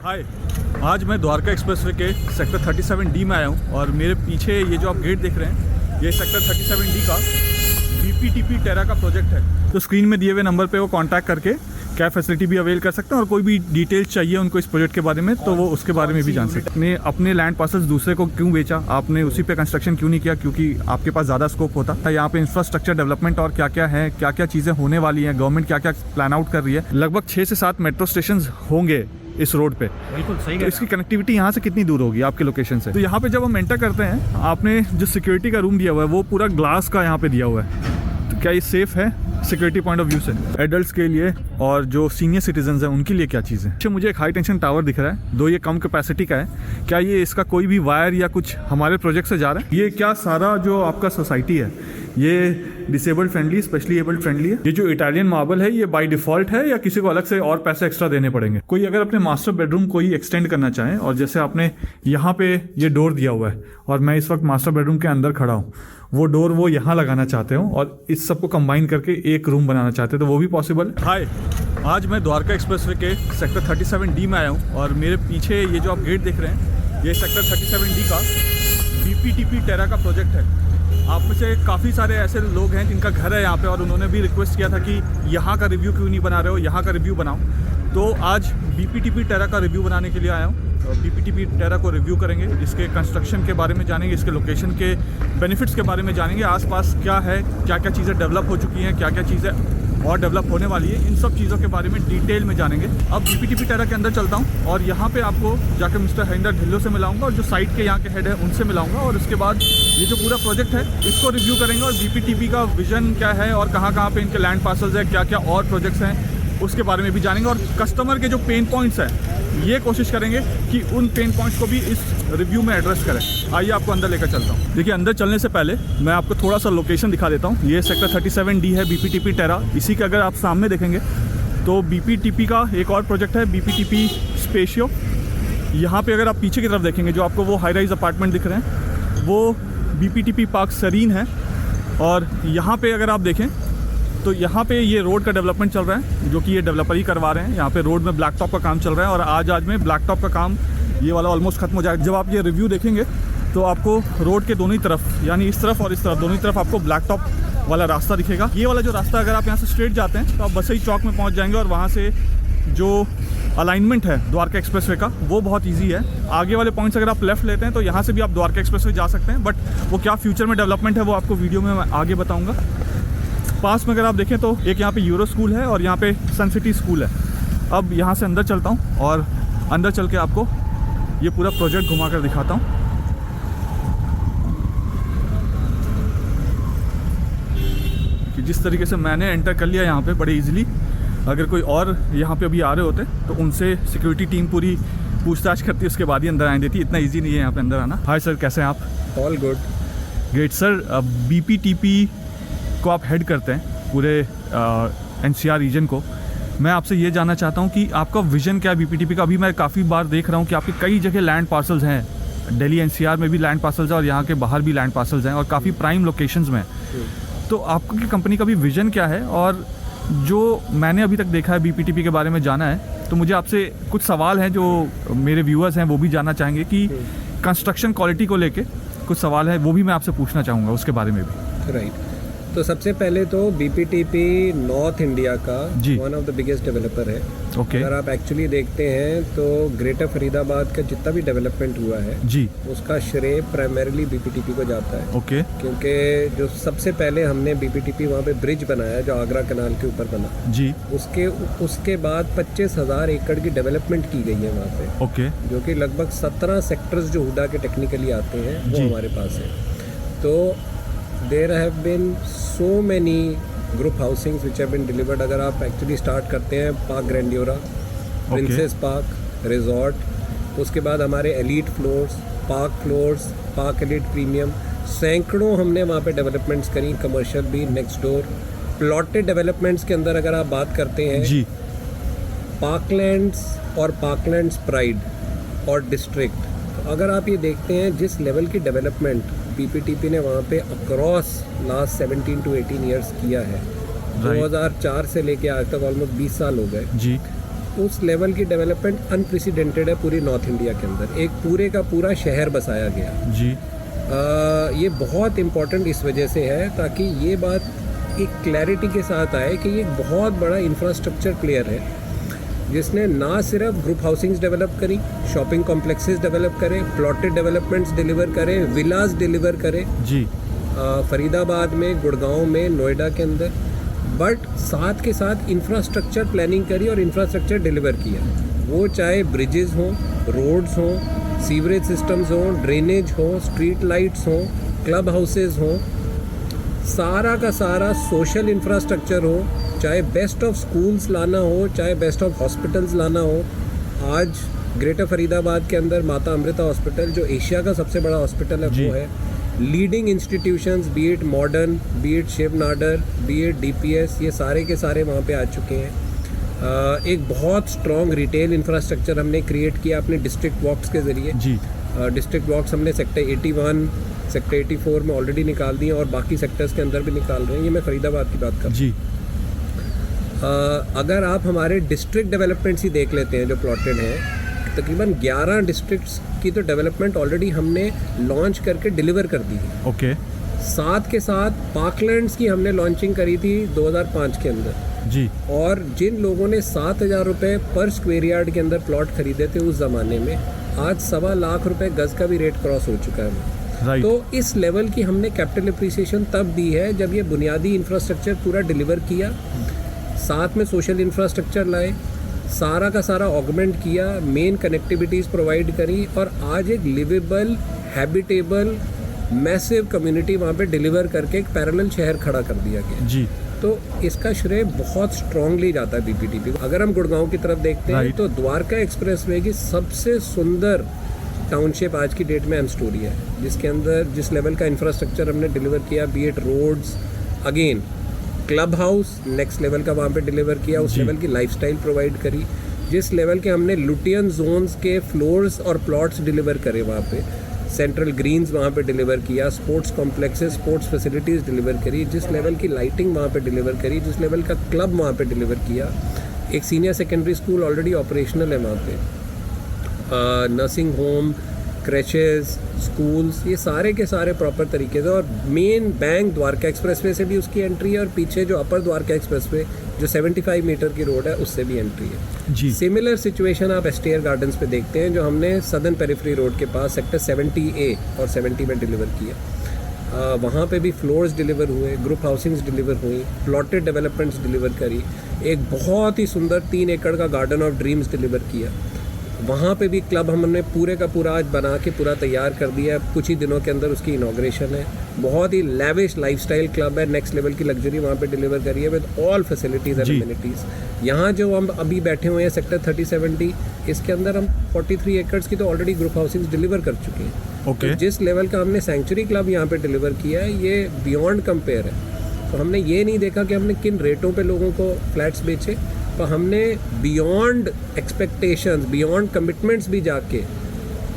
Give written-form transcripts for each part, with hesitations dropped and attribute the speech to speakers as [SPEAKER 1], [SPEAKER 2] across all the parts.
[SPEAKER 1] हाय, आज मैं द्वारका एक्सप्रेसवे के सेक्टर 37D में आया हूँ और मेरे पीछे ये जो आप गेट देख रहे हैं ये सेक्टर 37D का BPTP टेरा का प्रोजेक्ट है। तो स्क्रीन में दिए हुए नंबर पे वो कांटेक्ट करके क्या फैसिलिटी भी अवेल कर सकते हैं और कोई भी डिटेल्स चाहिए उनको इस प्रोजेक्ट के बारे में तो वो उसके बारे में भी जान सकते हैं। अपने लैंड पार्सल्स दूसरे को क्यों बेचा, आपने उसी पे कंस्ट्रक्शन क्यों नहीं किया? क्योंकि आपके पास ज़्यादा स्कोप होता था। यहाँ पे इंफ्रास्ट्रक्चर डेवलपमेंट और क्या क्या है, क्या क्या चीज़ें होने वाली हैं, गवर्नमेंट क्या क्या प्लान आउट कर रही है। लगभग 6 से 7 मेट्रो स्टेशन होंगे इस रोड पे। बिल्कुल सही। तो इसकी कनेक्टिविटी यहाँ से कितनी दूर होगी आपके लोकेशन से? तो यहाँ पे जब हम एंटर करते हैं, आपने जो सिक्योरिटी का रूम दिया हुआ है वो पूरा ग्लास का यहाँ पे दिया हुआ है। तो क्या ये सेफ है सिक्योरिटी पॉइंट ऑफ व्यू से? एडल्ट्स के लिए और जो सीनियर सिटीजन्स हैं उनके लिए क्या चीज़ है? अच्छा, मुझे एक हाई टेंशन टावर दिख रहा है, दो ये कम कैपेसिटी का है। क्या ये इसका कोई भी वायर या कुछ हमारे प्रोजेक्ट से जा रहा है? ये क्या सारा जो आपका सोसाइटी है ये disabled friendly, specially abled friendly है? ये जो इटालियन मार्बल है ये बाय डिफॉल्ट है या किसी को अलग से और पैसे एक्स्ट्रा देने पड़ेंगे? कोई अगर अपने मास्टर बेडरूम को ही एक्सटेंड करना चाहे और जैसे आपने यहाँ पे ये डोर दिया हुआ है और मैं इस वक्त मास्टर बेडरूम के अंदर खड़ा हूँ, वो डोर वो यहाँ लगाना चाहते हो और इस सबको कंबाइन करके एक रूम बनाना चाहते हो तो वो भी पॉसिबल है। हाय, आज मैं द्वारका एक्सप्रेसवे के सेक्टर 37D में आया हूँ और मेरे पीछे ये जो आप गेट देख रहे हैं ये सेक्टर 37D का BPTP टेरा का प्रोजेक्ट है। आप में से काफ़ी सारे ऐसे लोग हैं जिनका घर है यहाँ पे और उन्होंने भी रिक्वेस्ट किया था कि यहाँ का रिव्यू क्यों नहीं बना रहे हो, यहाँ का रिव्यू बनाओ। तो आज BPTP टेरा का रिव्यू बनाने के लिए आया हूँ। BPTP टेरा को रिव्यू करेंगे, इसके कंस्ट्रक्शन के बारे में जानेंगे, इसके लोकेशन के बेनिफिट्स के बारे में जानेंगे, आसपास क्या है, क्या क्या चीज़ें डेवलप हो चुकी हैं, क्या क्या चीज़ें और डेवलप होने वाली है, इन सब चीज़ों के बारे में डिटेल में जानेंगे। अब BPTP टेरा के अंदर चलता हूँ और यहाँ पे आपको जाकर मिस्टर हरिंदर ढिल्लो से मिलाऊंगा और जो साइट के यहाँ के हेड है उनसे मिलाऊंगा और उसके बाद ये जो पूरा प्रोजेक्ट है इसको रिव्यू करेंगे और BPTP का विजन क्या है और कहाँ पे इनके लैंड पार्सल्स है, क्या क्या और प्रोजेक्ट्स हैं उसके बारे में भी जानेंगे और कस्टमर के जो पेन पॉइंट्स हैं ये कोशिश करेंगे कि उन पेन पॉइंट्स को भी इस रिव्यू में एड्रेस करें। आइए आपको अंदर लेकर चलता हूँ। देखिए, अंदर चलने से पहले मैं आपको थोड़ा सा लोकेशन दिखा देता हूँ। ये सेक्टर 37D है BPTP टेरा। इसी के अगर आप सामने देखेंगे तो BPTP का एक और प्रोजेक्ट है BPTP स्पेशियो। यहाँ पे अगर आप पीछे की तरफ देखेंगे जो आपको वो हाई राइज अपार्टमेंट दिख रहे हैं वो BPTP पार्क सरीन है। और यहाँ पे अगर आप देखें तो यहाँ पे ये रोड का डेवलपमेंट चल रहा है जो कि ये डेवलपर ही करवा रहे हैं। यहाँ पे रोड में ब्लैक टॉप का काम चल रहा है और आज में ब्लैक टॉप का काम ये वाला ऑलमोस्ट खत्म हो जाएगा। जब आप ये रिव्यू देखेंगे तो आपको रोड के दोनों ही तरफ, यानी इस तरफ और इस तरफ, दोनों ही तरफ आपको ब्लैक टॉप वाला रास्ता दिखेगा। ये वाला जो रास्ता अगर आप यहाँ से स्ट्रेट जाते हैं तो आप बसई चौक में पहुँच जाएंगे और वहाँ से जो अलाइनमेंट है द्वारका एक्सप्रेसवे का वो बहुत ईजी है। आगे वाले पॉइंट्स अगर आप लेफ्ट लेते हैं तो यहाँ से भी आप द्वारका एक्सप्रेसवे जा सकते हैं, बट वो क्या फ्यूचर में डेवलपमेंट है वो आपको वीडियो में मैं आगे बताऊँगा। पास में अगर आप देखें तो एक यहाँ पे यूरो स्कूल है और यहाँ पे सन सिटी स्कूल है। अब यहाँ से अंदर चलता हूँ और अंदर चल के आपको ये पूरा प्रोजेक्ट घुमा कर दिखाता हूँ। कि जिस तरीके से मैंने एंटर कर लिया यहाँ पे बड़े इजीली, अगर कोई और यहाँ पे अभी आ रहे होते तो उनसे सिक्योरिटी टीम पूरी पूछताछ करती, उसके बाद ही अंदर आने देती। इतना ईजी नहीं है यहाँ पे अंदर आना। हाय सर, कैसे हैं आप?
[SPEAKER 2] All good,
[SPEAKER 1] great sir. BPTP को आप हेड करते हैं पूरे NCR रीजन को। मैं आपसे ये जानना चाहता हूँ कि आपका विजन क्या है BPTP का? अभी मैं काफ़ी बार देख रहा हूँ कि आपके कई जगह लैंड पार्सल्स हैं, दिल्ली NCR में भी लैंड पार्सल्स हैं और यहाँ के बाहर भी लैंड पार्सल्स हैं और काफ़ी प्राइम लोकेशंस में। तो आपकी कंपनी का भी विजन क्या है? और जो मैंने अभी तक देखा है BPTP के बारे में जाना है, तो मुझे आपसे कुछ सवाल हैं जो मेरे व्यूअर्स हैं वो भी जानना चाहेंगे कि कंस्ट्रक्शन क्वालिटी को लेके कुछ सवाल है, वो भी मैं आपसे पूछना चाहूँगा उसके बारे में भी।
[SPEAKER 2] राइट। तो सबसे पहले तो BPTP नॉर्थ इंडिया का one of the biggest developer है।
[SPEAKER 1] ओके।
[SPEAKER 2] अगर आप एक्चुअली देखते हैं तो ग्रेटर फरीदाबाद का जितना भी डेवलपमेंट हुआ है
[SPEAKER 1] जी, उसका
[SPEAKER 2] श्रेय प्राइमरीली BPTP को जाता है।
[SPEAKER 1] ओके।
[SPEAKER 2] क्योंकि जो सबसे पहले हमने BPTP वहाँ पे ब्रिज बनाया जो आगरा कनाल के ऊपर बना
[SPEAKER 1] जी,
[SPEAKER 2] उसके बाद 25,000 एकड़ की डेवलपमेंट की गई है वहाँ पे।
[SPEAKER 1] ओके।
[SPEAKER 2] जो कि लगभग 17 सेक्टर्स जो हुडा के टेक्निकली आते हैं वो हमारे पास है। तो there have been so many group housings which have been delivered। अगर आप एक्चुअली स्टार्ट करते हैं पार्क ग्रैंडियोरा, प्रिंसेस पार्क, रिजॉर्ट, उसके बाद हमारे elite floors, park elite premium, सैकड़ों हमने वहाँ पे डेवलपमेंट्स करी, कमर्शियल भी, नेक्स्ट डोर प्लॉटेड डेवलपमेंट्स के अंदर अगर आप बात करते हैं
[SPEAKER 1] जी,
[SPEAKER 2] पार्कलैंड्स और पार्कलैंड्स प्राइड और डिस्ट्रिक्ट, तो अगर आप ये देखते हैं जिस लेवल की डेवलपमेंट BPTP ने वहाँ पे अक्रॉस लास्ट 17 to 18 ईयर्स किया है, 2004 से लेके आज तक ऑलमोस्ट 20 साल हो गए
[SPEAKER 1] जी।
[SPEAKER 2] उस लेवल की डेवलपमेंट अनप्रेसिडेंटेड है पूरी नॉर्थ इंडिया के अंदर। एक पूरे का पूरा शहर बसाया गया
[SPEAKER 1] जी।
[SPEAKER 2] ये बहुत इम्पोर्टेंट इस वजह से है ताकि ये बात एक क्लैरिटी के साथ आए कि ये एक बहुत बड़ा इंफ्रास्ट्रक्चर प्लेयर है जिसने ना सिर्फ ग्रुप हाउसिंग्स डेवलप करी, शॉपिंग कॉम्प्लेक्सेस डेवलप करे, प्लॉटेड डेवलपमेंट्स डिलीवर करे, विलास डिलीवर करे
[SPEAKER 1] जी।
[SPEAKER 2] फरीदाबाद में, गुड़गांव में, नोएडा के अंदर, बट साथ के साथ इंफ्रास्ट्रक्चर प्लानिंग करी और इंफ्रास्ट्रक्चर डिलीवर किया। वो चाहे ब्रिजेस हों, रोड्स हों, सीवरेज सिस्टम्स हों, ड्रेनेज हो, स्ट्रीट लाइट्स हों, क्लब हाउसेज हों, सारा का सारा सोशल इंफ्रास्ट्रक्चर हो, चाहे बेस्ट ऑफ स्कूल्स लाना हो, चाहे बेस्ट ऑफ हॉस्पिटल्स लाना हो। आज ग्रेटर फरीदाबाद के अंदर माता अमृता हॉस्पिटल जो एशिया का सबसे बड़ा हॉस्पिटल है वो है। Leading institutions be it Modern, be it Shiv Nadar, be it DPS, ये सारे के सारे वहाँ पे आ चुके हैं। एक बहुत स्ट्रॉन्ग रिटेल इंफ्रास्ट्रक्चर हमने क्रिएट किया अपने डिस्ट्रिक्ट वॉक्स के ज़रिए
[SPEAKER 1] जी।
[SPEAKER 2] डिस्ट्रिक्ट वॉक्स हमने सेक्टर 81, सेक्टर 84 में ऑलरेडी निकाल दिए और बाकी सेक्टर्स के अंदर भी निकाल रहे हैं। ये मैं फरीदाबाद की बात कर रहा हूँ
[SPEAKER 1] जी।
[SPEAKER 2] अगर आप हमारे डिस्ट्रिक्ट डेवलपमेंट्स ही देख लेते हैं जो प्लॉटेड हैं, तकरीबन 11 डिस्ट्रिक्ट्स की तो डेवलपमेंट ऑलरेडी हमने लॉन्च करके डिलीवर कर दी है।
[SPEAKER 1] ओके।
[SPEAKER 2] साथ के साथ पार्कलैंड्स की हमने लॉन्चिंग करी थी 2005 के अंदर
[SPEAKER 1] जी।
[SPEAKER 2] और जिन लोगों ने 7,000 रुपये पर स्क्वेयर यार्ड के अंदर प्लॉट खरीदे थे उस ज़माने में, आज 1.25 लाख रुपए गज़ का भी रेट क्रॉस हो चुका है।
[SPEAKER 1] राइट।
[SPEAKER 2] तो इस लेवल की हमने कैपिटल अप्रिसिएशन तब दी है जब ये बुनियादी इंफ्रास्ट्रक्चर पूरा डिलीवर किया, साथ में सोशल इंफ्रास्ट्रक्चर लाए, सारा का सारा ऑगमेंट किया, मेन कनेक्टिविटीज़ प्रोवाइड करी और आज एक लिवेबल, हैबिटेबल, मैसिव कम्युनिटी वहाँ पे डिलीवर करके एक पैरेलल शहर खड़ा कर दिया गया
[SPEAKER 1] जी।
[SPEAKER 2] तो इसका श्रेय बहुत स्ट्रांगली जाता है BPTP को। अगर हम गुड़गांव की तरफ देखते हैं तो द्वारका एक्सप्रेसवे की सबसे सुंदर टाउनशिप आज की डेट में एमस्टोरिया है, जिसके अंदर जिस लेवल का इंफ्रास्ट्रक्चर हमने डिलीवर किया, be it roads, again club house next level का वहाँ पे डिलीवर किया, उस लेवल की लाइफस्टाइल प्रोवाइड करी, जिस लेवल के हमने लुटियन जोन्स के फ्लोर्स और प्लॉट्स डिलीवर करे वहाँ पे, सेंट्रल ग्रीन्स वहाँ पे डिलीवर किया, sports complexes, sports facilities deliver करी, जिस लेवल की लाइटिंग वहाँ पे डिलीवर करी, जिस लेवल का क्लब वहाँ पे डिलीवर किया। एक senior secondary school already operational है वहाँ पे, नर्सिंग होम, क्रैचेस, स्कूल्स, ये सारे के सारे प्रॉपर तरीके से। और मेन बैंक द्वारका एक्सप्रेसवे से भी उसकी एंट्री है और पीछे जो अपर द्वारका एक्सप्रेसवे जो 75 मीटर की रोड है उससे भी एंट्री है
[SPEAKER 1] जी।
[SPEAKER 2] सिमिलर सिचुएशन आप एस्टेयर गार्डन्स पे देखते हैं जो हमने सदर्न पेरिफेरी रोड के पास सेक्टर 70A और 70 में डिलीवर किया। वहाँ पे भी फ्लोर्स डिलीवर हुए, ग्रुप हाउसिंग्स डिलीवर हुई, प्लॉटेड डेवलपमेंट्स डिलीवर करी, एक बहुत ही सुंदर 3 एकड़ का गार्डन ऑफ ड्रीम्स डिलीवर किया। वहाँ पे भी क्लब हमने पूरे का पूरा आज बना के पूरा तैयार कर दिया, कुछ ही दिनों के अंदर उसकी इनॉग्रेशन है। बहुत ही लेविश लाइफस्टाइल क्लब है, नेक्स्ट लेवल की लग्जरी वहाँ पे डिलीवर करी है with all facilities and amenities. यहाँ जो हम अभी बैठे हुए हैं सेक्टर 3070, इसके अंदर हम 43 एकड़्स की तो ऑलरेडी ग्रुप हाउसिंग डिलीवर कर चुके हैं।
[SPEAKER 1] ओके।
[SPEAKER 2] तो जिस लेवल का हमने सेंचुरी क्लब यहाँ पे डिलीवर किया है ये बियॉन्ड कंपेयर है। तो हमने ये नहीं देखा कि हमने किन रेटों पे लोगों को फ्लैट्स बेचे, तो हमने बियॉन्ड एक्सपेक्टेशंस, बियॉन्ड कमिटमेंट्स भी जाके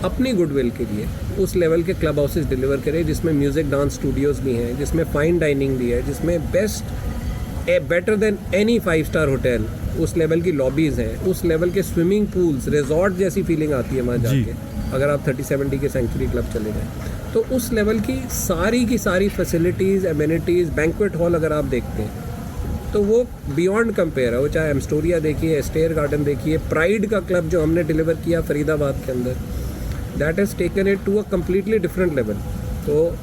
[SPEAKER 2] अपनी गुडविल के लिए उस लेवल के क्लब हाउसेस डिलीवर करे जिसमें म्यूज़िक डांस स्टूडियोज़ भी हैं, जिसमें फाइन डाइनिंग भी है, जिसमें better than any five-star hotel उस लेवल की लॉबीज़ हैं, उस लेवल के स्विमिंग पूल्स, रिजॉर्ट जैसी फीलिंग आती है वहाँ जाके अगर आप 3070 के सेंचुरी क्लब चले गए तो उस लेवल की सारी फैसिलिटीज़, एमिनिटीज़, बैंक्वेट हॉल अगर आप देखते हैं तो वो बियॉन्ड कंपेयर है। वो चाहे एमस्टोरिया देखिए, एस्टेयर गार्डन देखिए, प्राइड का क्लब जो हमने डिलीवर किया फरीदाबाद के अंदर, that has taken it to a completely different level. तो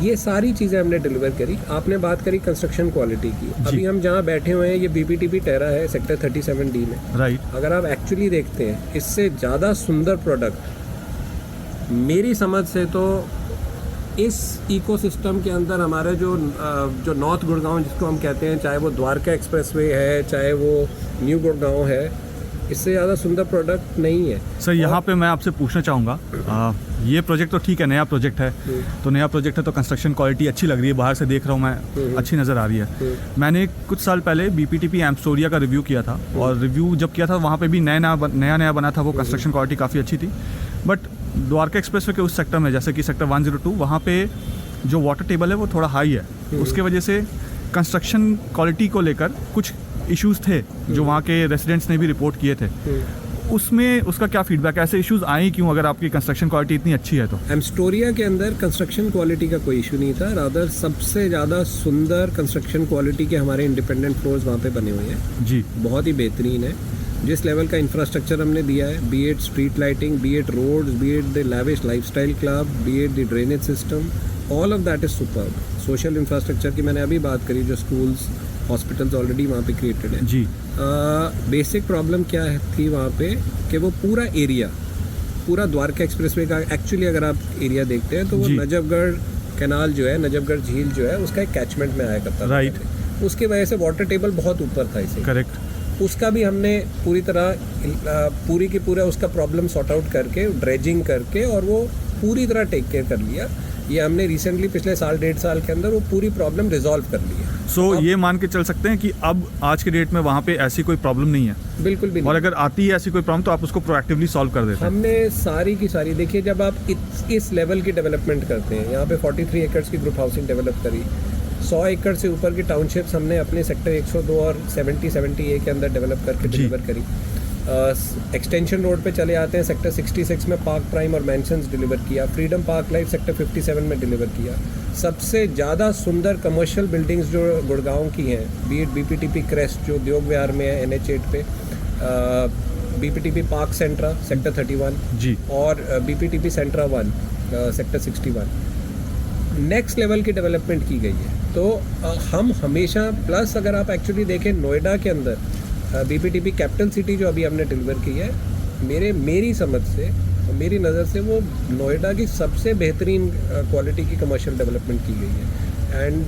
[SPEAKER 2] ये सारी चीज़ें हमने डिलीवर करी। आपने बात करी कंस्ट्रक्शन क्वालिटी की, अभी हम जहाँ बैठे हुए हैं ये BPTP टेरा है सेक्टर 37D में।
[SPEAKER 1] राइट।
[SPEAKER 2] अगर आप एक्चुअली देखते हैं इससे ज़्यादा सुंदर प्रोडक्ट मेरी समझ से तो इस इकोसिस्टम के अंदर हमारे जो नॉर्थ गुड़गांव जिसको हम कहते हैं, चाहे वो द्वारका एक्सप्रेसवे है, चाहे वो न्यू गुड़गांव है, इससे ज़्यादा सुंदर प्रोडक्ट नहीं है।
[SPEAKER 1] सर यहाँ पे मैं आपसे पूछना चाहूँगा, ये प्रोजेक्ट तो ठीक है, नया प्रोजेक्ट है, तो नया प्रोजेक्ट है तो कंस्ट्रक्शन क्वालिटी अच्छी लग रही है, बाहर से देख रहा हूँ मैं, अच्छी नज़र आ रही है। मैंने कुछ साल पहले BPTP एमस्टोरिया का रिव्यू किया था और रिव्यू जब किया था वहाँ पे भी नया बना था, वो कंस्ट्रक्शन क्वालिटी काफ़ी अच्छी थी। बट द्वारका एक्सप्रेसवे के उस सेक्टर में, जैसे कि सेक्टर 102, वहाँ पे जो वाटर टेबल है वो थोड़ा हाई है, उसके वजह से कंस्ट्रक्शन क्वालिटी को लेकर कुछ इश्यूज थे जो वहाँ के रेसिडेंट्स ने भी रिपोर्ट किए थे, उसमें उसका क्या फीडबैक, ऐसे इश्यूज आए क्यों अगर आपकी कंस्ट्रक्शन क्वालिटी इतनी अच्छी है तो?
[SPEAKER 2] एम्स्टोरिया के अंदर कंस्ट्रक्शन क्वालिटी का कोई इशू नहीं था, रादर सबसे ज़्यादा सुंदर कंस्ट्रक्शन क्वालिटी के हमारे इंडिपेंडेंट फ्लोर्स वहाँ पे बने हुए हैं
[SPEAKER 1] जी,
[SPEAKER 2] बहुत ही बेहतरीन है। जिस लेवल का इंफ्रास्ट्रक्चर हमने दिया है, be it street lighting, be it roads, be it the lavish lifestyle club, be it the drainage system, all of that is superb. Social infrastructure की मैंने अभी बात करी, जो स्कूल्स हॉस्पिटल्स ऑलरेडी वहाँ पे क्रिएटेड है
[SPEAKER 1] जी।
[SPEAKER 2] बेसिक प्रॉब्लम क्या थी वहाँ पे कि वो पूरा एरिया, पूरा द्वारका एक्सप्रेसवे का एक्चुअली अगर आप एरिया देखते हैं तो वो
[SPEAKER 1] जी।
[SPEAKER 2] नजफगढ़ कैनाल जो है, नजफगढ़ झील जो है, उसका एक कैचमेंट में आया करता था
[SPEAKER 1] राइट।
[SPEAKER 2] पहले। उसकी वजह से वाटर टेबल बहुत ऊपर था इसे,
[SPEAKER 1] करेक्ट।
[SPEAKER 2] उसका भी हमने पूरी तरह पूरी की पूरा उसका प्रॉब्लम सॉर्ट आउट करके, ड्रेजिंग करके, और वो पूरी तरह टेक केयर कर लिया। ये हमने रिसेंटली पिछले साल 1.5 साल के अंदर वो पूरी प्रॉब्लम रिजॉल्व कर ली है।
[SPEAKER 1] सो ये मान के चल सकते हैं कि अब आज के डेट में वहाँ पे ऐसी कोई प्रॉब्लम नहीं है?
[SPEAKER 2] बिल्कुल भी नहीं।
[SPEAKER 1] और अगर आती है ऐसी कोई प्रॉब्लम तो आप उसको प्रोएक्टिवली सॉल्व कर देते हैं?
[SPEAKER 2] हमने सारी की सारी, देखिए जब आप इस लेवल की डेवलपमेंट करते हैं, यहाँ पे 43 एकर्स की ग्रुप हाउसिंग डेवलप करी, 100 एकड़ से ऊपर की टाउनशिप्स हमने अपने सेक्टर 102 और 70 के अंदर डेवलप करके डिलीवर करी। एक्सटेंशन रोड पे चले आते हैं, सेक्टर 66 में पार्क प्राइम और मैंशंस डिलीवर किया, फ्रीडम पार्क लाइफ सेक्टर 57 में डिलीवर किया। सबसे ज़्यादा सुंदर कमर्शियल बिल्डिंग्स जो गुड़गांव की हैं, बी एट बीपीटीपी क्रेस्ट जो उद्योग विहार में है NH8 पे, बीपीटीपी पार्क सेंट्रा सेक्टर 31
[SPEAKER 1] जी,
[SPEAKER 2] और बीपीटीपी सेंट्रा 1 सेक्टर 61, नेक्स्ट लेवल की डेवलपमेंट की गई है। तो हम हमेशा, प्लस अगर आप एक्चुअली देखें नोएडा के अंदर बीपीटीपी कैपिटल सिटी जो अभी हमने डिलीवर की है, मेरी समझ से, मेरी नज़र से वो नोएडा की सबसे बेहतरीन क्वालिटी की कमर्शियल डेवलपमेंट की गई है। And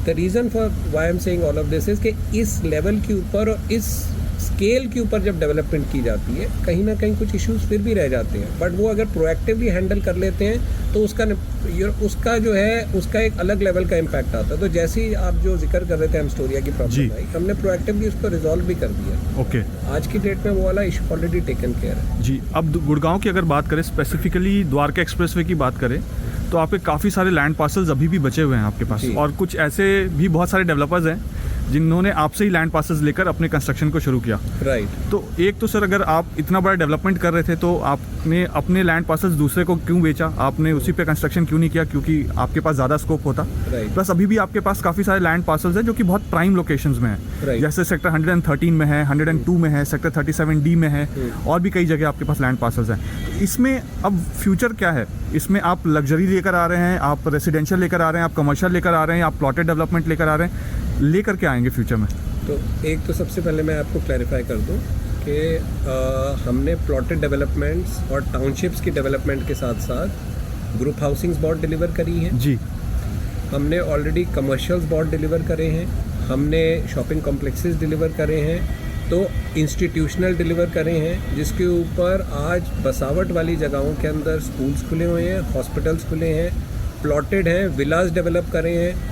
[SPEAKER 2] the reason for why I am saying all of this is कि इस लेवल के ऊपर और इस स्केल के ऊपर जब डेवलपमेंट की जाती है, कहीं ना कहीं कुछ इश्यूज फिर भी रह जाते हैं, बट वो अगर प्रोएक्टिवली हैंडल कर लेते हैं तो उसका जो है उसका एक अलग लेवल का इम्पैक्ट आता है। तो जैसे ही आप जो जिक्र कर रहे थे एम्स्टोरिया की प्रॉब्लम आई, हमने प्रोएक्टिवली उसको रिजॉल्व भी कर दिया।
[SPEAKER 1] ओके।
[SPEAKER 2] आज की डेट में वो वाला इशू ऑलरेडी टेकन केयर है
[SPEAKER 1] जी। अब गुड़गांव की अगर बात करें, स्पेसिफिकली द्वारका एक्सप्रेसवे की बात करें, तो आपके काफ़ी सारे लैंड पार्सल्स अभी भी बचे हुए हैं आपके पास, और कुछ ऐसे भी बहुत सारे डेवलपर्स हैं जिन्होंने आपसे ही लैंड पार्सल्स लेकर अपने कंस्ट्रक्शन को शुरू किया।
[SPEAKER 2] राइट।
[SPEAKER 1] तो एक तो सर, अगर आप इतना बड़ा डेवलपमेंट कर रहे थे तो आपने अपने लैंड पार्सल्स दूसरे को क्यों बेचा? आपने उसी पे कंस्ट्रक्शन क्यों नहीं किया? क्योंकि आपके पास ज़्यादा स्कोप होता।
[SPEAKER 2] राइट।
[SPEAKER 1] प्लस अभी भी आपके पास काफ़ी सारे लैंड पार्सल्स हैं जो कि बहुत प्राइम लोकेशंस में हैं,
[SPEAKER 2] राइट।
[SPEAKER 1] जैसे सेक्टर 113 में है, 102 में है, सेक्टर 37D में है, और भी कई जगह आपके पास लैंड पार्सल्स हैं। इसमें अब फ्यूचर क्या है? इसमें आप लग्जरी लेकर आ रहे हैं, आप रेसिडेंशियल लेकर आ रहे हैं, आप कमर्शियल लेकर आ रहे हैं, आप प्लॉटेड डेवलपमेंट लेकर आ रहे हैं, लेकर के आएंगे फ्यूचर में?
[SPEAKER 2] तो एक तो सबसे पहले मैं आपको क्लैरिफाई कर दूं कि हमने प्लॉटेड डेवलपमेंट्स और टाउनशिप्स की डेवलपमेंट के साथ साथ ग्रुप हाउसिंग्स बहुत डिलीवर करी हैं
[SPEAKER 1] जी।
[SPEAKER 2] हमने ऑलरेडी कमर्शियल्स बहुत डिलीवर करे हैं, हमने शॉपिंग कॉम्प्लेक्सेस डिलीवर करे हैं, तो इंस्टीट्यूशनल डिलीवर करे हैं, जिसके ऊपर आज बसावट वाली जगहों के अंदर स्कूल्स खुले हुए हैं, हॉस्पिटल्स खुले हैं, प्लॉटेड हैं, विलास डेवलप करे हैं,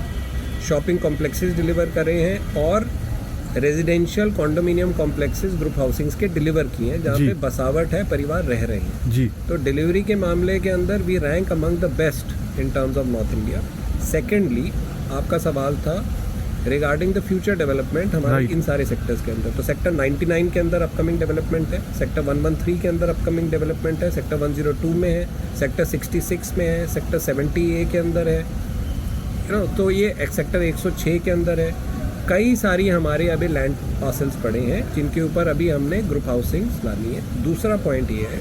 [SPEAKER 2] शॉपिंग कॉम्प्लेक्सेस डिलीवर करे हैं, और residential condominium complexes group housings के डिलीवर किए हैं, जहाँ पे बसावट है, परिवार रह रहे हैं
[SPEAKER 1] जी।
[SPEAKER 2] तो डिलीवरी के मामले के अंदर we rank among the best in terms of North India. Secondly, आपका सवाल था रिगार्डिंग द फ्यूचर डेवलपमेंट हमारे इन सारे सेक्टर्स के अंदर, तो सेक्टर 99 के अंदर अपकमिंग डेवलपमेंट है, सेक्टर 113 के अंदर अपकमिंग डेवलपमेंट है, सेक्टर 102 में है, सेक्टर 66 में है, सेक्टर 70A के अंदर है, तो ये सेक्टर 106 के अंदर है। कई सारी हमारे अभी लैंड पार्सल्स पड़े हैं जिनके ऊपर अभी हमने ग्रुप हाउसिंग्स लानी है। दूसरा पॉइंट ये है,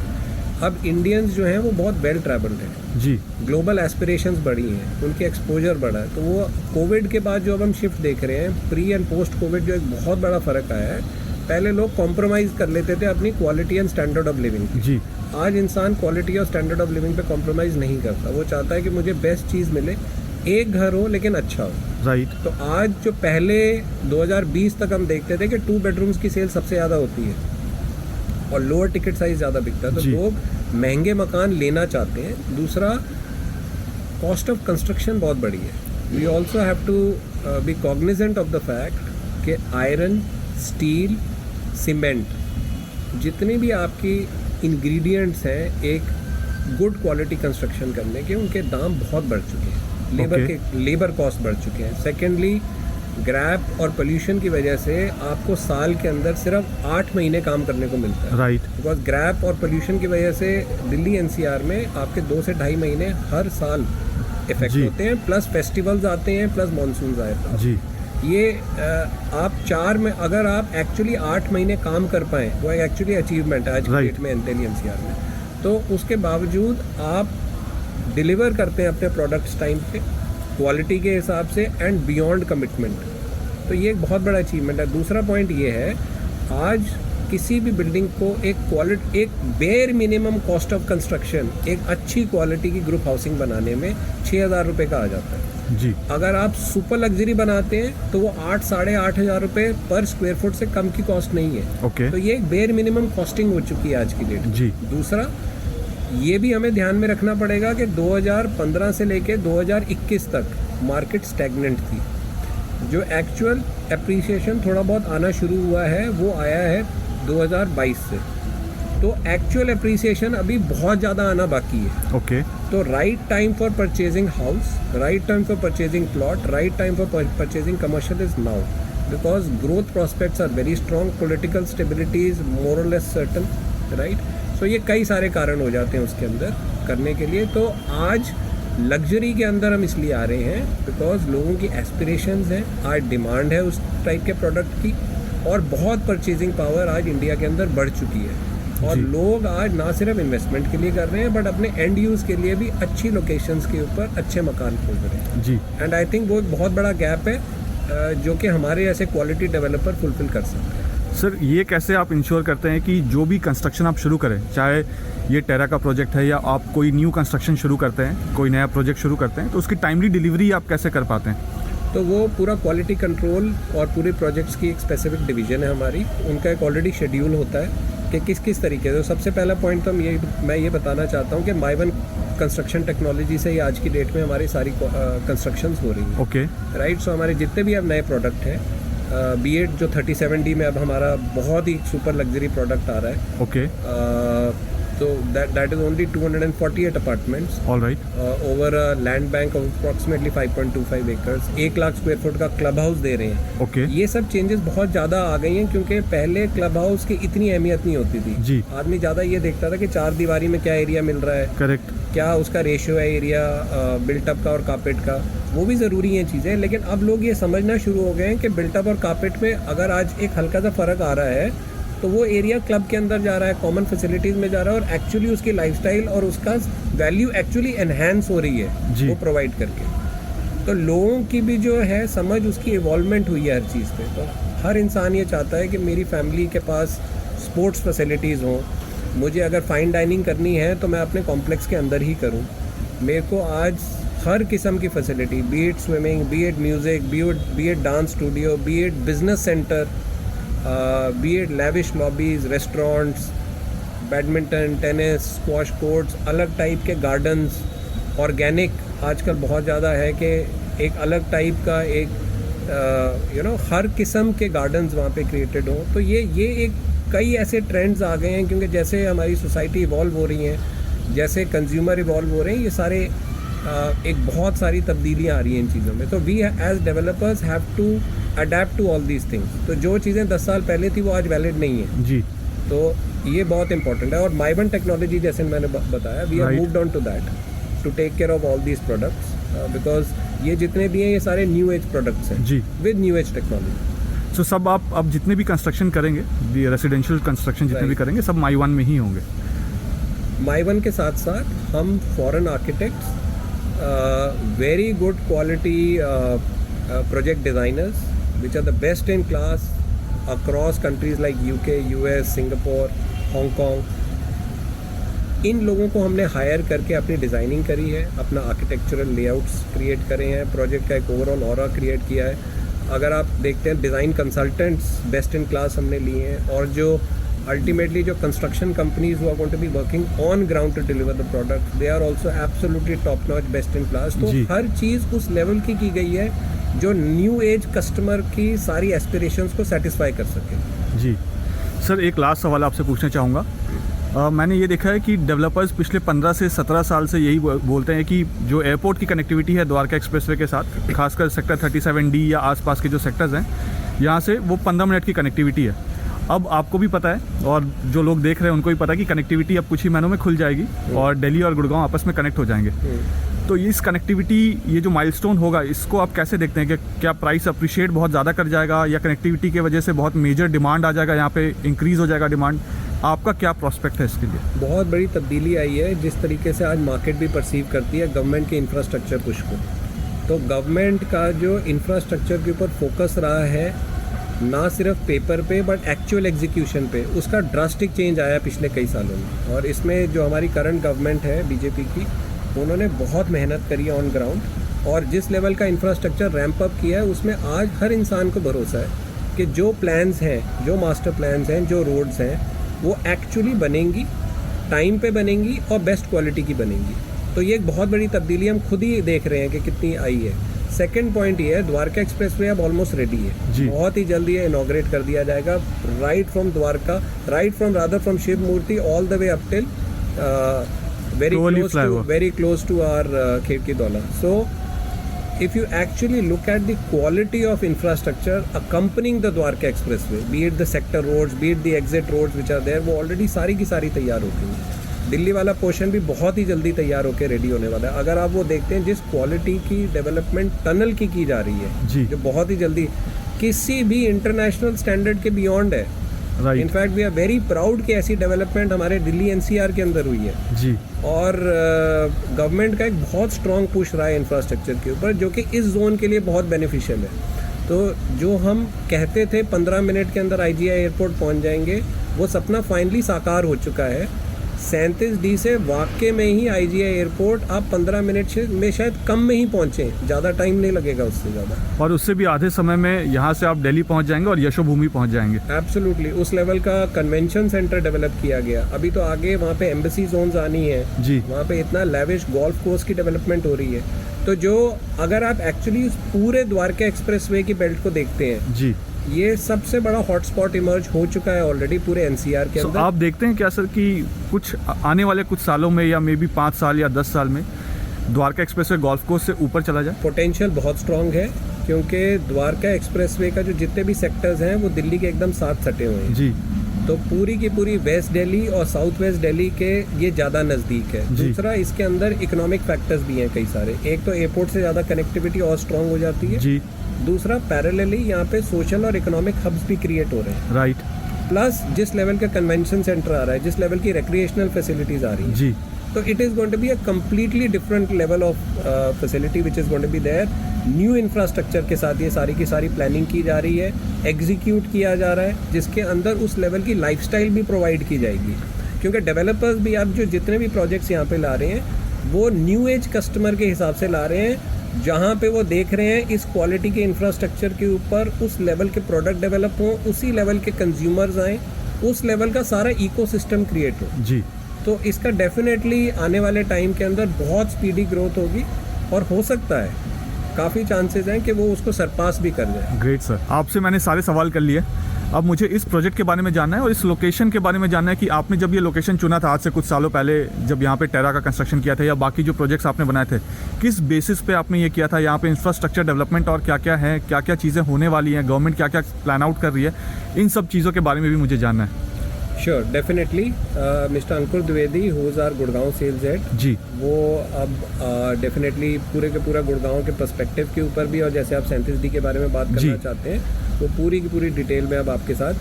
[SPEAKER 2] अब इंडियंस जो हैं वो बहुत वेल ट्रैवल्ड हैं
[SPEAKER 1] जी,
[SPEAKER 2] ग्लोबल एस्पिरेशंस बढ़ी हैं, उनके एक्सपोजर बढ़ा है, तो वो कोविड के बाद जो अब हम शिफ्ट देख रहे हैं, प्री एंड पोस्ट कोविड जो एक बहुत बड़ा फ़र्क आया है, पहले लोग कॉम्प्रोमाइज़ कर लेते थे अपनी quality and standard of living
[SPEAKER 1] जी।
[SPEAKER 2] आज इंसान क्वालिटी और स्टैंडर्ड ऑफ लिविंग पे कॉम्प्रोमाइज़ नहीं करता, वो चाहता है कि मुझे बेस्ट चीज़ मिले, एक घर हो लेकिन अच्छा हो।
[SPEAKER 1] राइट।
[SPEAKER 2] तो आज जो पहले 2020 तक हम देखते थे कि 2 बेडरूम्स की सेल सबसे ज़्यादा होती है और लोअर टिकट साइज ज़्यादा बिकता है, तो लोग महंगे मकान लेना चाहते हैं। दूसरा, कॉस्ट ऑफ कंस्ट्रक्शन बहुत बड़ी है। We also have to be cognizant of the fact कि आयरन, स्टील, सीमेंट, जितने भी आपकी इंग्रेडिएंट्स हैं एक गुड क्वालिटी कंस्ट्रक्शन करने के, उनके दाम बहुत बढ़ चुके हैं, लेबर कॉस्ट बढ़ चुके हैं। सेकेंडली, ग्रैप और पोल्यूशन की वजह से आपको साल के अंदर सिर्फ 8 महीने काम करने को मिलता है।
[SPEAKER 1] राइट।
[SPEAKER 2] बिकॉज ग्रैप और पोल्यूशन की वजह से दिल्ली एनसीआर में आपके 2 से 2.5 महीने हर साल इफेक्ट
[SPEAKER 1] जी।
[SPEAKER 2] होते हैं, प्लस फेस्टिवल्स आते हैं, प्लस मानसून आते हैं।
[SPEAKER 1] जी।
[SPEAKER 2] ये आप 4 में अगर आप एक्चुअली 8 महीने काम कर पाएँ, वो एक्चुअली अचीवमेंट है आज की
[SPEAKER 1] Right.
[SPEAKER 2] डेट में दिल्ली एनसीआर में। तो उसके बावजूद आप डिलीवर करते हैं अपने प्रोडक्ट्स टाइम पे, क्वालिटी के हिसाब से एंड बियॉन्ड कमिटमेंट। तो ये एक बहुत बड़ा अचीवमेंट है। दूसरा पॉइंट ये है, आज किसी भी बिल्डिंग को एक bare minimum cost of construction एक अच्छी क्वालिटी की ग्रुप हाउसिंग बनाने में 6,000 रुपये का आ जाता है।
[SPEAKER 1] जी।
[SPEAKER 2] अगर आप सुपर लग्जरी बनाते हैं तो वो 8-8,500 रुपये पर स्क्वायर फुट से कम की कॉस्ट नहीं है।
[SPEAKER 1] ओके।
[SPEAKER 2] तो ये एक बेयर मिनिमम कॉस्टिंग हो चुकी है आज की डेट में।
[SPEAKER 1] जी।
[SPEAKER 2] दूसरा ये भी हमें ध्यान में रखना पड़ेगा कि 2015 से लेके 2021 तक मार्केट स्टैग्नेंट थी। जो एक्चुअल एप्रिसिएशन थोड़ा बहुत आना शुरू हुआ है वो आया है 2022 से। तो एक्चुअल एप्रिसिएशन अभी बहुत ज़्यादा आना बाकी है।
[SPEAKER 1] ओके।
[SPEAKER 2] तो right time for purchasing house, right time for purchasing plot, right time for purchasing commercial is now, because growth prospects are very strong, political stability is more और लेस सर्टन, राइट। सो ये कई सारे कारण हो जाते हैं उसके अंदर करने के लिए। तो आज लग्जरी के अंदर हम इसलिए आ रहे हैं बिकॉज लोगों की एस्पिरेशंस हैं, आज डिमांड है उस टाइप के प्रोडक्ट की, और बहुत परचेजिंग पावर आज इंडिया के अंदर बढ़ चुकी है। और
[SPEAKER 1] जी।
[SPEAKER 2] लोग आज ना सिर्फ इन्वेस्टमेंट के लिए कर रहे हैं बट अपने एंड यूज़ के लिए भी अच्छी लोकेशंस के ऊपर अच्छे मकान खोज रहे हैं।
[SPEAKER 1] जी।
[SPEAKER 2] एंड आई थिंक वो एक बहुत बड़ा गैप है जो कि हमारे ऐसे क्वालिटी डेवलपर फुलफिल कर सकते हैं।
[SPEAKER 1] सर, ये कैसे आप इंश्योर करते हैं कि जो भी कंस्ट्रक्शन आप शुरू करें, चाहे ये टेरा का प्रोजेक्ट है या आप कोई न्यू कंस्ट्रक्शन शुरू करते हैं, कोई नया प्रोजेक्ट शुरू करते हैं, तो उसकी टाइमली डिलीवरी आप कैसे कर पाते हैं?
[SPEAKER 2] तो वो पूरा क्वालिटी कंट्रोल और पूरे प्रोजेक्ट्स की एक स्पेसिफिक डिवीजन है हमारी, उनका एक ऑलरेडी शेड्यूल होता है कि किस किस तरीके से। तो सबसे पहला पॉइंट तो मैं ये बताना चाहता हूँ कि माइवन कंस्ट्रक्शन टेक्नोलॉजी से ही आज की डेट में हमारी सारी कंस्ट्रक्शंस हो रही हैं।
[SPEAKER 1] ओके।
[SPEAKER 2] राइट। सो हमारे जितने भी अब नए प्रोडक्ट हैं, B8 जो 37D में अब हमारा बहुत ही सुपर लग्जरी प्रोडक्ट आ रहा है।
[SPEAKER 1] ओके।
[SPEAKER 2] तो that is only 248 apartments
[SPEAKER 1] all right.
[SPEAKER 2] over a land bank of approximately 5.25 acres, 1 lakh square foot का क्लब हाउस दे रहे हैं।
[SPEAKER 1] ओके।
[SPEAKER 2] ये सब चेंजेस बहुत ज़्यादा आ गई हैं क्योंकि पहले क्लब हाउस की इतनी अहमियत नहीं होती थी।
[SPEAKER 1] जी।
[SPEAKER 2] आदमी ज़्यादा ये देखता था कि 4 दीवारी में क्या एरिया मिल रहा है,
[SPEAKER 1] करेक्ट।
[SPEAKER 2] क्या उसका रेशियो है एरिया बिल्टअप का और कारपेट का, वो भी ज़रूरी हैं चीज़ें। लेकिन अब लोग ये समझना शुरू हो गए हैं कि बिल्टअप और कारपेट में अगर आज एक हल्का सा फ़र्क आ रहा है तो वो एरिया क्लब के अंदर जा रहा है, कॉमन फैसिलिटीज़ में जा रहा है, और एक्चुअली उसकी लाइफस्टाइल और उसका वैल्यू एक्चुअली एनहांस हो रही है
[SPEAKER 1] जी।
[SPEAKER 2] वो प्रोवाइड करके। तो लोगों की भी जो है समझ उसकी इवॉल्वमेंट हुई है हर चीज़ पे। तो हर इंसान ये चाहता है कि मेरी फैमिली के पास स्पोर्ट्स फैसिलिटीज़ हों, मुझे अगर फाइन डाइनिंग करनी है तो मैं अपने कॉम्प्लेक्स के अंदर ही करूं। मेरे को आज हर किस्म की facility, B it swimming, B it music, B it dance studio, B it business centre, B it lavish lobbies, restaurants, badminton, tennis, squash courts, अलग टाइप के गार्डन्स, ऑर्गेनिक आजकल बहुत ज़्यादा है कि एक अलग टाइप का एक हर किस्म के गार्डन्स वहाँ पे क्रिएटेड हों। तो ये एक कई ऐसे ट्रेंड्स आ गए हैं क्योंकि जैसे हमारी सोसाइटी इवॉल्व हो रही हैं, जैसे कंज्यूमर इवॉल्व हो रहे हैं, ये सारे एक बहुत सारी तब्दीलियाँ आ रही हैं इन चीज़ों में। तो we as developers have to adept to all these things. तो जो चीज़ें 10 साल पहले थी वो आज वैलिड नहीं है।
[SPEAKER 1] जी।
[SPEAKER 2] तो ये बहुत इंपॉर्टेंट है। और माइवन टेक्नोलॉजी जैसे मैंने बताया, we are moved on to that to take care of all these products because ये जितने भी हैं ये सारे न्यू एज प्रोडक्ट्स हैं
[SPEAKER 1] जी।
[SPEAKER 2] With new age technology.
[SPEAKER 1] So सब आप अब जितने भी कंस्ट्रक्शन करेंगे, रेसिडेंशियल कंस्ट्रक्शन जितने भी करेंगे, सब माइवन में ही होंगे?
[SPEAKER 2] माइवन के साथ साथ हम foreign architects, very good quality project designers which are the best in class across countries like UK, US, Singapore, Hong Kong, इन लोगों को हमने हायर करके अपनी डिज़ाइनिंग करी है, अपना आर्किटेक्चरल लेआउट्स क्रिएट करे हैं, प्रोजेक्ट का एक ओवरऑल ऑरा क्रिएट किया है। अगर आप देखते हैं design consultants best in class हमने लिए हैं, और जो अल्टीमेटली जो construction companies who are going to be working on ground to deliver the product, they are also absolutely top notch best in class. तो हर चीज़ उस लेवल की गई है जो न्यू एज कस्टमर की सारी एस्पिरेशंस को सेटिस्फाई कर सके।
[SPEAKER 1] जी। सर, एक लास्ट सवाल आपसे पूछना चाहूँगा मैंने ये देखा है कि डेवलपर्स पिछले 15 से 17 साल से यही बोलते हैं कि जो एयरपोर्ट की कनेक्टिविटी है द्वारका एक्सप्रेसवे के साथ, खासकर सेक्टर 37D या आसपास के जो सेक्टर्स हैं, यहाँ से वो 15 मिनट की कनेक्टिविटी है। अब आपको भी पता है और जो लोग देख रहे हैं उनको भी पता है कि कनेक्टिविटी अब कुछ ही महीनों में खुल जाएगी और दिल्ली और गुड़गांव आपस में कनेक्ट हो जाएंगे। तो इस कनेक्टिविटी, ये जो माइलस्टोन होगा, इसको आप कैसे देखते हैं कि क्या प्राइस अप्रिशिएट बहुत ज़्यादा कर जाएगा या कनेक्टिविटी की वजह से बहुत मेजर डिमांड आ जाएगा, यहाँ पे इंक्रीज़ हो जाएगा डिमांड? आपका क्या प्रोस्पेक्ट है इसके लिए?
[SPEAKER 2] बहुत बड़ी तब्दीली आई है जिस तरीके से आज मार्केट भी परसीव करती है गवर्नमेंट के इंफ्रास्ट्रक्चर पुश को। तो गवर्नमेंट का जो इंफ्रास्ट्रक्चर के ऊपर फोकस रहा है, ना सिर्फ पेपर पे बट एक्चुअल एग्जीक्यूशन पे, उसका ड्रास्टिक चेंज आया पिछले कई सालों में। और इसमें जो हमारी करंट गवर्नमेंट है बीजेपी की, उन्होंने बहुत मेहनत करी है ऑन ग्राउंड, और जिस लेवल का इंफ्रास्ट्रक्चर रैंप अप किया है उसमें आज हर इंसान को भरोसा है कि जो प्लान्स हैं, जो मास्टर प्लान्स हैं, जो रोड्स हैं, वो एक्चुअली बनेंगी, टाइम पे बनेंगी और बेस्ट क्वालिटी की बनेंगी। तो ये एक बहुत बड़ी तब्दीली हम खुद ही देख रहे हैं कि कितनी आई है। सेकेंड पॉइंट ये है, द्वारका एक्सप्रेसवे अब ऑलमोस्ट रेडी है, बहुत ही जल्दी ये इनॉग्रेट कर दिया जाएगा। Right from Dwarka, right from rather from Shiv Murti all the way up till very close to our Khedki Daula. So if you actually look at the quality of infrastructure accompanying the Dwarka Expressway, be it the sector roads, be it the exit roads which are there, वो already सारी की सारी तैयार हो गई हैं। दिल्ली वाला portion भी बहुत ही जल्दी तैयार होकर रेडी होने वाला है। अगर आप वो देखते हैं जिस क्वालिटी की डेवलपमेंट टनल की जा रही है, जो बहुत ही जल्दी किसी भी इंटरनेशनल स्टैंडर्ड के बियॉन्ड है। In fact we are very proud कि ऐसी डेवलपमेंट हमारे दिल्ली एनसीआर के अंदर हुई है जी। और गवर्नमेंट का एक बहुत स्ट्रॉन्ग पुश रहा है इंफ्रास्ट्रक्चर के ऊपर, जो कि इस जोन के लिए बहुत बेनिफिशियल है। तो जो हम कहते थे 15 मिनट के अंदर IGI एयरपोर्ट पहुंच जाएंगे, वो सपना फाइनली साकार हो चुका है। 37D से वाकई में ही IGI एयरपोर्ट आप 15 मिनट में शायद कम में ही पहुँचें, ज़्यादा टाइम नहीं लगेगा उससे ज़्यादा, और
[SPEAKER 1] उससे भी आधे समय में यहाँ से आप दिल्ली पहुँच जाएंगे और यशोभूमि पहुँच जाएंगे।
[SPEAKER 2] एब्सोल्युटली, उस लेवल का कन्वेंशन सेंटर डेवलप किया गया। अभी तो आगे वहाँ पे एम्बेसी जोन्स आनी है जी, वहाँ पे इतना लेविश गोल्फ कोर्स की डेवलपमेंट हो रही है। तो जो अगर आप एक्चुअली पूरे द्वारका एक्सप्रेसवे की बेल्ट को देखते हैं जी, ये सबसे बड़ा हॉटस्पॉट इमर्ज हो चुका है ऑलरेडी पूरे एनसीआर के अंदर।
[SPEAKER 1] आप देखते हैं क्या सर कि कुछ आने वाले कुछ सालों में या मे बी 5 साल या 10 साल में द्वारका एक्सप्रेसवे गोल्फ कोर्स से ऊपर चला जाए?
[SPEAKER 2] पोटेंशियल बहुत स्ट्रांग है, क्योंकि द्वारका एक्सप्रेसवे का जो जितने भी सेक्टर्स हैं वो दिल्ली के एकदम साथ सटे हुए हैं जी। तो पूरी की पूरी वेस्ट दिल्ली और साउथ वेस्ट दिल्ली के ये ज़्यादा नज़दीक है। दूसरा, इसके अंदर इकोनॉमिक फैक्टर्स भी हैं कई सारे। एक तो एयरपोर्ट से ज़्यादा कनेक्टिविटी और स्ट्रांग हो जाती है जी। दूसरा, पैरेलली यहाँ पे सोशल और इकोनॉमिक हब्स भी क्रिएट हो रहे हैं राइट। प्लस जिस लेवल का कन्वेंशन सेंटर आ रहा है, जिस लेवल की रिक्रिएशनल फैसिलिटीज आ रही हैं जी, तो it is going to be a completely different level of facility which is going to be there. New infrastructure के साथ ये सारी की सारी प्लानिंग की जा रही है, एग्जीक्यूट किया जा रहा है, जिसके अंदर उस लेवल की लाइफस्टाइल भी प्रोवाइड की जाएगी। क्योंकि डेवलपर्स भी अब जो जितने भी प्रोजेक्ट्स यहाँ पे ला रहे हैं वो न्यू एज कस्टमर के हिसाब से ला रहे हैं, जहाँ पे वो देख रहे हैं इस क्वालिटी के इंफ्रास्ट्रक्चर के ऊपर उस लेवल के प्रोडक्ट डेवलप हों, उसी लेवल के कंज्यूमर्स आएँ, उस लेवल का सारा इकोसिस्टम क्रिएट हो जी। तो इसका डेफिनेटली आने वाले टाइम के अंदर बहुत स्पीडी ग्रोथ होगी, और हो सकता है काफ़ी चांसेस हैं कि वो उसको सरपास भी कर जाए।
[SPEAKER 1] ग्रेट सर, आपसे मैंने सारे सवाल कर लिए। अब मुझे इस प्रोजेक्ट के बारे में जानना है और इस लोकेशन के बारे में जानना है कि आपने जब ये लोकेशन चुना था आज से कुछ सालों पहले, जब यहाँ पे टेरा का कंस्ट्रक्शन किया था या बाकी जो प्रोजेक्ट्स आपने बनाए थे, किस बेसिस पे आपने ये किया था? यहाँ पे इंफ्रास्ट्रक्चर डेवलपमेंट और क्या क्या है, क्या क्या चीज़ें होने वाली हैं, गवर्नमेंट क्या क्या प्लान आउट कर रही है, इन सब चीज़ों के बारे में भी मुझे जानना है।
[SPEAKER 2] Sure, definitely. Mister Ankur Dwivedi, who is our Gurgaon sales head ji, वो अब डेफिनेटली पूरे के पूरा गुड़गांव के पर्सपेक्टिव के ऊपर भी, और जैसे आप 37D के बारे में बात करना चाहते हैं, वो पूरी की पूरी डिटेल में अब आपके साथ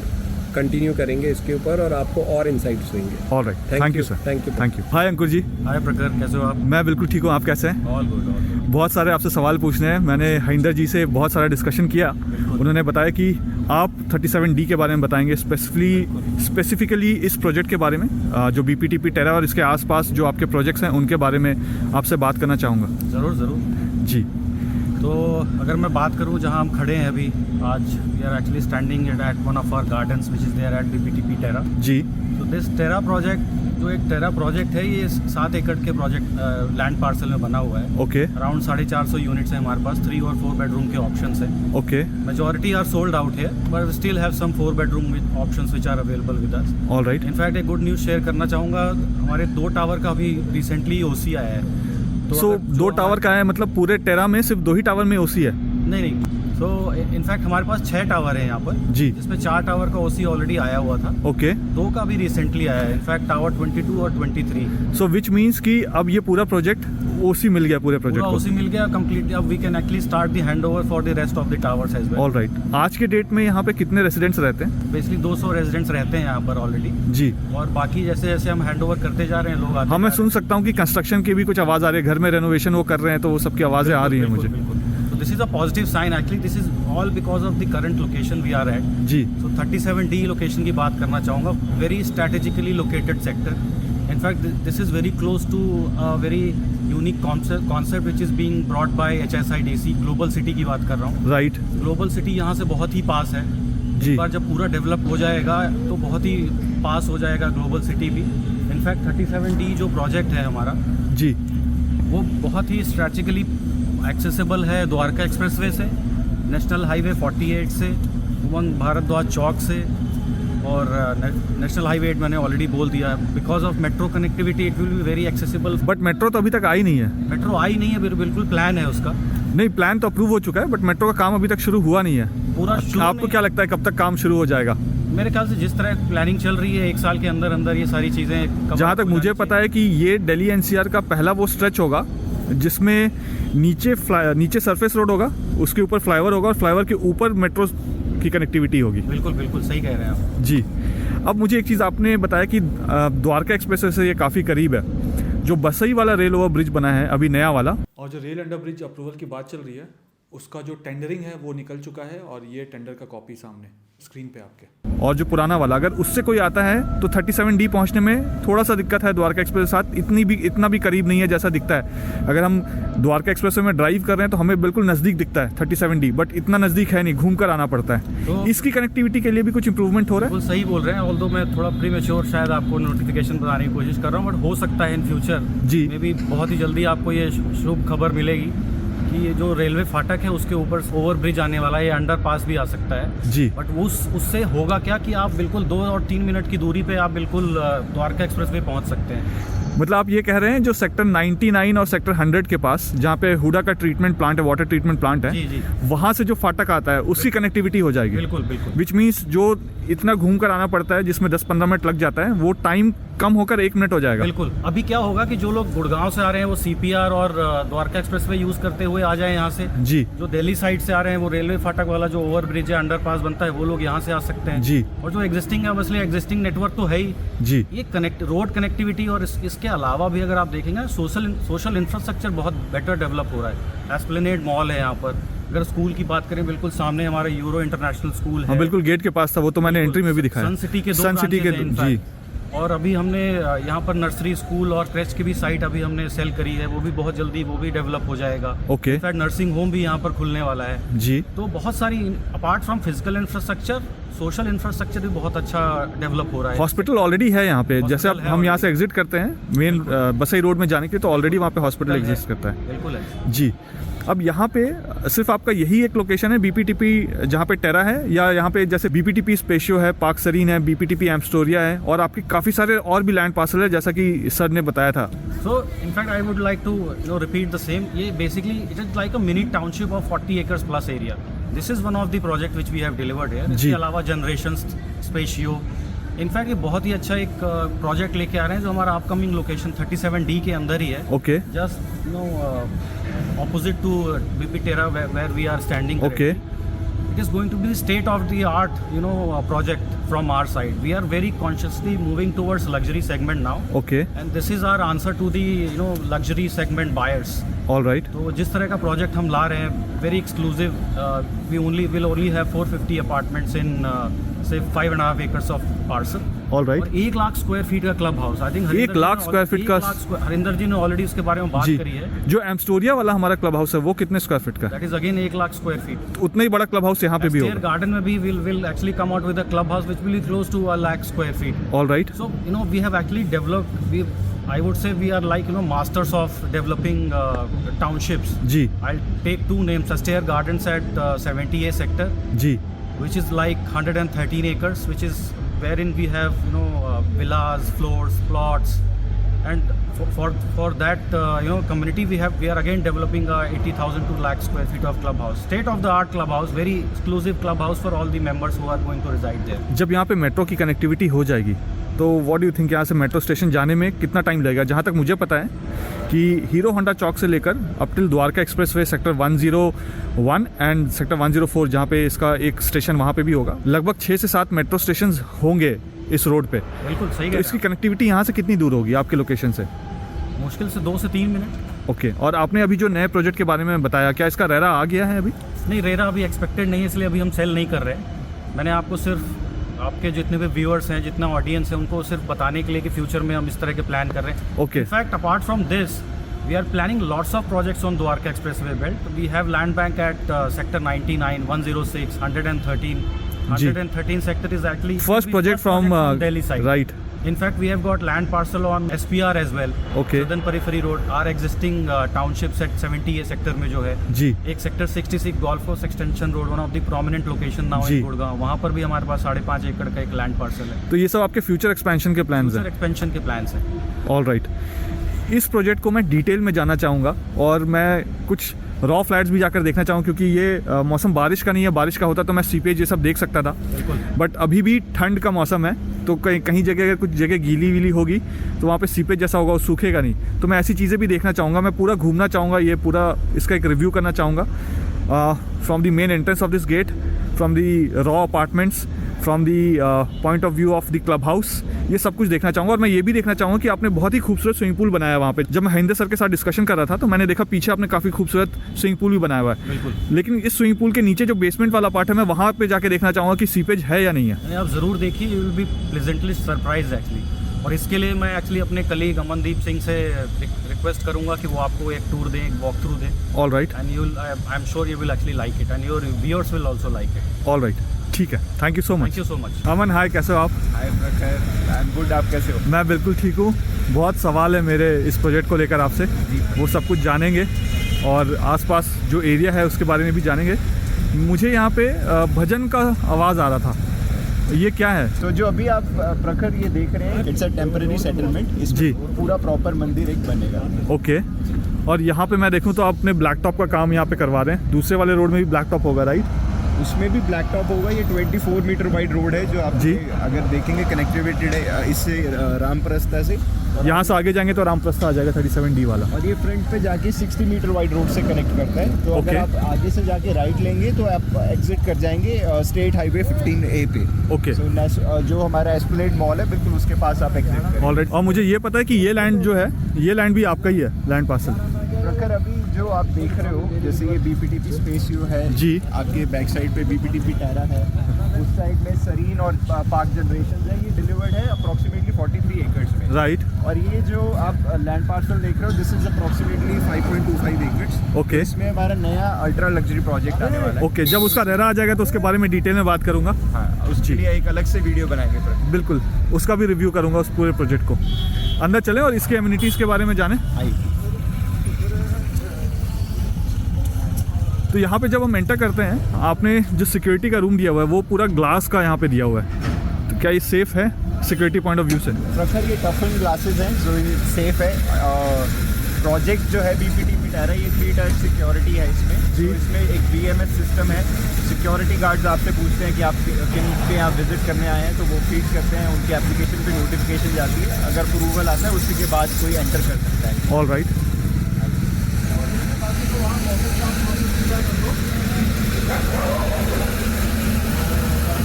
[SPEAKER 2] कंटिन्यू करेंगे इसके ऊपर और आपको और इनसाइट्स देंगे।
[SPEAKER 1] All right, thank you sir.
[SPEAKER 2] Thank you.
[SPEAKER 1] Hi Ankur ji.
[SPEAKER 3] Hi Prakhar, कैसे हो आप?
[SPEAKER 1] मैं बिल्कुल ठीक हूँ, आप कैसे हैं?
[SPEAKER 3] All good.
[SPEAKER 1] बहुत सारे आपसे सवाल पूछने हैं। मैंने हरिंदर जी से बहुत सारा डिस्कशन किया, उन्होंने बताया कि आप 37D के बारे में बताएंगे, स्पेसिफिकली इस प्रोजेक्ट के बारे में, जो BPTP टेरा और इसके आसपास जो आपके प्रोजेक्ट्स हैं उनके बारे में आपसे बात करना चाहूँगा।
[SPEAKER 3] ज़रूर
[SPEAKER 1] जी।
[SPEAKER 3] तो अगर मैं बात करूं जहां हम खड़े हैं अभी, आज we are actually standing at one of our gardens which is there at BPTP Terra
[SPEAKER 1] ji.
[SPEAKER 3] तो दिस टेरा प्रोजेक्ट जो एक टेरा प्रोजेक्ट है ये 7 एकड़ के प्रोजेक्ट लैंड पार्सल में बना हुआ है।
[SPEAKER 1] ओके
[SPEAKER 3] अराउंड 450 यूनिट्स हैं हमारे पास, 3 और 4 बेडरूम के ऑप्शंस हैं।
[SPEAKER 1] Okay
[SPEAKER 3] majority are sold out है, but still have some 4 bedroom with options which are available with us.
[SPEAKER 1] All right.
[SPEAKER 3] In fact एक गुड न्यूज़ शेयर करना चाहूँगा, हमारे 2 टावर का अभी रिसेंटली ओसी आया है। तो
[SPEAKER 1] सो
[SPEAKER 3] अगर
[SPEAKER 1] 2
[SPEAKER 3] जो
[SPEAKER 1] टावर का है, मतलब पूरे टेरा में सिर्फ 2 ही टावर में ओसी है?
[SPEAKER 3] नहीं, सो इनफैक्ट हमारे पास 6 टावर हैं यहाँ पर
[SPEAKER 1] जी।
[SPEAKER 3] जिसमें 4 टावर का ओसी ऑलरेडी आया हुआ था,
[SPEAKER 1] ओके
[SPEAKER 3] 2 का भी रिसेंटली आया है, इनफैक्ट टावर 22 और 23।
[SPEAKER 1] सो विच मीन्स कि अब ये पूरा प्रोजेक्ट ओसी मिल गया पूरे
[SPEAKER 3] पूरा
[SPEAKER 1] प्रोजेक्ट
[SPEAKER 3] ओसी मिल गया कंप्लीटली। अब we can actually start the handover for the rest of the towers as
[SPEAKER 1] को।
[SPEAKER 3] वेल।
[SPEAKER 1] All right. आज के डेट में यहाँ पे कितने रेजिडेंट्स रहते हैं?
[SPEAKER 3] बेसिकली 200 रेजिडेंट्स रहते हैं यहाँ पर ऑलरेडी,
[SPEAKER 1] जी।
[SPEAKER 3] और बाकी जैसे जैसे हम हैंडओवर करते जा रहे हैं लोग आते
[SPEAKER 1] हाँ, मैं
[SPEAKER 3] जा
[SPEAKER 1] सुन सकता हूँ कि कंस्ट्रक्शन की भी कुछ आवाज़ आ रही है, घर में रेनोवेशन वो कर रहे हैं तो वो सबकी आवाज़ें आ रही हैं मुझे।
[SPEAKER 3] So this is a positive sign actually. This is all because of the current location we are at.
[SPEAKER 1] जी।
[SPEAKER 3] So 37D लोकेशन की बात करना चाहूँगा, very strategically located sector. In fact, this is very close to a very unique concept which is being brought by HSIDC. Global City की बात कर रहा हूँ।
[SPEAKER 1] राइट।
[SPEAKER 3] ग्लोबल सिटी यहाँ से बहुत ही पास है।
[SPEAKER 1] जी।
[SPEAKER 3] एक बार जब पूरा डेवलप हो जाएगा तो बहुत ही पास हो जाएगा ग्लोबल सिटी भी। इनफैक्ट 37D जो प्रोजेक्ट है हमारा,
[SPEAKER 1] जी।
[SPEAKER 3] वो बहुत ही स्ट्रैटेजिकली एक्सेसिबल है द्वारका एक्सप्रेसवे से, नेशनल हाईवे 48 से, उमंग भारद्वाज चौक से, और नेशनल हाईवे 8 मैंने ऑलरेडी बोल दिया। Because of metro connectivity it will be very accessible.
[SPEAKER 1] But metro तो अभी तक आई नहीं है।
[SPEAKER 3] मेट्रो आई नहीं है, बिल्कुल प्लान है उसका।
[SPEAKER 1] नहीं, प्लान तो अप्रूव हो चुका है बट मेट्रो का काम अभी तक शुरू हुआ नहीं है।
[SPEAKER 3] पूरा शुरू
[SPEAKER 1] आपको क्या लगता है कब तक काम शुरू हो जाएगा?
[SPEAKER 3] मेरे ख्याल से जिस तरह प्लानिंग चल रही है 1 साल के अंदर अंदर ये सारी चीज़ें।
[SPEAKER 1] जहाँ तक मुझे पता है कि ये दिल्ली एनसीआर का पहला वो स्ट्रेच होगा जिसमें नीचे सरफेस रोड होगा, उसके ऊपर फ्लाईओवर होगा और फ्लाईओवर के ऊपर मेट्रो की कनेक्टिविटी होगी।
[SPEAKER 3] बिल्कुल बिल्कुल सही कह रहे हैं आप
[SPEAKER 1] जी। अब मुझे एक चीज़ आपने बताया कि द्वारका एक्सप्रेसवे से ये काफ़ी करीब है। जो बसई वाला रेल ओवर ब्रिज बना है अभी नया वाला, और जो रेल अंडर ब्रिज अप्रूवल की बात चल रही है, उसका जो टेंडरिंग है वो निकल चुका है और ये टेंडर का कॉपी सामने स्क्रीन पे आपके। और जो पुराना वाला, अगर उससे कोई आता है तो 37D पहुंचने में थोड़ा सा दिक्कत है द्वारका एक्सप्रेस के साथ। इतना भी करीब नहीं है जैसा दिखता है। अगर हम द्वारका एक्सप्रेस में ड्राइव कर रहे हैं तो हमें बिल्कुल नज़दीक दिखता है 37D, बट इतना नज़दीक है नहीं, घूम कर आना पड़ता है।
[SPEAKER 3] तो
[SPEAKER 1] इसकी कनेक्टिविटी के लिए भी कुछ इंप्रूवमेंट हो रहा है?
[SPEAKER 3] बिल्कुल सही बोल रहे हैं। ऑल्दो मैं थोड़ा प्रीमेच्योर शायद आपको नोटिफिकेशन बताने की कोशिश कर रहा हूँ, बट हो सकता है इन फ्यूचर
[SPEAKER 1] जी।
[SPEAKER 3] में भी बहुत ही जल्दी आपको ये शुभ खबर मिलेगी कि ये जो रेलवे फाटक है उसके ऊपर ओवर ब्रिज आने वाला है, ये अंडर पास भी आ सकता है
[SPEAKER 1] जी।
[SPEAKER 3] बट उससे होगा क्या कि आप बिल्कुल 2 और 3 मिनट की दूरी पे आप बिल्कुल द्वारका एक्सप्रेस पे पहुंच सकते हैं।
[SPEAKER 1] मतलब आप ये कह रहे हैं जो सेक्टर 99 और सेक्टर 100 के पास जहाँ पे हुडा का ट्रीटमेंट प्लांट है, वाटर ट्रीटमेंट प्लांट है,
[SPEAKER 3] जी जी
[SPEAKER 1] वहाँ से जो फाटक आता है उसकी कनेक्टिविटी हो जाएगी।
[SPEAKER 3] बिल्कुल बिल्कुल।
[SPEAKER 1] विच मीन्स जो इतना घूम कर आना पड़ता है जिसमें 10-15 मिनट लग जाता है, वो टाइम कम होकर 1 मिनट हो जाएगा।
[SPEAKER 3] बिल्कुल। अभी क्या होगा कि जो लोग गुड़गांव से आ रहे हैं वो CPR और द्वारका एक्सप्रेसवे यूज़ करते हुए आ जाएं यहाँ से।
[SPEAKER 1] जी
[SPEAKER 3] जो दिल्ली साइड से आ रहे हैं वो रेलवे फाटक वाला जो ओवर ब्रिज है, अंडरपास बनता है, वो लोग यहाँ से आ सकते हैं।
[SPEAKER 1] जी।
[SPEAKER 3] और जो एग्जिस्टिंग है मसले एग्जिस्टिंग नेटवर्क तो है ही।
[SPEAKER 1] जी।
[SPEAKER 3] ये रोड कनेक्टिविटी और इसके अलावा भी अगर आप देखेंगे सोशल इंफ्रास्ट्रक्चर बहुत बेटर डेवलप हो रहा है। एस्प्लेनेड मॉल है यहाँ पर। अगर स्कूल की बात करें, बिल्कुल सामने हमारा यूरो इंटरनेशनल स्कूल है।
[SPEAKER 1] हाँ, बिल्कुल गेट के पास था, वो तो मैंने एंट्री में भी दिखाया।
[SPEAKER 3] सन सिटी के
[SPEAKER 1] जी।
[SPEAKER 3] और अभी हमने यहाँ पर नर्सरी स्कूल और क्रेच की भी साइट अभी हमने सेल करी है, वो भी बहुत जल्दी वो भी डेवलप हो जाएगा।
[SPEAKER 1] ओके।
[SPEAKER 3] इनफैक्ट नर्सिंग होम भी यहाँ पर खुलने वाला है।
[SPEAKER 1] जी।
[SPEAKER 3] तो बहुत सारी apart from physical infrastructure, social infrastructure भी बहुत अच्छा डेवलप हो रहा है।
[SPEAKER 1] हॉस्पिटल ऑलरेडी है यहाँ पे, जैसे अब हम यहाँ से एग्जिट करते हैं मेन बसई रोड में जाने के लिए, तो ऑलरेडी वहाँ पे हॉस्पिटल एग्जिस्ट करता है।
[SPEAKER 3] बिल्कुल है
[SPEAKER 1] जी। अब यहाँ पे सिर्फ आपका यही एक लोकेशन है BPTP जहाँ पे टेरा है, या यहाँ पे जैसे BPTP स्पेशियो है, पार्क सरीन है, BPTP एम्स्टोरिया है, और आपके काफ़ी सारे और भी लैंड पार्सल है जैसा कि सर ने बताया था?
[SPEAKER 3] So in fact I would like to repeat the same. ये basically it is like a mini township of 40 acres plus area. This is one of the project which we have delivered here. इसके अलावा generation स्पेशियो, in fact ये बहुत ही अच्छा एक project लेके आ रहे हैं जो हमारा अपकमिंग लोकेशन 37D के अंदर ही है।
[SPEAKER 1] Okay.
[SPEAKER 3] Just opposite to BP Terra where we are standing.
[SPEAKER 1] Okay.
[SPEAKER 3] It is going to be state of the art project from our side. We are very consciously moving towards luxury segment now.
[SPEAKER 1] Okay.
[SPEAKER 3] And this is our answer to the luxury segment buyers.
[SPEAKER 1] All right.
[SPEAKER 3] तो जिस तरह का project हम ला रहे हैं, very exclusive, we will only have 450 apartments in से 5.5 acres of parcel.
[SPEAKER 1] All right.
[SPEAKER 3] और 1 लाख स्क्वायर फीट का club house. I think
[SPEAKER 1] 1 lakh square feet का।
[SPEAKER 3] हरिंदर जी ने ऑलरेडी उसके बारे में बात
[SPEAKER 1] जी,
[SPEAKER 3] करी है।
[SPEAKER 1] जो एम्स्टोरिया वाला हमारा क्लब हाउस है वो कितने स्क्वायर फीट का है?
[SPEAKER 3] That is again 1 lakh square feet.
[SPEAKER 1] उतना ही बड़ा क्लब हाउस यहाँ पे भी
[SPEAKER 3] Astaire
[SPEAKER 1] होगा।
[SPEAKER 3] गार्डन में भी will actually come out with a clubhouse which will be close to 1 lakh square feet.
[SPEAKER 1] All right.
[SPEAKER 3] So we have actually developed. I would say we are like masters of developing townships.
[SPEAKER 1] जी
[SPEAKER 3] I'll take 2 names. Astaire Gardens at 70A sector,
[SPEAKER 1] जी
[SPEAKER 3] which is like 113 acres, which is wherein we have villas, floors, plots, and for that community we are again developing a 80,000 to lakh square feet of clubhouse, state of the art clubhouse, very exclusive clubhouse for all the members who are going to reside there.
[SPEAKER 1] जब यहाँ पे metro की connectivity हो जाएगी तो what do you think यहाँ से metro station जाने में कितना टाइम लगेगा? जहाँ तक मुझे पता है कि हीरो होंडा चौक से लेकर up till Dwarka expressway sector 101 and sector 104 जहाँ पे इसका एक स्टेशन वहाँ पे भी होगा, लगभग 6 से 7 मेट्रो स्टेशन होंगे इस रोड पे।
[SPEAKER 3] बिल्कुल सही
[SPEAKER 1] तो
[SPEAKER 3] है।
[SPEAKER 1] इसकी कनेक्टिविटी यहाँ से कितनी दूर होगी आपके लोकेशन से?
[SPEAKER 3] मुश्किल से 2 से 3 मिनट।
[SPEAKER 1] ओके। और आपने अभी जो नए प्रोजेक्ट के बारे में बताया, क्या इसका रेरा आ गया है अभी?
[SPEAKER 3] नहीं, रेरा अभी एक्सपेक्टेड नहीं है, इसलिए अभी हम सेल नहीं कर रहे। मैंने आपको सिर्फ आपके जितने भी व्यूअर्स हैं, जितना ऑडियंस है, उनको सिर्फ बताने के लिए कि फ्यूचर में हम इस तरह के प्लान कर रहे हैं।
[SPEAKER 1] Okay.
[SPEAKER 3] In fact apart from this we are planning lots of projects on Dwarka Expressway belt. We have land bank at sector 99, 106, 113. 113 sector is actually
[SPEAKER 1] first project from
[SPEAKER 3] Delhi side.
[SPEAKER 1] Right.
[SPEAKER 3] In fact, we have got land parcel on SPR as well.
[SPEAKER 1] Okay.
[SPEAKER 3] Southern Periphery Road, our existing townships at 70A sector में जो है,
[SPEAKER 1] जी
[SPEAKER 3] एक sector 66 golf course extension road, one of the prominent location now
[SPEAKER 1] जी।
[SPEAKER 3] In Gurgaon, वहाँ पर भी हमारे पास 5.5 एकड़ का एक लैंड पार्सल है।
[SPEAKER 1] तो ये सब आपके फ्यूचर एक्सपेंशन के प्लान्स हैं?
[SPEAKER 3] एक्सपेंशन के प्लान्स हैं।
[SPEAKER 1] All right. इस प्रोजेक्ट को मैं डिटेल में जाना चाहूँगा और मैं कुछ रॉ फ्लैट्स भी जाकर देखना चाहूँ, क्योंकि ये मौसम बारिश का नहीं है। बारिश का होता तो मैं सीपेज ये सब देख सकता था, बट अभी भी ठंड का मौसम है, तो कहीं जगह अगर कुछ जगह गीली वीली होगी तो वहाँ पे सीपेज जैसा होगा, वो सूखेगा नहीं। तो मैं ऐसी चीज़ें भी देखना चाहूँगा, मैं पूरा घूमना चाहूँगा, ये पूरा इसका एक रिव्यू करना चाहूँगा from the main entrance of this gate, from the raw apartments, from the point of view of the club house, ये सब कुछ देखना चाहूँगा। और मैं ये भी देखना चाहूँगा कि आपने बहुत ही खूबसूरत स्विमिंग पूल बनाया है वहाँ पे। जब मैं हरिंदर सर के साथ डिस्कशन कर रहा था तो मैंने देखा पीछे आपने काफ़ी खूबसूरत स्विमिंग पूल भी बनाया हुआ है।
[SPEAKER 3] बिल्कुल।
[SPEAKER 1] लेकिन इस स्विमिंग पूल के नीचे जो बेसमेंट वाला पार्ट है, मैं वहाँ पे जाके देखना चाहूँगा कि सीपेज है या नहीं है।
[SPEAKER 3] आप ज़रूर देखिए, you will be pleasantly surprise actually. और इसके लिए मैं एक्चुअली अपने कलीग अमनदीप सिंह से रिक्वेस्ट करूंगा कि वो आपको एक टूर दें, एक वॉक थ्रू दें।
[SPEAKER 1] All right.
[SPEAKER 3] And you I am sure you will actually like it and your viewers will also like it.
[SPEAKER 1] All right, ठीक है, thank you so much.
[SPEAKER 3] Thank you so much.
[SPEAKER 1] Aman hi, कैसे हो आप?
[SPEAKER 4] हाय प्रखर, I am good, आप कैसे हो?
[SPEAKER 1] मैं बिल्कुल ठीक हूँ। बहुत सवाल है मेरे इस प्रोजेक्ट को लेकर आपसे, वो सब कुछ जानेंगे और आसपास जो एरिया है उसके बारे में भी जानेंगे। मुझे यहाँ पे भजन का आवाज़ आ रहा था, ये क्या है?
[SPEAKER 4] तो जो अभी आप प्रखर ये देख रहे हैं, इट्स अ टेम्पररी सेटलमेंट।
[SPEAKER 1] जी।
[SPEAKER 4] इसमें पूरा प्रॉपर मंदिर एक बनेगा।
[SPEAKER 1] ओके। और यहाँ पे मैं देखूँ तो आपने ब्लैक टॉप का काम यहाँ पे करवा रहे हैं। दूसरे वाले रोड में भी ब्लैक टॉप होगा, राइट?
[SPEAKER 4] उसमें भी ब्लैक टॉप होगा। ये 24 मीटर वाइड रोड है जो आप
[SPEAKER 1] जी।
[SPEAKER 4] अगर देखेंगे कनेक्टिविटी है इससे रामप्रस्था से।
[SPEAKER 1] यहाँ से आगे जाएंगे तो रामप्रस्था आ जाएगा 37D वाला।
[SPEAKER 4] और ये फ्रंट पे जाके 60 मीटर वाइड रोड से कनेक्ट करता है। तो अगर
[SPEAKER 1] Okay.
[SPEAKER 4] आप आगे से जाके राइट लेंगे तो आप एग्जिट कर जाएंगे स्टेट हाईवे 15A पे।
[SPEAKER 1] ओके।
[SPEAKER 4] So, जो हमारा एस्प्लेनेड मॉल है, बिल्कुल उसके पास आप एग्जिट करें।
[SPEAKER 1] All right. और मुझे ये पता है कि ये लैंड जो है, ये लैंड भी आपका ही है, लैंड पार्सल।
[SPEAKER 4] प्रखर अभी जो आप देख रहे हो, जैसे ये BPTP स्पेसियो है
[SPEAKER 1] जी।
[SPEAKER 4] आपके बैक साइड पे BPTP टेरा है, उस साइड में सरीन और पार्क जनरेशन है। ये डिलीवर्ड है अप्रोक्सीमेटली 43 एकर्स में,
[SPEAKER 1] राइट।
[SPEAKER 4] और ये जो आप लैंड पार्सल देख रहे हो, this is approximately 5.25 acres.
[SPEAKER 1] Okay.
[SPEAKER 4] इसमें हमारा नया अल्ट्रा लग्जरी प्रोजेक्ट आने वाला है।
[SPEAKER 1] ओके, जब उसका रेरा आ जाएगा तो उसके बारे में डिटेल में बात करूँगा।
[SPEAKER 4] हाँ, उसके लिए एक अलग से वीडियो बनाएंगे प्रखर।
[SPEAKER 1] बिल्कुल, उसका भी रिव्यू करूँगा उस पूरे प्रोजेक्ट को। अंदर चलें और इसके एमिनिटीज़ के बारे में जानें।
[SPEAKER 4] आइए।
[SPEAKER 1] तो यहाँ पे जब हम एंटर करते हैं, आपने जो सिक्योरिटी का रूम दिया हुआ है वो पूरा ग्लास का यहाँ पे दिया हुआ है, तो क्या ये सेफ़ है सिक्योरिटी पॉइंट ऑफ व्यू से?
[SPEAKER 4] प्रखर ये टफन ग्लासेस हैं जो सेफ है। प्रोजेक्ट जो है BPTP टेरा, ये 3 टायर सिक्योरिटी है इसमें।
[SPEAKER 1] जी।
[SPEAKER 4] तो इसमें एक BMS सिस्टम है। सिक्योरिटी गार्ड्स आपसे पूछते हैं कि आप किन पे यहाँ विजिट करने आए हैं, तो वो फीड करते हैं, उनकी एप्लीकेशन पे नोटिफिकेशन जाती है। अगर अप्रूवल आता है उसी के बाद कोई एंटर कर सकता है।
[SPEAKER 1] All right.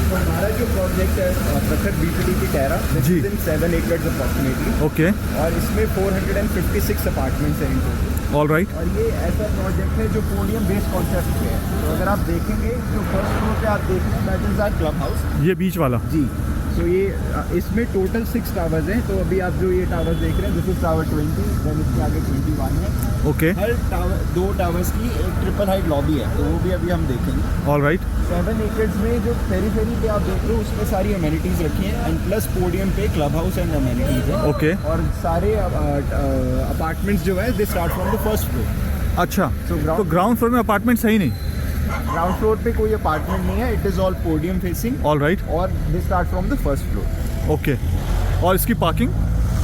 [SPEAKER 4] तो हमारा जो प्रोजेक्ट है प्रखर BPTP टेरा, दिस
[SPEAKER 1] जी।
[SPEAKER 4] Is in 7 acres approximately.
[SPEAKER 1] Okay.
[SPEAKER 4] और इसमें 456 अपार्टमेंट्स हैं इन टोटल।
[SPEAKER 1] All right.
[SPEAKER 4] और ये ऐसा प्रोजेक्ट है जो पोडियम बेस्ड कॉन्सेप्ट पे है। तो अगर आप देखेंगे जो फर्स्ट फ्लोर पे आप देख रहे हैं that is our club house.
[SPEAKER 1] ये बीच वाला
[SPEAKER 4] जी। तो ये इसमें टोटल 6 टावर्स हैं। तो अभी आप जो ये टावर्स देख रहे हैं दिस इज टावर 20, देन इसके आगे 21 है।
[SPEAKER 1] ओके,
[SPEAKER 4] हर टावर 2 टावर्स की एक ट्रिपल हाइट लॉबी है, तो वो भी अभी हम देखेंगे।
[SPEAKER 1] All right.
[SPEAKER 4] 7 एकर्स में जो पेरीफेरी पे आप देख रहे हो उसमें सारी अमेनिटीज़ रखी हैं एंड प्लस पोडियम पे क्लब हाउस एंड अमेनिटीज़ है।
[SPEAKER 1] ओके,
[SPEAKER 4] और सारे अपार्टमेंट्स जो है they start from the first floor.
[SPEAKER 1] अच्छा,
[SPEAKER 4] So,
[SPEAKER 1] तो ग्राउंड फ्लोर में अपार्टमेंट सही नहीं?
[SPEAKER 4] ग्राउंड फ्लोर पे कोई अपार्टमेंट नहीं है, it is all podium facing
[SPEAKER 1] all right.
[SPEAKER 4] और they start from the first floor.
[SPEAKER 1] Okay, और इसकी पार्किंग?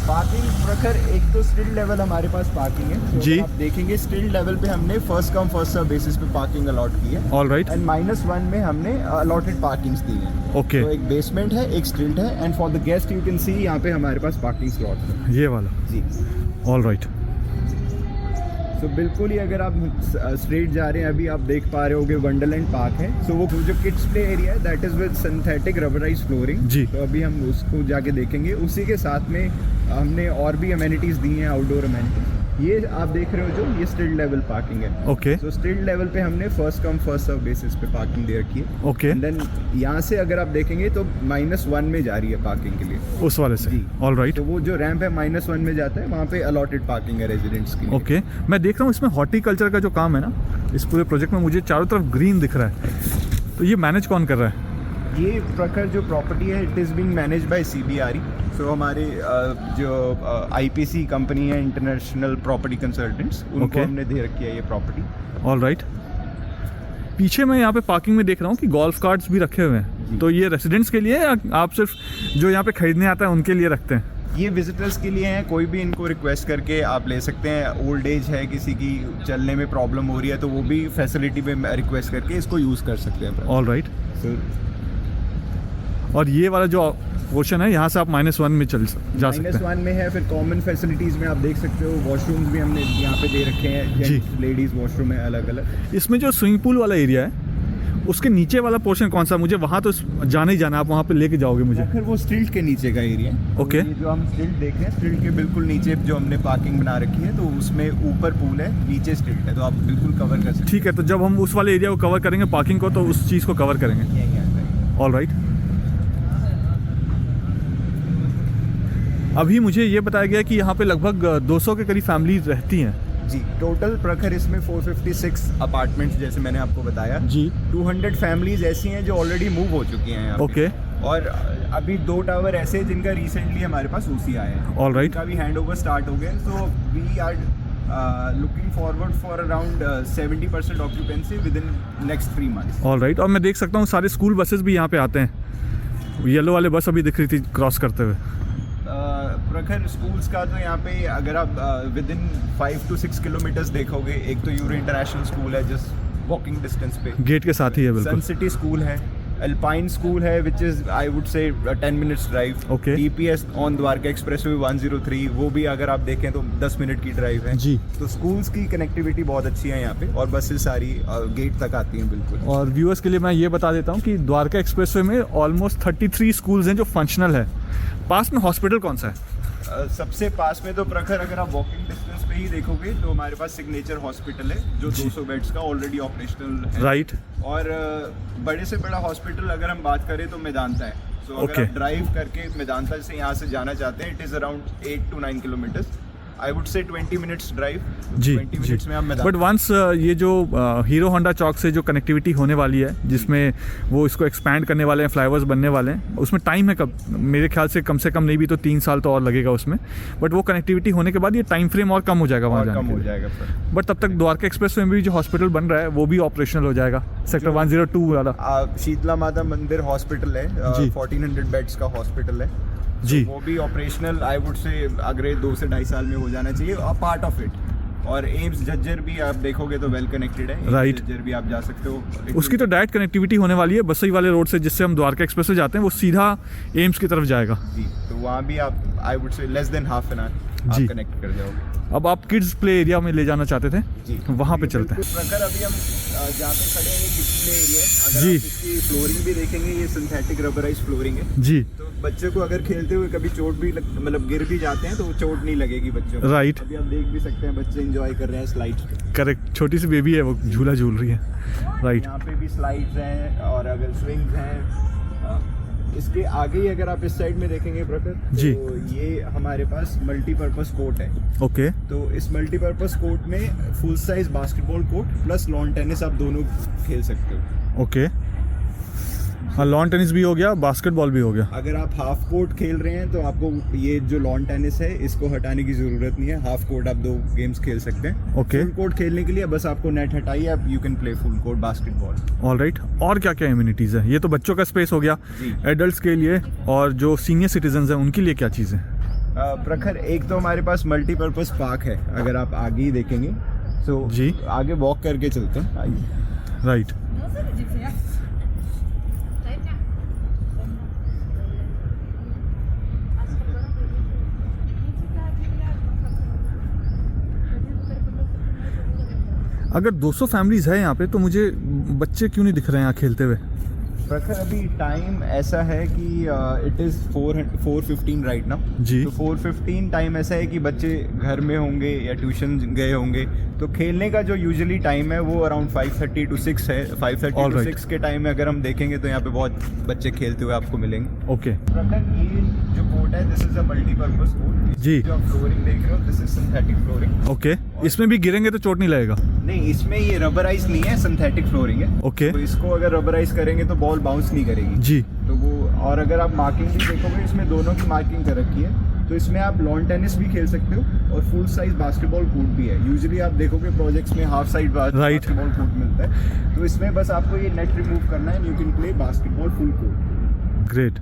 [SPEAKER 4] पार्किंग प्रखर एक तो स्टिल लेवल हमारे पास पार्किंग है। तो
[SPEAKER 1] जी।
[SPEAKER 4] आप देखेंगे स्टिल लेवल पे हमने first come first serve basis पे पार्किंग अलॉट की है
[SPEAKER 1] ऑल राइट।
[SPEAKER 4] एंड -1 में हमने अलॉटेड पार्किंग्स दी हैं।
[SPEAKER 1] ओके,
[SPEAKER 4] तो एक बेसमेंट है, एक स्टिल्ट है and for the guest you can see यहाँ पे हमारे पास पार्किंग स्लॉट है।
[SPEAKER 1] ये वाला,
[SPEAKER 4] जी।
[SPEAKER 1] All right.
[SPEAKER 4] तो बिल्कुल ही अगर आप स्ट्रेट जा रहे हैं अभी आप देख पा रहे होगे वंडरलैंड पार्क है। सो वो जो किड्स प्ले एरिया है that is with synthetic rubberise flooring.
[SPEAKER 1] जी।
[SPEAKER 4] तो अभी हम उसको जाके देखेंगे। उसी के साथ में हमने और भी अमेनिटीज दी हैं, आउटडोर अमेनिटीज। ये आप देख रहे हो जो ये स्टिल्ड लेवल पार्किंग है।
[SPEAKER 1] ओके,
[SPEAKER 4] तो स्टिल्ड लेवल पे हमने first come first serve basis पे पार्किंग दे रखी है।
[SPEAKER 1] ओके,
[SPEAKER 4] एंड देन यहाँ से अगर आप देखेंगे तो -1 में जा रही है पार्किंग के लिए।
[SPEAKER 1] उस वाले से।
[SPEAKER 4] जी।
[SPEAKER 1] All right.
[SPEAKER 4] तो वो जो रैंप है -1 में जाता है, वहाँ पे अलॉटेड पार्किंग है रेजिडेंट्स के लिए।
[SPEAKER 1] ओके, मैं देख रहा हूँ इसमें हॉर्टिकल्चर का जो काम है ना, इस पूरे प्रोजेक्ट में मुझे चारों तरफ ग्रीन दिख रहा है। तो ये मैनेज कौन कर रहा है?
[SPEAKER 4] ये प्रखर जो प्रॉपर्टी है it is being manage by CBRE। सो हमारे जो IPC कंपनी है, इंटरनेशनल प्रॉपर्टी कंसल्टेंट्स, उनको
[SPEAKER 1] Okay.
[SPEAKER 4] हमने दे रखी है ये प्रॉपर्टी।
[SPEAKER 1] All right. पीछे मैं यहाँ पे पार्किंग में देख रहा हूँ कि गोल्फ कार्ट्स भी रखे हुए हैं। तो ये रेसिडेंट्स के लिए है या आप सिर्फ जो यहाँ पे खरीदने आता है उनके लिए रखते हैं?
[SPEAKER 4] ये विजिटर्स के लिए हैं, कोई भी इनको रिक्वेस्ट करके आप ले सकते हैं। ओल्ड एज है, किसी की चलने में प्रॉब्लम हो रही है तो वो भी फैसिलिटी पे रिक्वेस्ट करके इसको यूज़ कर सकते हैं।
[SPEAKER 1] All right.
[SPEAKER 4] So,
[SPEAKER 1] और ये वाला जो पोर्शन है यहाँ से आप -1 में जा सकते हैं।
[SPEAKER 4] -1 में है। फिर कॉमन फैसिलिटीज़ में आप देख सकते हो वॉशरूम्स भी हमने यहाँ पे दे रखे हैं।
[SPEAKER 1] जी।
[SPEAKER 4] लेडीज़ वॉशरूम है अलग अलग।
[SPEAKER 1] इसमें जो स्विमिंग पूल वाला एरिया है उसके नीचे वाला पोर्शन कौन सा? मुझे वहाँ तो जाना ही जाना, आप वहाँ पे लेके जाओगे मुझे।
[SPEAKER 4] फिर वो स्टिल्ट के नीचे का एरिया है।
[SPEAKER 1] ओके।
[SPEAKER 4] ये जो हम स्टिल्ट देख रहे हैं, स्टिल्ट के बिल्कुल नीचे जो हमने पार्किंग बना रखी है, तो उसमें ऊपर पूल है, नीचे स्टिल्ट है, तो आप बिल्कुल कवर कर सकते
[SPEAKER 1] ठीक है, तो जब हम उस वाले एरिया को कवर करेंगे पार्किंग को, तो उस चीज़ को कवर करेंगे।
[SPEAKER 4] हैं। यहीं आता है।
[SPEAKER 1] All right. अभी मुझे ये बताया गया कि यहाँ पे लगभग 200 के करीब फैमिलीज रहती हैं।
[SPEAKER 4] जी। टोटल प्रखर इसमें 456 अपार्टमेंट्स जैसे मैंने आपको बताया।
[SPEAKER 1] जी।
[SPEAKER 4] 200 फैमिलीज ऐसी हैं जो ऑलरेडी मूव हो चुकी हैं यहाँ पे।
[SPEAKER 1] ओके।
[SPEAKER 4] और अभी 2 टावर ऐसे हैं जिनका रिसेंटली हमारे पास OC आया है।
[SPEAKER 1] All right.
[SPEAKER 4] का भी हैंड ओवर स्टार्ट हो गया। So we are looking forward for around 70% occupancy within next 3 months.
[SPEAKER 1] All right. और मैं देख सकता हूँ सारे स्कूल बसेस भी यहाँ पे आते हैं। येलो वाले बस अभी दिख रही थी क्रॉस करते हुए।
[SPEAKER 4] प्रखर स्कूल्स का तो यहाँ पे अगर आप विद इन 5 to 6 किलोमीटर्स देखोगे, एक तो यूरो इंटरनेशनल स्कूल है जस्ट वॉकिंग डिस्टेंस पे,
[SPEAKER 1] गेट के साथ ही है
[SPEAKER 4] सन
[SPEAKER 1] बिल्कुल।
[SPEAKER 4] सिटी स्कूल है, अल्पाइन स्कूल है विच इज़ आई वुड से 10 minutes drive.
[SPEAKER 1] Okay.
[SPEAKER 4] TPS on Dwarka expressway 103, वो भी अगर आप देखें तो 10 मिनट की ड्राइव है।
[SPEAKER 1] जी।
[SPEAKER 4] तो स्कूल्स की कनेक्टिविटी बहुत अच्छी है यहाँ पे, और बसेस सारी गेट तक आती हैं बिल्कुल।
[SPEAKER 1] और व्यूअर्स के लिए मैं ये बता देता हूँ कि द्वारका एक्सप्रेसवे में ऑलमोस्ट 33 स्कूल्स हैं जो फंक्शनल है। पास में हॉस्पिटल कौन सा है?
[SPEAKER 4] सबसे पास में तो प्रखर अगर आप वॉकिंग डिस्टेंस पे ही देखोगे तो हमारे पास सिग्नेचर हॉस्पिटल है जो 200 बेड्स का ऑलरेडी ऑपरेशनल है।
[SPEAKER 1] राइट।
[SPEAKER 4] और बड़े से बड़ा हॉस्पिटल अगर हम बात करें तो मेदांता है। सो अगर
[SPEAKER 1] Okay.
[SPEAKER 4] आप ड्राइव करके मेदांता से यहाँ से जाना चाहते हैं, it is around 8 to 9 kilometres. I would से 20 मिनट्स ड्राइव।
[SPEAKER 1] जी
[SPEAKER 4] 20 मिनट्स में आप
[SPEAKER 1] बट
[SPEAKER 4] मेदांता।
[SPEAKER 1] वंस ये जो हीरो होंडा चौक से जो कनेक्टिविटी होने वाली है, जिसमें वो इसको एक्सपैंड करने वाले हैं, फ्लाईओवर्स बनने वाले हैं, उसमें टाइम है कब? मेरे ख्याल से कम नहीं भी तो 3 साल तो और लगेगा उसमें। बट वो कनेक्टिविटी होने के बाद ये टाइम फ्रेम और कम हो जाएगा वहाँ
[SPEAKER 4] और
[SPEAKER 1] जाने
[SPEAKER 4] कम
[SPEAKER 1] के
[SPEAKER 4] हो
[SPEAKER 1] लिए।
[SPEAKER 4] जाएगा फिर।
[SPEAKER 1] बट तब तक द्वारका एक्सप्रेस में भी जो हॉस्पिटल बन रहा है वो भी ऑपरेशनल हो जाएगा, सेक्टर 102 वाला।
[SPEAKER 4] शीतला माता मंदिर हॉस्पिटल है,
[SPEAKER 1] जी।
[SPEAKER 4] 1400 बेड्स का हॉस्पिटल है।
[SPEAKER 1] जी।
[SPEAKER 4] वो भी ऑपरेशनल आई वुड से अगले 2 से 2.5 साल में हो जाना चाहिए, अ पार्ट ऑफ इट। और एम्स झज्जर भी आप देखोगे तो वेल कनेक्टेड है। AIIMS
[SPEAKER 1] Right.
[SPEAKER 4] झज्जर भी आप जा सकते हो।
[SPEAKER 1] उसकी तो डायरेक्ट कनेक्टिविटी होने वाली है बसई वाले रोड से, जिससे हम द्वारका एक्सप्रेस से जाते हैं वो सीधा एम्स की तरफ जाएगा।
[SPEAKER 4] जी। तो वहाँ भी आप I would say less than half an hour
[SPEAKER 1] जी।
[SPEAKER 4] आप कनेक्ट कर जाओगे।
[SPEAKER 1] अब आप किड्स प्ले एरिया में ले जाना चाहते थे,
[SPEAKER 4] जी
[SPEAKER 1] वहाँ पे चलते हैं।
[SPEAKER 4] प्रखर अभी हम जहाँ पे खड़े हैं ये किड्स प्ले एरिया है। अगर
[SPEAKER 1] जी।
[SPEAKER 4] आप इसकी फ्लोरिंग भी देखेंगे ये सिंथेटिक रबराइज फ्लोरिंग है।
[SPEAKER 1] जी
[SPEAKER 4] तो बच्चे को अगर खेलते हुए कभी चोट भी मतलब गिर भी जाते हैं तो वो चोट नहीं लगेगी बच्चों को।
[SPEAKER 1] राइट,
[SPEAKER 4] अभी आप देख भी सकते हैं बच्चे एंजॉय कर रहे हैं स्लाइड्स पे।
[SPEAKER 1] करेक्ट, छोटी सी बेबी है वो झूला झूल रही है। राइट,
[SPEAKER 4] यहाँ पे भी स्लाइड्स हैं और अगर स्विंग्स हैं। इसके आगे ही अगर आप इस साइड में देखेंगे प्रखर
[SPEAKER 1] जी।
[SPEAKER 4] तो ये हमारे पास मल्टीपर्पज कोर्ट है।
[SPEAKER 1] ओके,
[SPEAKER 4] तो इस मल्टीपर्पज कोर्ट में full size basketball court plus lawn tennis आप दोनों खेल सकते हो।
[SPEAKER 1] ओके, हाँ, लॉन टेनिस भी हो गया, बास्केटबॉल भी हो गया।
[SPEAKER 4] अगर आप हाफ कोर्ट खेल रहे हैं तो आपको ये जो लॉन टेनिस है इसको हटाने की ज़रूरत नहीं है। हाफ कोर्ट आप 2 गेम्स खेल सकते हैं।
[SPEAKER 1] ओके।
[SPEAKER 4] फुल कोर्ट खेलने के लिए बस आपको नेट हटाइए, आप you can play full court basketball.
[SPEAKER 1] All right, और क्या क्या इम्यूनिटीज़ है? ये तो बच्चों का स्पेस हो गया,
[SPEAKER 4] जी।
[SPEAKER 1] एडल्ट्स के लिए, और जो सीनियर सिटीजन्स हैं उनके लिए क्या चीज़ है?
[SPEAKER 4] प्रखर एक तो हमारे पास मल्टीपर्पज पार्क है, अगर आप आगे ही देखेंगे तो
[SPEAKER 1] जी।
[SPEAKER 4] आगे वॉक करके चलते हैं, आइए।
[SPEAKER 1] राइट, अगर 200 फैमिलीज है यहाँ पे तो मुझे बच्चे क्यों नहीं दिख रहे हैं यहाँ खेलते हुए?
[SPEAKER 4] प्रखर अभी टाइम ऐसा है कि इट इज़ 4:15 राइट नाउ।
[SPEAKER 1] जी।
[SPEAKER 4] तो 4:15 टाइम ऐसा है कि बच्चे घर में होंगे या ट्यूशन गए होंगे, तो खेलने का जो यूजुअली टाइम है वो अराउंड 5:30 to 6 है। 5:30
[SPEAKER 1] All
[SPEAKER 4] to
[SPEAKER 1] right.
[SPEAKER 4] 6 के टाइम में अगर हम देखेंगे तो यहाँ पे बहुत बच्चे खेलते हुए आपको मिलेंगे।
[SPEAKER 1] ओके,
[SPEAKER 4] प्रखर ये जो कोर्ट है this is a multipurpose court.
[SPEAKER 1] जी।
[SPEAKER 4] जो आप फ्लोरिंग देख रहे हो this is synthetic flooring.
[SPEAKER 1] Okay, इसमें भी गिरेंगे तो चोट नहीं लगेगा?
[SPEAKER 4] नहीं, इसमें ये रबराइज नहीं है, सिंथेटिक फ्लोरिंग है।
[SPEAKER 1] ओके।
[SPEAKER 4] तो इसको अगर रबराइज करेंगे तो बॉल बाउंस नहीं करेगी।
[SPEAKER 1] जी।
[SPEAKER 4] तो वो, और अगर आप मार्किंग भी देखोगे इसमें दोनों की मार्किंग कर रखी है। तो इसमें आप लॉन टेनिस भी खेल सकते हो और फुल साइज बास्केटबॉल कोर्ट भी है। यूजुअली आप देखोगे प्रोजेक्ट्स में हाफ साइज बास्केटबॉल कोर्ट मिलता है, तो इसमें बस आपको ये नेट रिमूव करना है, you can play basketball full court.
[SPEAKER 1] Great,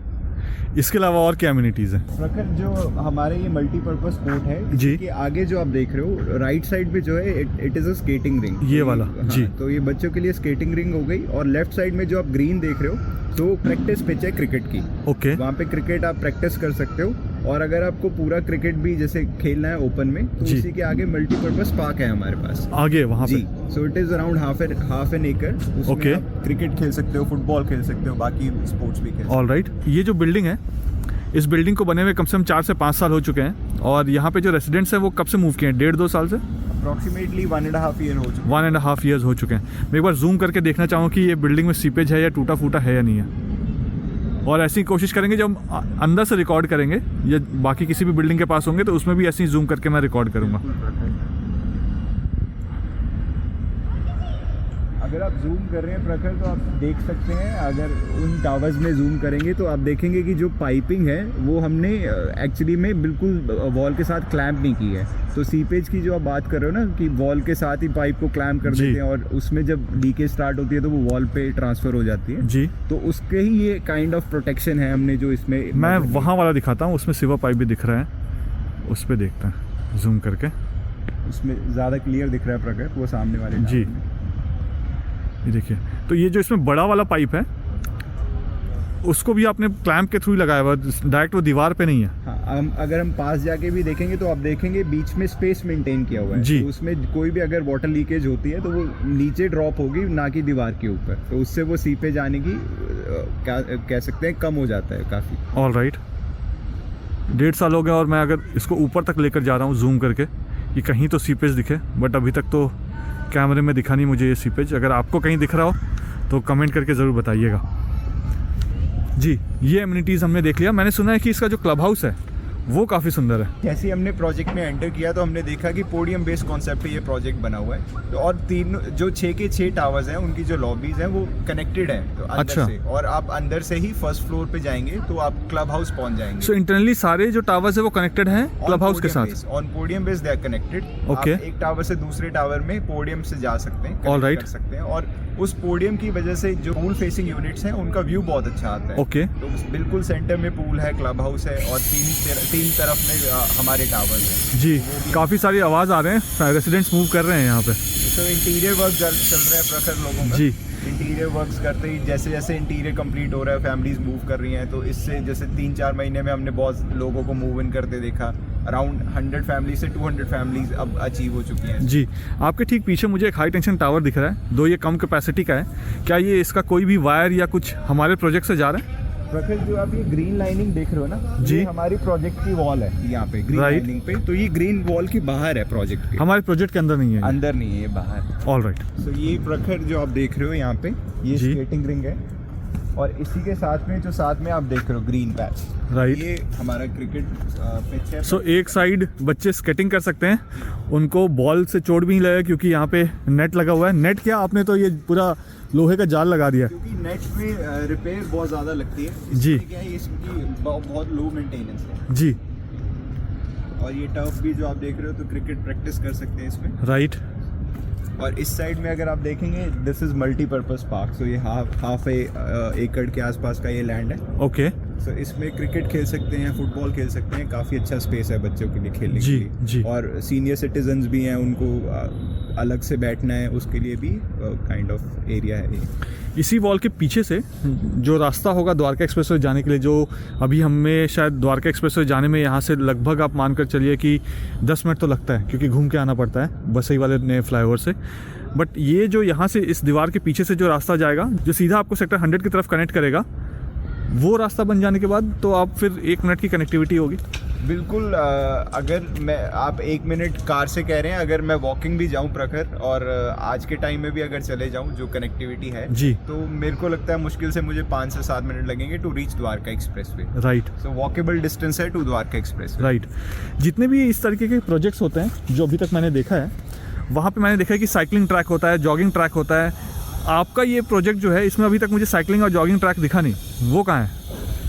[SPEAKER 1] इसके अलावा और क्या इम्यूनिटीज़ हैं?
[SPEAKER 4] प्रखर जो हमारे ये मल्टीपर्पज कोर्ट है
[SPEAKER 1] जी।
[SPEAKER 4] इसके आगे जो आप देख रहे हो राइट साइड पे जो है it is a skating ring.
[SPEAKER 1] ये वाला,
[SPEAKER 4] हाँ,
[SPEAKER 1] जी।
[SPEAKER 4] तो ये बच्चों के लिए स्केटिंग रिंग हो गई। और लेफ्ट साइड में जो आप ग्रीन देख रहे हो तो प्रैक्टिस पिच है क्रिकेट की।
[SPEAKER 1] ओके,
[SPEAKER 4] वहाँ पे क्रिकेट आप प्रैक्टिस कर सकते हो। और अगर आपको पूरा क्रिकेट भी जैसे खेलना है ओपन में तो
[SPEAKER 1] जी।
[SPEAKER 4] उसी के आगे मल्टीपर्पज पार्क है हमारे पास।
[SPEAKER 1] आगे वहाँ
[SPEAKER 4] जी।
[SPEAKER 1] पे?
[SPEAKER 4] So it is around half an एकड़। उसमें
[SPEAKER 1] Okay.
[SPEAKER 4] आप क्रिकेट खेल सकते हो, फुटबॉल खेल सकते हो, बाकी स्पोर्ट्स भी खेल सकते हो।
[SPEAKER 1] ऑल राइट, ये जो बिल्डिंग है, इस बिल्डिंग को बने हुए कम से कम 4 से 5 साल हो चुके हैं, और यहाँ पे जो रेसिडेंट्स हैं वो कब से मूव किए हैं? 1.5-2 साल से?
[SPEAKER 4] अप्रॉक्सीमेटली 1.5 ईयर हो चुका
[SPEAKER 1] 1.5 ईयर्स हो चुके हैं। मैं एक बार जूम करके देखना चाहूँ कि ये बिल्डिंग में सीपेज है या टूटा फूटा है या नहीं है, और ऐसी कोशिश करेंगे जब हम अंदर से रिकॉर्ड करेंगे या बाकी किसी भी बिल्डिंग के पास होंगे तो उसमें भी ऐसे ही जूम करके मैं रिकॉर्ड करूँगा।
[SPEAKER 4] अगर आप जूम कर रहे हैं प्रखर तो आप देख सकते हैं, अगर उन टावर्स में जूम करेंगे तो आप देखेंगे कि जो पाइपिंग है वो हमने एक्चुअली में बिल्कुल वॉल के साथ क्लैम्प नहीं की है। तो सीपेज की जो आप बात कर रहे हो ना कि वॉल के साथ ही पाइप को क्लैम्प कर
[SPEAKER 1] जी।
[SPEAKER 4] देते हैं और उसमें जब लीकेज स्टार्ट होती है तो वो वॉल पे ट्रांसफ़र हो जाती है।
[SPEAKER 1] जी,
[SPEAKER 4] तो उसके ही ये काइंड ऑफ प्रोटेक्शन है हमने जो इसमें
[SPEAKER 1] मैं वहाँ वाला दिखाता हूँ, उसमें सिवा पाइप भी दिख रहा है, उस पर देखते हैं जूम करके।
[SPEAKER 4] उसमें ज़्यादा क्लियर दिख रहा है प्रखर, वो सामने वाले
[SPEAKER 1] जी।
[SPEAKER 4] टावर में।
[SPEAKER 1] ये देखिए, तो ये जो इसमें बड़ा वाला पाइप है उसको भी आपने क्लैम्प के थ्रू ही लगाया हुआ, डायरेक्ट वो दीवार पे नहीं है?
[SPEAKER 4] हाँ, अगर हम पास जाके भी देखेंगे तो आप देखेंगे बीच में स्पेस मेंटेन किया हुआ है।
[SPEAKER 1] जी।
[SPEAKER 4] तो उसमें कोई भी अगर वाटर लीकेज होती है तो वो नीचे ड्रॉप होगी, ना कि दीवार के ऊपर। तो उससे वो सीपेज आने की कह सकते हैं कम हो जाता है काफ़ी।
[SPEAKER 1] ऑल राइट, 1.5 साल हो गया और मैं अगर इसको ऊपर तक लेकर जा रहा हूँ जूम करके कि कहीं तो सीपेज दिखे, बट अभी तक तो कैमरे में दिखा नहीं मुझे ये सीपेज। अगर आपको कहीं दिख रहा हो तो कमेंट करके ज़रूर बताइएगा। जी, ये एमिनिटीज़ हमने देख लिया। मैंने सुना है कि इसका जो क्लब हाउस है वो काफ़ी सुंदर है।
[SPEAKER 4] जैसे ही हमने प्रोजेक्ट में एंटर किया तो हमने देखा कि पोडियम बेस्ड कॉन्सेप्ट पे ये प्रोजेक्ट बना हुआ है। तो और 3 जो 6 के 6 टावर्स हैं उनकी जो लॉबीज हैं वो कनेक्टेड हैं तो अंदर
[SPEAKER 1] अच्छा।
[SPEAKER 4] से, और आप अंदर से ही फर्स्ट फ्लोर पे जाएंगे तो आप क्लब हाउस पहुंच जाएंगे।
[SPEAKER 1] सो इंटरनली सारे जो टावर्स है वो कनेक्टेड हैं क्लब हाउस के साथ?
[SPEAKER 4] On podium base they are connected.
[SPEAKER 1] Okay.
[SPEAKER 4] आप एक टावर से दूसरे टावर में पोडियम से जा सकते हैं,
[SPEAKER 1] All
[SPEAKER 4] connect
[SPEAKER 1] right.
[SPEAKER 4] कर सकते हैं। और उस पोडियम की वजह से जो पूल फेसिंग यूनिट्स हैं उनका व्यू बहुत अच्छा आता है।
[SPEAKER 1] ओके,
[SPEAKER 4] तो बिल्कुल सेंटर में पूल है, क्लब हाउस है और तीन तरफ में हमारे टावर्स हैं।
[SPEAKER 1] जी, काफ़ी सारी आवाज़ आ रहे हैं, रेसिडेंट्स मूव कर रहे हैं यहाँ पे।
[SPEAKER 4] तो इंटीरियर वर्क चल रहा है प्रखर लोगों का।
[SPEAKER 1] जी,
[SPEAKER 4] इंटीरियर वर्क्स करते ही जैसे जैसे इंटीरियर कंप्लीट हो रहा है, फैमिलीज मूव कर रही हैं, तो इससे जैसे 3-4 महीने में हमने बहुत लोगों को मूव इन करते देखा। अराउंड 100 फैमिली से 200 फैमिलीज अब अचीव हो चुकी हैं।
[SPEAKER 1] जी, आपके ठीक पीछे मुझे एक हाई टेंशन टावर दिख रहा है, दो ये कम कैपेसिटी का है। क्या ये इसका कोई भी वायर या कुछ हमारे प्रोजेक्ट से जा रहा है?
[SPEAKER 4] प्रखर, जो आप ये ग्रीन लाइनिंग देख रहे हो ना,
[SPEAKER 1] जी,
[SPEAKER 4] ये हमारी प्रोजेक्ट की वॉल है यहाँ पे ग्रीन लाइनिंग पे। तो ये ग्रीन वॉल की बाहर है प्रोजेक्ट के,
[SPEAKER 1] हमारे प्रोजेक्ट के अंदर नहीं है?
[SPEAKER 4] अंदर नहीं है, ये बाहर।
[SPEAKER 1] All right.
[SPEAKER 4] तो ये प्रखर जो आप देख रहे हो यहाँ पे, ये
[SPEAKER 1] जी,
[SPEAKER 4] स्केटिंग रिंग है, और इसी के साथ में जो साथ में आप देख रहे हो ग्रीन पैच,
[SPEAKER 1] राइट,
[SPEAKER 4] ये हमारा क्रिकेट पिच है।
[SPEAKER 1] सो एक साइड बच्चे स्केटिंग कर सकते हैं, उनको बॉल से चोट भी नहीं लगेगा क्योंकि यहाँ पे नेट लगा हुआ है। नेट क्या, आपने तो ये पूरा लोहे का जाल लगा दिया?
[SPEAKER 4] क्योंकि नेट में रिपेयर बहुत ज़्यादा लगती है,
[SPEAKER 1] जी,
[SPEAKER 4] क्या है इसकी बहुत लो मेंटेनेंस है।
[SPEAKER 1] जी,
[SPEAKER 4] और ये टर्फ भी जो आप देख रहे हो, तो क्रिकेट प्रैक्टिस कर सकते हैं इसमें,
[SPEAKER 1] राइट।
[SPEAKER 4] और इस साइड में अगर आप देखेंगे, दिस इज मल्टीपर्पज पार्क। सो ये हाफ एकड़ के आसपास का ये लैंड है।
[SPEAKER 1] ओके,
[SPEAKER 4] सो इसमें क्रिकेट खेल सकते हैं, फुटबॉल खेल सकते हैं, काफ़ी अच्छा स्पेस है बच्चों के लिए खेलने
[SPEAKER 1] जी,
[SPEAKER 4] के लिए।
[SPEAKER 1] जी।
[SPEAKER 4] और सीनियर सिटीजन्स भी हैं, उनको अलग से बैठना है, उसके लिए भी काइंड ऑफ एरिया है ये।
[SPEAKER 1] इसी वॉल के पीछे से जो रास्ता होगा द्वारका एक्सप्रेसवे जाने के लिए, जो अभी हमें शायद द्वारका एक्सप्रेसवे जाने में यहाँ से लगभग आप मानकर चलिए कि 10 मिनट तो लगता है, क्योंकि घूम के आना पड़ता है बसई वाले नए फ्लाईओवर से। बट ये जो यहाँ से इस दीवार के पीछे से जो रास्ता जाएगा, जो सीधा आपको सेक्टर 100 की तरफ कनेक्ट करेगा, वो रास्ता बन जाने के बाद तो आप फिर 1 मिनट की कनेक्टिविटी होगी।
[SPEAKER 4] बिल्कुल। अगर आप 1 मिनट कार से कह रहे हैं, अगर मैं वॉकिंग भी जाऊं प्रखर, और आज के टाइम में भी अगर चले जाऊं, जो कनेक्टिविटी है
[SPEAKER 1] जी,
[SPEAKER 4] तो मेरे को लगता है मुश्किल से मुझे 5 से 7 मिनट लगेंगे to reach Dwarka Expressway.
[SPEAKER 1] Right.
[SPEAKER 4] So walkable distance है टू द्वारका एक्सप्रेसवे।
[SPEAKER 1] राइट। जितने भी इस तरीके के प्रोजेक्ट्स होते हैं जो अभी तक मैंने देखा है, वहाँ पे मैंने देखा है कि साइकिलिंग ट्रैक होता है, जॉगिंग ट्रैक होता है। आपका ये प्रोजेक्ट जो है, इसमें अभी तक मुझे साइकिलिंग और जॉगिंग ट्रैक दिखा नहीं, वो कहाँ है?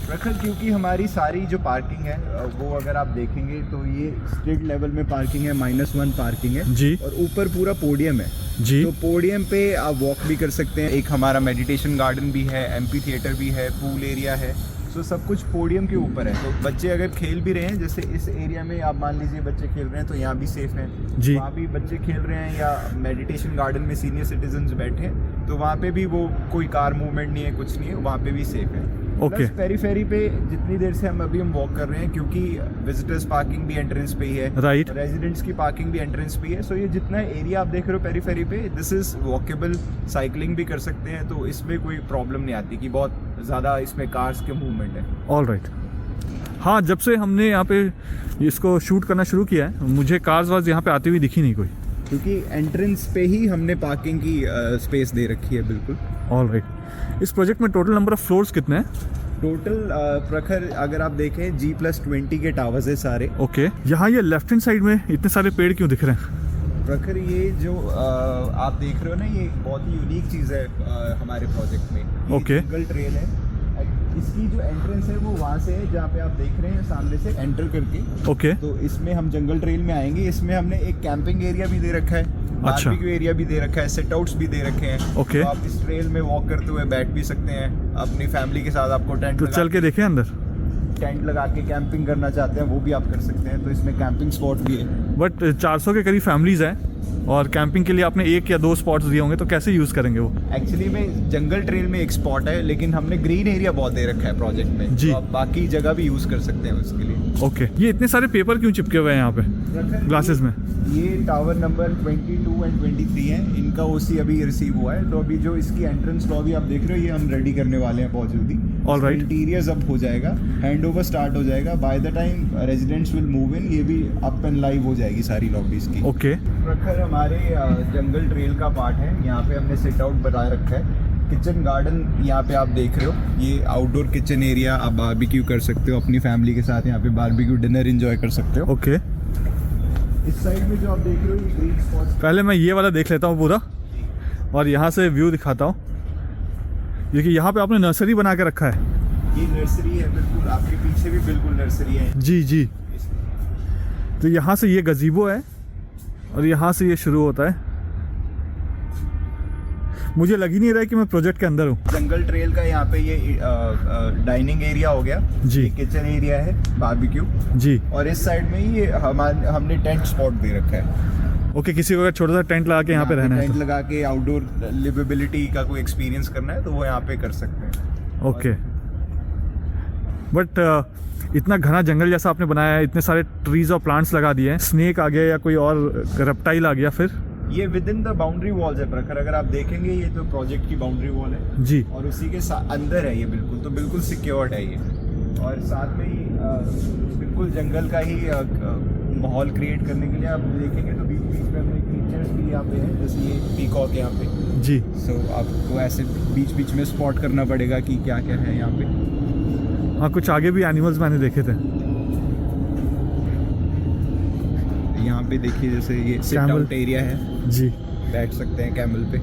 [SPEAKER 4] प्रखर, क्योंकि हमारी सारी जो पार्किंग है, वो अगर आप देखेंगे तो ये स्ट्रीट लेवल में पार्किंग है, -1 पार्किंग है
[SPEAKER 1] जी,
[SPEAKER 4] और ऊपर पूरा पोडियम है
[SPEAKER 1] जी।
[SPEAKER 4] तो पोडियम पे आप वॉक भी कर सकते हैं। एक हमारा मेडिटेशन गार्डन भी है, एम्पी थिएटर भी है, पूल एरिया है। सो सब कुछ पोडियम के ऊपर है। तो बच्चे अगर खेल भी रहे हैं, जैसे इस एरिया में आप मान लीजिए बच्चे खेल रहे हैं, तो यहाँ भी सेफ है
[SPEAKER 1] जी,
[SPEAKER 4] वहाँ भी बच्चे खेल रहे हैं, या मेडिटेशन गार्डन में सीनियर सिटीजन्स बैठे हैं, तो वहाँ पे भी वो कोई कार मूवमेंट नहीं है, कुछ नहीं है, वहाँ पे भी सेफ है।
[SPEAKER 1] ओके।
[SPEAKER 4] पेरीफेरी पे जितनी देर से हम वॉक कर रहे हैं, क्योंकि विजिटर्स पार्किंग भी एंट्रेंस पे ही है,
[SPEAKER 1] राइट,
[SPEAKER 4] रेजिडेंट्स की पार्किंग भी एंट्रेंस पे ही है। सो ये जितना एरिया आप देख रहे हो पेरीफेरी पे, दिस इज वॉकेबल, साइकिलिंग भी कर सकते हैं, तो इसमें कोई प्रॉब्लम नहीं आती कि बहुत ज़्यादा इसमें कार्स के मूवमेंट है।
[SPEAKER 1] All right. हाँ, जब से हमने यहाँ पे इसको शूट करना शुरू किया है, मुझे कार्स वार्स यहाँ पे आती हुई दिखी नहीं कोई,
[SPEAKER 4] क्योंकि एंट्रेंस पे ही हमने पार्किंग की स्पेस दे रखी है। बिल्कुल।
[SPEAKER 1] All right. इस प्रोजेक्ट में टोटल नंबर ऑफ फ्लोर्स कितने हैं?
[SPEAKER 4] टोटल प्रखर अगर आप देखें, G+20 के टावर्स है सारे।
[SPEAKER 1] ओके। यहाँ ये लेफ्ट हैंड साइड में इतने सारे पेड़ क्यों दिख रहे हैं?
[SPEAKER 4] प्रखर, ये जो आप देख रहे हो ना, ये बहुत ही यूनिक चीज़ है हमारे प्रोजेक्ट में।
[SPEAKER 1] ओके।
[SPEAKER 4] जंगल ट्रेल है, इसकी जो एंट्रेंस है वो वहाँ से है, जहाँ पे आप देख रहे हैं सामने से एंटर करके।
[SPEAKER 1] ओके।
[SPEAKER 4] तो इसमें हम जंगल ट्रेल में आएंगे। इसमें हमने एक कैंपिंग एरिया भी दे रखा है,
[SPEAKER 1] अच्छा,
[SPEAKER 4] बारबेक्यू एरिया भी दे रखा है, सिट आउट्स भी दे रखे हैं।
[SPEAKER 1] ओके।
[SPEAKER 4] तो आप इस ट्रेल में वॉक करते हुए बैठ भी सकते हैं अपनी फैमिली के साथ। आपको
[SPEAKER 1] तो चल के देखें अंदर?
[SPEAKER 4] टेंट लगा के कैंपिंग करना चाहते हैं, वो भी आप कर सकते हैं। तो इसमें कैंपिंग स्पॉट भी है।
[SPEAKER 1] बट 400 के करीब फैमिलीज हैं, और कैंपिंग के लिए आपने 1 या 2 स्पॉट्स दिए होंगे, तो कैसे यूज़ करेंगे वो?
[SPEAKER 4] एक्चुअली में जंगल ट्रेल में एक स्पॉट है, लेकिन हमने ग्रीन एरिया बहुत दे रखा है प्रोजेक्ट में
[SPEAKER 1] जी।
[SPEAKER 4] तो आप बाकी जगह भी यूज़ कर सकते हैं उसके लिए।
[SPEAKER 1] ओके। ये इतने सारे पेपर क्यों चिपके हुए हैं यहाँ पे ग्लासेस में?
[SPEAKER 4] ये टावर नंबर 22 एंड 23 है, इनका ओसी अभी रिसीव हुआ है। तो अभी जो इसकी एंट्रेंस लॉबी आप देख रहे हो, ये हम रेडी करने वाले हैं बहुत जल्दी।
[SPEAKER 1] All right.
[SPEAKER 4] इंटीरियर्स अब हो जाएगा, हैंड ओवर स्टार्ट हो जाएगा। By the time residents will move in, ये भी अप एंड लाइव हो जाएगी सारी लॉबीज की।
[SPEAKER 1] ओके।
[SPEAKER 4] प्रखर, हमारे जंगल ट्रेल का पार्ट है, यहाँ पे हमने सिट आउट बनाए रखा है। किचन गार्डन यहाँ पे आप देख रहे हो, ये आउटडोर किचन एरिया, आप बारबेक्यू कर सकते हो अपनी फैमिली के साथ, यहाँ पे बारबेक्यू डिनर एंजॉय कर सकते हो।
[SPEAKER 1] ओके।
[SPEAKER 4] इस साइड में जो आप देख रहे हो, ये ग्रीन स्पॉट्स।
[SPEAKER 1] पहले मैं ये वाला देख लेता हूँ पूरा, और यहाँ से व्यू दिखाता हूँ, क्योंकि यहाँ पे आपने नर्सरी बना के रखा है।
[SPEAKER 4] ये नर्सरी है, बिल्कुल आपके पीछे भी बिल्कुल नर्सरी है।
[SPEAKER 1] जी जी। तो यहाँ से ये गजीबो है, और यहाँ से ये शुरू होता है। मुझे लग ही नहीं रहा है कि मैं प्रोजेक्ट के अंदर हूँ।
[SPEAKER 4] जंगल ट्रेल का यहाँ पे ये डाइनिंग एरिया हो गया
[SPEAKER 1] जी,
[SPEAKER 4] किचन एरिया है, बारबेक्यू
[SPEAKER 1] जी,
[SPEAKER 4] और इस साइड में ये हमने टेंट स्पॉट दे रखा है।
[SPEAKER 1] ओके, किसी को अगर छोटा सा टेंट लगा के यहाँ पे रहना है
[SPEAKER 4] टेंट लगा के आउटडोर लिवेबिलिटी का कोई एक्सपीरियंस करना है तो वो यहाँ पे कर सकते हैं।
[SPEAKER 1] तो ओके। बट इतना घना जंगल जैसा आपने बनाया है, इतने सारे ट्रीज और प्लांट्स लगा दिए हैं, स्नेक आ गया या कोई और रेप्टाइल आ गया फिर?
[SPEAKER 4] ये with in the boundary walls है प्रखर, अगर आप देखेंगे ये तो प्रोजेक्ट की बाउंड्री वॉल है
[SPEAKER 1] जी।
[SPEAKER 4] और उसी के अंदर है ये बिल्कुल, तो बिल्कुल सिक्योर्ड है ये। और साथ में ही बिल्कुल जंगल का ही माहौल क्रिएट करने के लिए आप देखेंगे तो बीच बीच में अपने क्रीचर्स भी यहाँ पे हैं, जैसे ये पीकॉक यहाँ पे
[SPEAKER 1] जी।
[SPEAKER 4] सो आपको ऐसे बीच बीच में स्पॉट करना पड़ेगा कि क्या क्या है यहाँ पे।
[SPEAKER 1] हाँ, कुछ आगे भी एनिमल्स मैंने देखे थे।
[SPEAKER 4] यहाँ पे देखिए जैसे ये सिट
[SPEAKER 1] Camel।
[SPEAKER 4] आउट एरिया है
[SPEAKER 1] जी।
[SPEAKER 4] बैठ सकते हैं कैमल पे।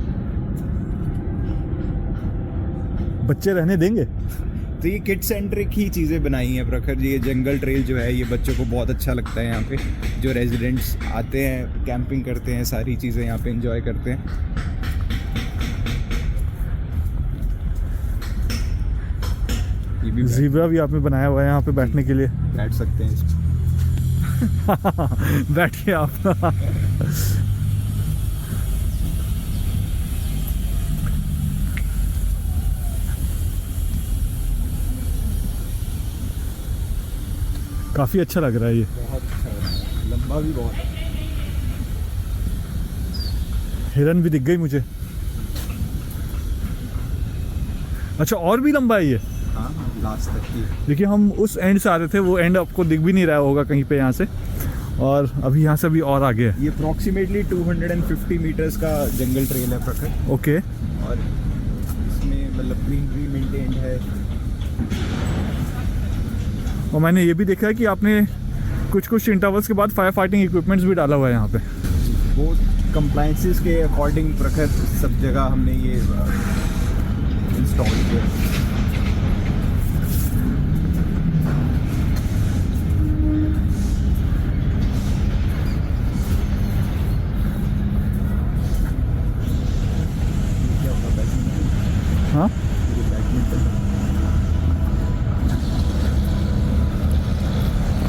[SPEAKER 1] बच्चे रहने देंगे?
[SPEAKER 4] तो ये किड सेंट्रिक ही चीज़ें बनाई हैं प्रखर जी। ये जंगल ट्रेल जो है ये बच्चों को बहुत अच्छा लगता है। यहाँ पे जो रेजिडेंट्स आते हैं कैंपिंग करते हैं, सारी चीज़ें यहाँ पे एंजॉय करते हैं। ये भी
[SPEAKER 1] ज़ीब्रा भी आपने बनाया हुआ है यहाँ पे बैठने के लिए।
[SPEAKER 4] बैठ सकते हैं इसमें।
[SPEAKER 1] बैठिए आप। काफ़ी अच्छा लग रहा है ये।
[SPEAKER 4] बहुत अच्छा बना है, लंबा भी बहुत है।
[SPEAKER 1] हिरन भी दिख गई मुझे। अच्छा, और भी लंबा है ये?
[SPEAKER 4] हाँ लास्ट तक की।
[SPEAKER 1] देखिए, हम उस एंड से आ रहे थे, वो एंड आपको दिख भी नहीं रहा होगा कहीं पे यहाँ से, और अभी यहाँ से भी और आगे है।
[SPEAKER 4] ये अप्रॉक्सीमेटली 250 मीटर्स का जंगल ट्रेल है प्रखर।
[SPEAKER 1] ओके।
[SPEAKER 4] और इसमें मतलब ग्रीनरी मेंटेन्ड है।
[SPEAKER 1] और मैंने ये भी देखा है कि आपने कुछ इंटरवल्स के बाद फायर फाइटिंग इक्विपमेंट्स भी डाला हुआ है यहाँ पे।
[SPEAKER 4] वो कंप्लायंसेस के अकॉर्डिंग प्रखर सब जगह हमने ये इंस्टॉल किया।
[SPEAKER 1] हाँ,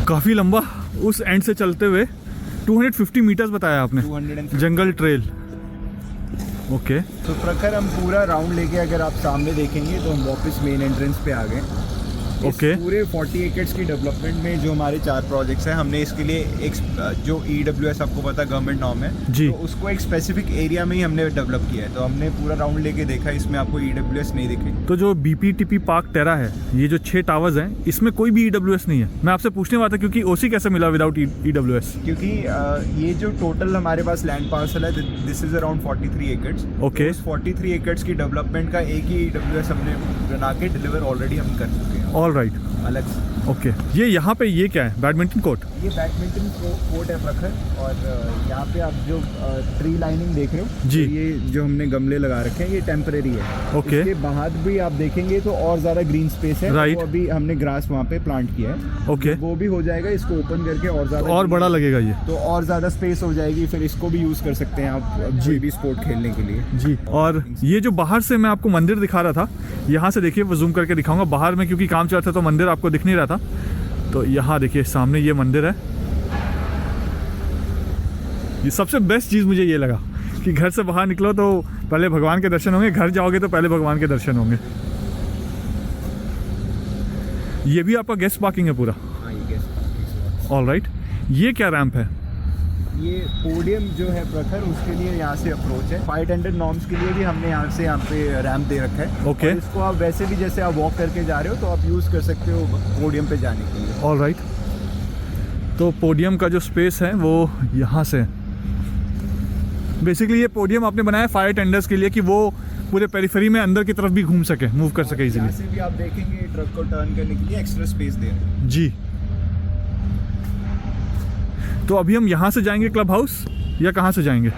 [SPEAKER 1] काफ़ी लंबा उस एंड से चलते हुए 250 मीटर्स बताया आपने
[SPEAKER 4] 250
[SPEAKER 1] जंगल ट्रेल। ओके।
[SPEAKER 4] तो प्रखर हम पूरा राउंड लेके अगर आप सामने देखेंगे तो हम वापस मेन एंट्रेंस पे आ गए।
[SPEAKER 1] ओके।
[SPEAKER 4] पूरे 40 एकर्स की डेवलपमेंट में जो हमारे 4 प्रोजेक्ट्स हैं, हमने इसके लिए एक जो EWS आपको पता गवर्नमेंट नॉर्म है
[SPEAKER 1] जी।
[SPEAKER 4] तो उसको एक स्पेसिफिक एरिया में ही हमने डेवलप किया है। तो हमने पूरा राउंड लेके देखा, इसमें आपको EWS नहीं दिखे।
[SPEAKER 1] तो जो BPTP पार्क टेरा है, ये जो 6 टावर्स हैं, इसमें कोई भी EWS नहीं है। मैं आपसे पूछने वाला था क्योंकि OC कैसे मिला विदाउट EWS?
[SPEAKER 4] क्योंकि ये जो टोटल हमारे पास लैंड पार्सल है, this is around 43 acres.
[SPEAKER 1] Okay.
[SPEAKER 4] उस 43 एकर्स की डेवलपमेंट का एक ही EWS हमने बना के डिलीवर ऑलरेडी हम कर चुके हैं
[SPEAKER 1] ऑल राइट।
[SPEAKER 4] अलग से।
[SPEAKER 1] ओके। ये यहाँ पे ये क्या है? Badminton court?
[SPEAKER 4] ये बैडमिंटन कोर्ट है प्रखर। और यहाँ पे आप जो ट्री लाइनिंग देख रहे हो
[SPEAKER 1] जी।
[SPEAKER 4] तो ये जो हमने गमले लगा रखे हैं ये टेम्परेरी है।
[SPEAKER 1] ओके।
[SPEAKER 4] इसके बाद भी आप देखेंगे तो और ज़्यादा ग्रीन स्पेस है।
[SPEAKER 1] Right।
[SPEAKER 4] वो अभी हमने ग्रास वहाँ पे प्लांट किया है।
[SPEAKER 1] ओके।
[SPEAKER 4] वो भी हो जाएगा, इसको ओपन करके और ज़्यादा
[SPEAKER 1] और बड़ा लगेगा ये?
[SPEAKER 4] तो और ज़्यादा स्पेस हो जाएगी, फिर इसको भी यूज़ कर सकते हैं आप कोई भी स्पोर्ट खेलने के लिए।
[SPEAKER 1] जी। और ये जो बाहर से मैं आपको मंदिर दिखा रहा था, यहाँ से देखिए, वो जूम करके दिखाऊंगा। बाहर में क्योंकि काम चल रहा था तो मंदिर आपको दिख नहीं रहा था, तो यहाँ देखिए सामने ये मंदिर है। ये सबसे बेस्ट चीज़ मुझे ये लगा कि घर से बाहर निकलो तो पहले भगवान के दर्शन होंगे, घर जाओगे तो पहले भगवान के दर्शन होंगे। ये भी आपका गेस्ट पार्किंग है पूरा?
[SPEAKER 4] हाँ, ये गेस्ट।
[SPEAKER 1] All right. ये क्या रैंप है?
[SPEAKER 4] ये पोडियम जो है प्रखर, उसके लिए यहाँ से अप्रोच है। फायर टेंडर नॉर्म्स के लिए भी हमने यहाँ पे रैंप दे रखा है।
[SPEAKER 1] ओके।
[SPEAKER 4] और इसको आप वैसे भी जैसे आप वॉक करके जा रहे हो तो आप यूज़ कर सकते हो पोडियम पे जाने के लिए।
[SPEAKER 1] All right. तो पोडियम का जो स्पेस है वो यहाँ से, बेसिकली ये पोडियम आपने बनाया फायर टेंडर्स के लिए कि वो पूरे पेरिफेरी में अंदर की तरफ भी घूम सके, मूव कर सके
[SPEAKER 4] यहाँ
[SPEAKER 1] इजीली।
[SPEAKER 4] से भी आप देखेंगे ट्रक को टर्न करने के लिए एक्स्ट्रा स्पेस दे रहे हैं।
[SPEAKER 1] जी। तो अभी हम यहाँ से जाएंगे क्लब हाउस या कहाँ से जाएंगे?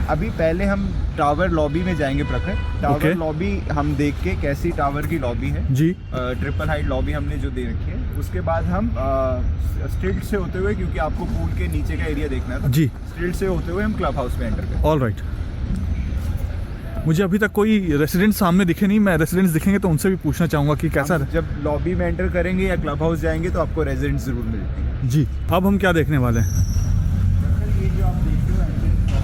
[SPEAKER 4] अभी पहले हम टावर लॉबी में जाएंगे प्रखर। Tower
[SPEAKER 1] okay.
[SPEAKER 4] लॉबी हम देख के कैसी टावर की लॉबी है
[SPEAKER 1] जी।
[SPEAKER 4] ट्रिपल हाइट लॉबी हमने जो दे रखी है, उसके बाद हम स्ट्रीट से होते हुए, क्योंकि आपको पूल के नीचे का एरिया देखना था,
[SPEAKER 1] जी।
[SPEAKER 4] स्ट्रीट से होते हुए हम क्लब हाउस में एंटर करें।
[SPEAKER 1] All right. मुझे अभी तक कोई रेसिडेंट सामने दिखे नहीं। मैं रेसिडेंट्स दिखेंगे तो उनसे भी पूछना चाहूँगा कि कैसा
[SPEAKER 4] हम जब लॉबी में एंटर करेंगे या क्लब हाउस जाएंगे तो आपको रेजिडेंट्स जरूर मिलेंगे।
[SPEAKER 1] जी। अब हम क्या देखने वाले हैं?
[SPEAKER 4] ये जो आप देख रहे हो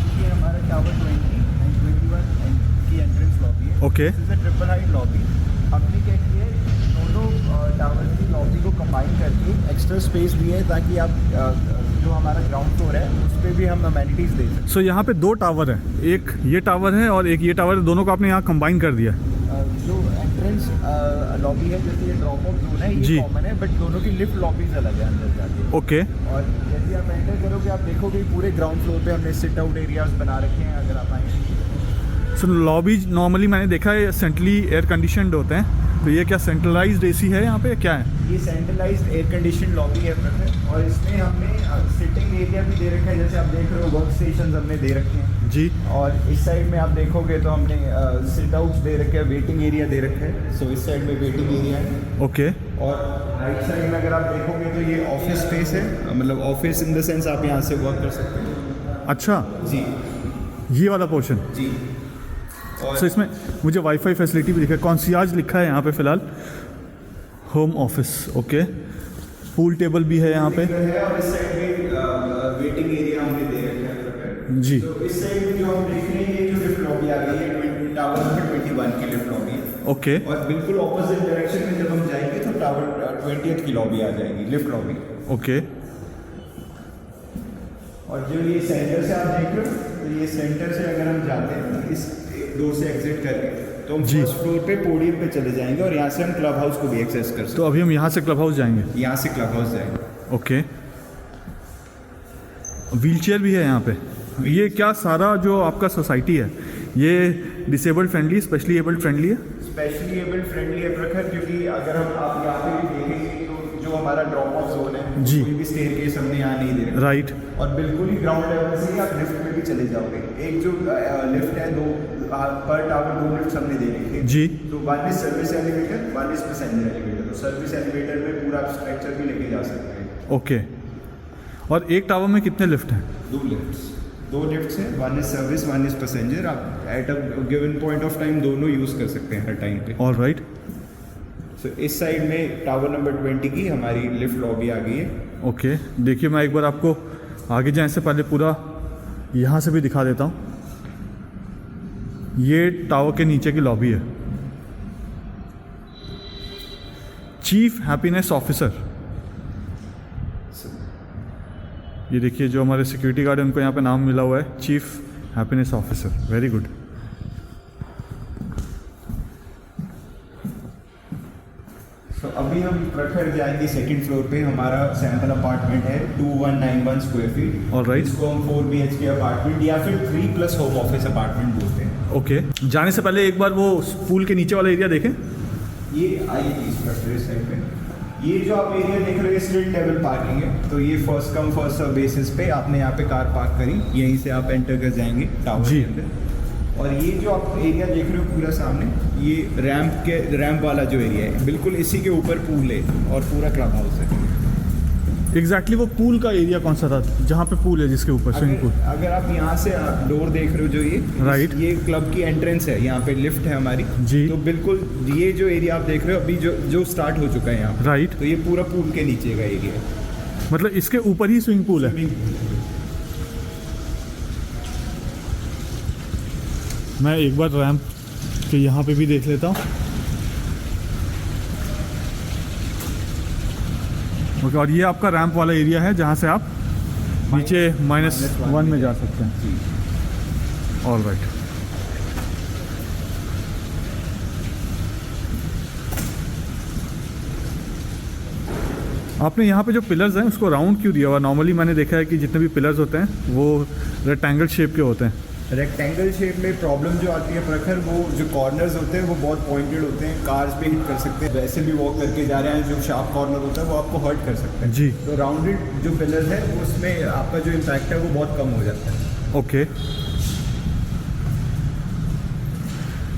[SPEAKER 1] okay
[SPEAKER 4] this is a triple height lobby. हमने क्या किया है, दोनों टावर की लॉबी को कंबाइन करके एक्स्ट्रा स्पेस दिए है ताकि आप जो हमारा ग्राउंड फ्लोर है उस पर भी हम अमेनिटीज दे सकें।
[SPEAKER 1] सो यहाँ पे 2 टावर हैं, एक ये टावर है और एक ये टावर है, दोनों को आपने यहाँ कंबाइन कर दिया।
[SPEAKER 4] जो एंट्रेंस लॉबी है, जैसे ये ड्रॉप ऑफ जोन है,
[SPEAKER 1] जी।
[SPEAKER 4] ये कॉमन है, बट दोनों की लिफ्ट लॉबीज अलग है अंदर जाके।
[SPEAKER 1] ओके
[SPEAKER 4] और जैसे आप एंटर करोगे आप देखोगे पूरे ग्राउंड फ्लोर पे हमने सिट आउट एरियाज बना रखे हैं। अगर आप आएंगे
[SPEAKER 1] सो लॉबीज नॉर्मली मैंने देखा है सेंट्रली एयर कंडीशनड होते हैं, तो ये क्या सेंट्रलाइज्ड एसी है यहाँ पे, क्या है?
[SPEAKER 4] ये सेंट्रलाइज्ड एयर कंडीशन लॉबी है प्रखर, और इसमें हमने सिटिंग एरिया भी दे रखा है, जैसे आप देख रहे हो वर्क स्टेशन हमने दे रखे हैं
[SPEAKER 1] जी।
[SPEAKER 4] और इस साइड में आप देखोगे तो हमने सिट आउट्स दे रखे हैं, वेटिंग एरिया दे रखा है। सो इस साइड में वेटिंग एरिया है,
[SPEAKER 1] ओके
[SPEAKER 4] और राइट साइड में अगर आप देखोगे तो ये ऑफिस स्पेस है, मतलब ऑफिस इन द सेंस आप यहाँ से वर्क कर सकते हैं।
[SPEAKER 1] अच्छा,
[SPEAKER 4] जी
[SPEAKER 1] ये वाला पोर्शन।
[SPEAKER 4] जी। और
[SPEAKER 1] सो इसमें मुझे वाईफाई फैसिलिटी भी दिखा है, कॉन्सियाज लिखा है यहाँ पे फ़िलहाल, home office. Okay, pool table भी है यहाँ पे
[SPEAKER 4] है, और इस साइड में वेटिंग एरिया हमने दे रखा है
[SPEAKER 1] जी।
[SPEAKER 4] तो इस साइड में जो हम देख रहे हैं ये जो लिफ्ट लॉबी आ गई है टावर नंबर 21 की लिफ्ट लॉबी है।
[SPEAKER 1] ओके
[SPEAKER 4] और बिल्कुल ऑपोजिट डायरेक्शन में जब हम जाएंगे तो टावर 20th की लॉबी आ जाएगी, लिफ्ट लॉबी।
[SPEAKER 1] ओके
[SPEAKER 4] और जो ये सेंटर से आप देख रहे हो, तो ये सेंटर से अगर हम जाते हैं इस डोर से एग्जिट करके तो हम
[SPEAKER 1] जी।
[SPEAKER 4] फर्स्ट फ्लोर पे पोडियम पे चले जाएंगे और यहाँ से हम क्लब हाउस को भी एक्सेस कर सकते
[SPEAKER 1] तो अभी हम यहाँ से क्लब हाउस जाएंगे।
[SPEAKER 4] हैं। यहाँ से क्लब हाउस जाएंगे।
[SPEAKER 1] ओके, व्हीलचेयर भी है यहाँ पे। ये क्या सारा जो आपका सोसाइटी है ये disabled friendly, specially abled friendly है?
[SPEAKER 4] स्पेशली एबल्ड फ्रेंडली है प्रखर, क्योंकि अगर हम आप यहाँ पे भी देखेंगे तो जो हमारा ड्रॉप ऑफ जोन है
[SPEAKER 1] जी।
[SPEAKER 4] कोई भी स्टेयरकेस हमने यहाँ नहीं दे रखा,
[SPEAKER 1] राइट।
[SPEAKER 4] और बिल्कुल ही ग्राउंड लेवल से ही आप लिफ्ट में भी चले जाओगे। एक जो लिफ्ट है, दो पर टावर 2 लिफ्ट हमने दे रखी है
[SPEAKER 1] जी।
[SPEAKER 4] तो 1 is service elevator, 1 is passenger elevator. तो सर्विस एलिवेटर में पूरा आप स्ट्रक्चर भी लेके जा सकते हैं।
[SPEAKER 1] ओके, और एक टावर में कितने लिफ्ट हैं?
[SPEAKER 4] 2 लिफ्ट्स हैं, 1 इज सर्विस, 1 इज पैसेंजर। आप at a given point of time दोनों यूज़ कर सकते हैं हर टाइम पे।
[SPEAKER 1] All right.
[SPEAKER 4] सो इस साइड में टावर नंबर 20 की हमारी लिफ्ट लॉबी आ गई है।
[SPEAKER 1] ओके, देखिए मैं एक बार आपको आगे जाने से पहले पूरा यहाँ से भी दिखा देता हूँ। ये टावर के नीचे की लॉबी है। चीफ हैप्पीनेस ऑफिसर, ये देखिए जो हमारे सिक्योरिटी गार्ड है उनको यहाँ पे नाम मिला हुआ है, chief happiness officer. Very good.
[SPEAKER 4] तो अभी हम प्रखर जाएंगे सेकंड फ्लोर पे। हमारा सैंपल अपार्टमेंट है 2191 स्क्वायर फीट।
[SPEAKER 1] All right.
[SPEAKER 4] इसको हम 4 BHK अपार्टमेंट या फिर 3+ होम ऑफिस अपार्टमेंट बोलते हैं।
[SPEAKER 1] ओके, जाने से पहले एक बार वो पूल के नीचे वाला एरिया देखें।
[SPEAKER 4] ये आइए इस प्रखर साइड पे, ये जो आप एरिया देख रहे हो ये स्ट्रीट लेवल पार्किंग है। तो ये first come first serve basis पे आपने यहाँ पे कार पार्क करी, यहीं से आप एंटर कर जाएंगे टावर
[SPEAKER 1] जी।
[SPEAKER 4] के अंदर। और ये जो आप एरिया देख रहे हो पूरा सामने, ये रैंप वाला जो एरिया है बिल्कुल इसी के ऊपर पूल है और पूरा क्लब हाउस है।
[SPEAKER 1] एग्जैक्टली वो पूल का एरिया कौन सा था जहाँ पे पूल है, जिसके ऊपर स्विमिंग पूल?
[SPEAKER 4] अगर आप यहाँ से डोर देख रहे हो जो ये
[SPEAKER 1] Right.
[SPEAKER 4] ये क्लब की एंट्रेंस है, यहाँ पे लिफ्ट है हमारी
[SPEAKER 1] जी।
[SPEAKER 4] तो बिल्कुल ये जो एरिया आप देख रहे हो अभी जो स्टार्ट हो चुका है यहाँ पे,
[SPEAKER 1] राइट।
[SPEAKER 4] तो ये पूरा पूल के नीचे का एरिया है।
[SPEAKER 1] मतलब इसके ऊपर ही स्विमिंग पूल है। मैं एक बार रैंप के यहाँ पे भी देख लेता हूँ। ओके, और ये आपका रैंप वाला एरिया है जहाँ से आप नीचे -1 में जा सकते हैं। All right. आपने यहाँ पे जो पिलर्स हैं उसको राउंड क्यों दिया हुआ? नॉर्मली मैंने देखा है कि जितने भी पिलर्स होते हैं वो रेक्टेंगल शेप के होते हैं।
[SPEAKER 4] रेक्टेंगल शेप में प्रॉब्लम जो आती है प्रखर, वो जो कॉर्नर्स होते हैं वो बहुत पॉइंटेड होते हैं, कार्स पे हिट कर सकते हैं। वैसे भी वॉक करके जा रहे हैं जो शार्प कॉर्नर होता है वो आपको हर्ट कर सकता है
[SPEAKER 1] जी।
[SPEAKER 4] तो राउंडेड जो पिलर है उसमें आपका जो इम्पैक्ट है वो बहुत कम हो जाता है।
[SPEAKER 1] Okay,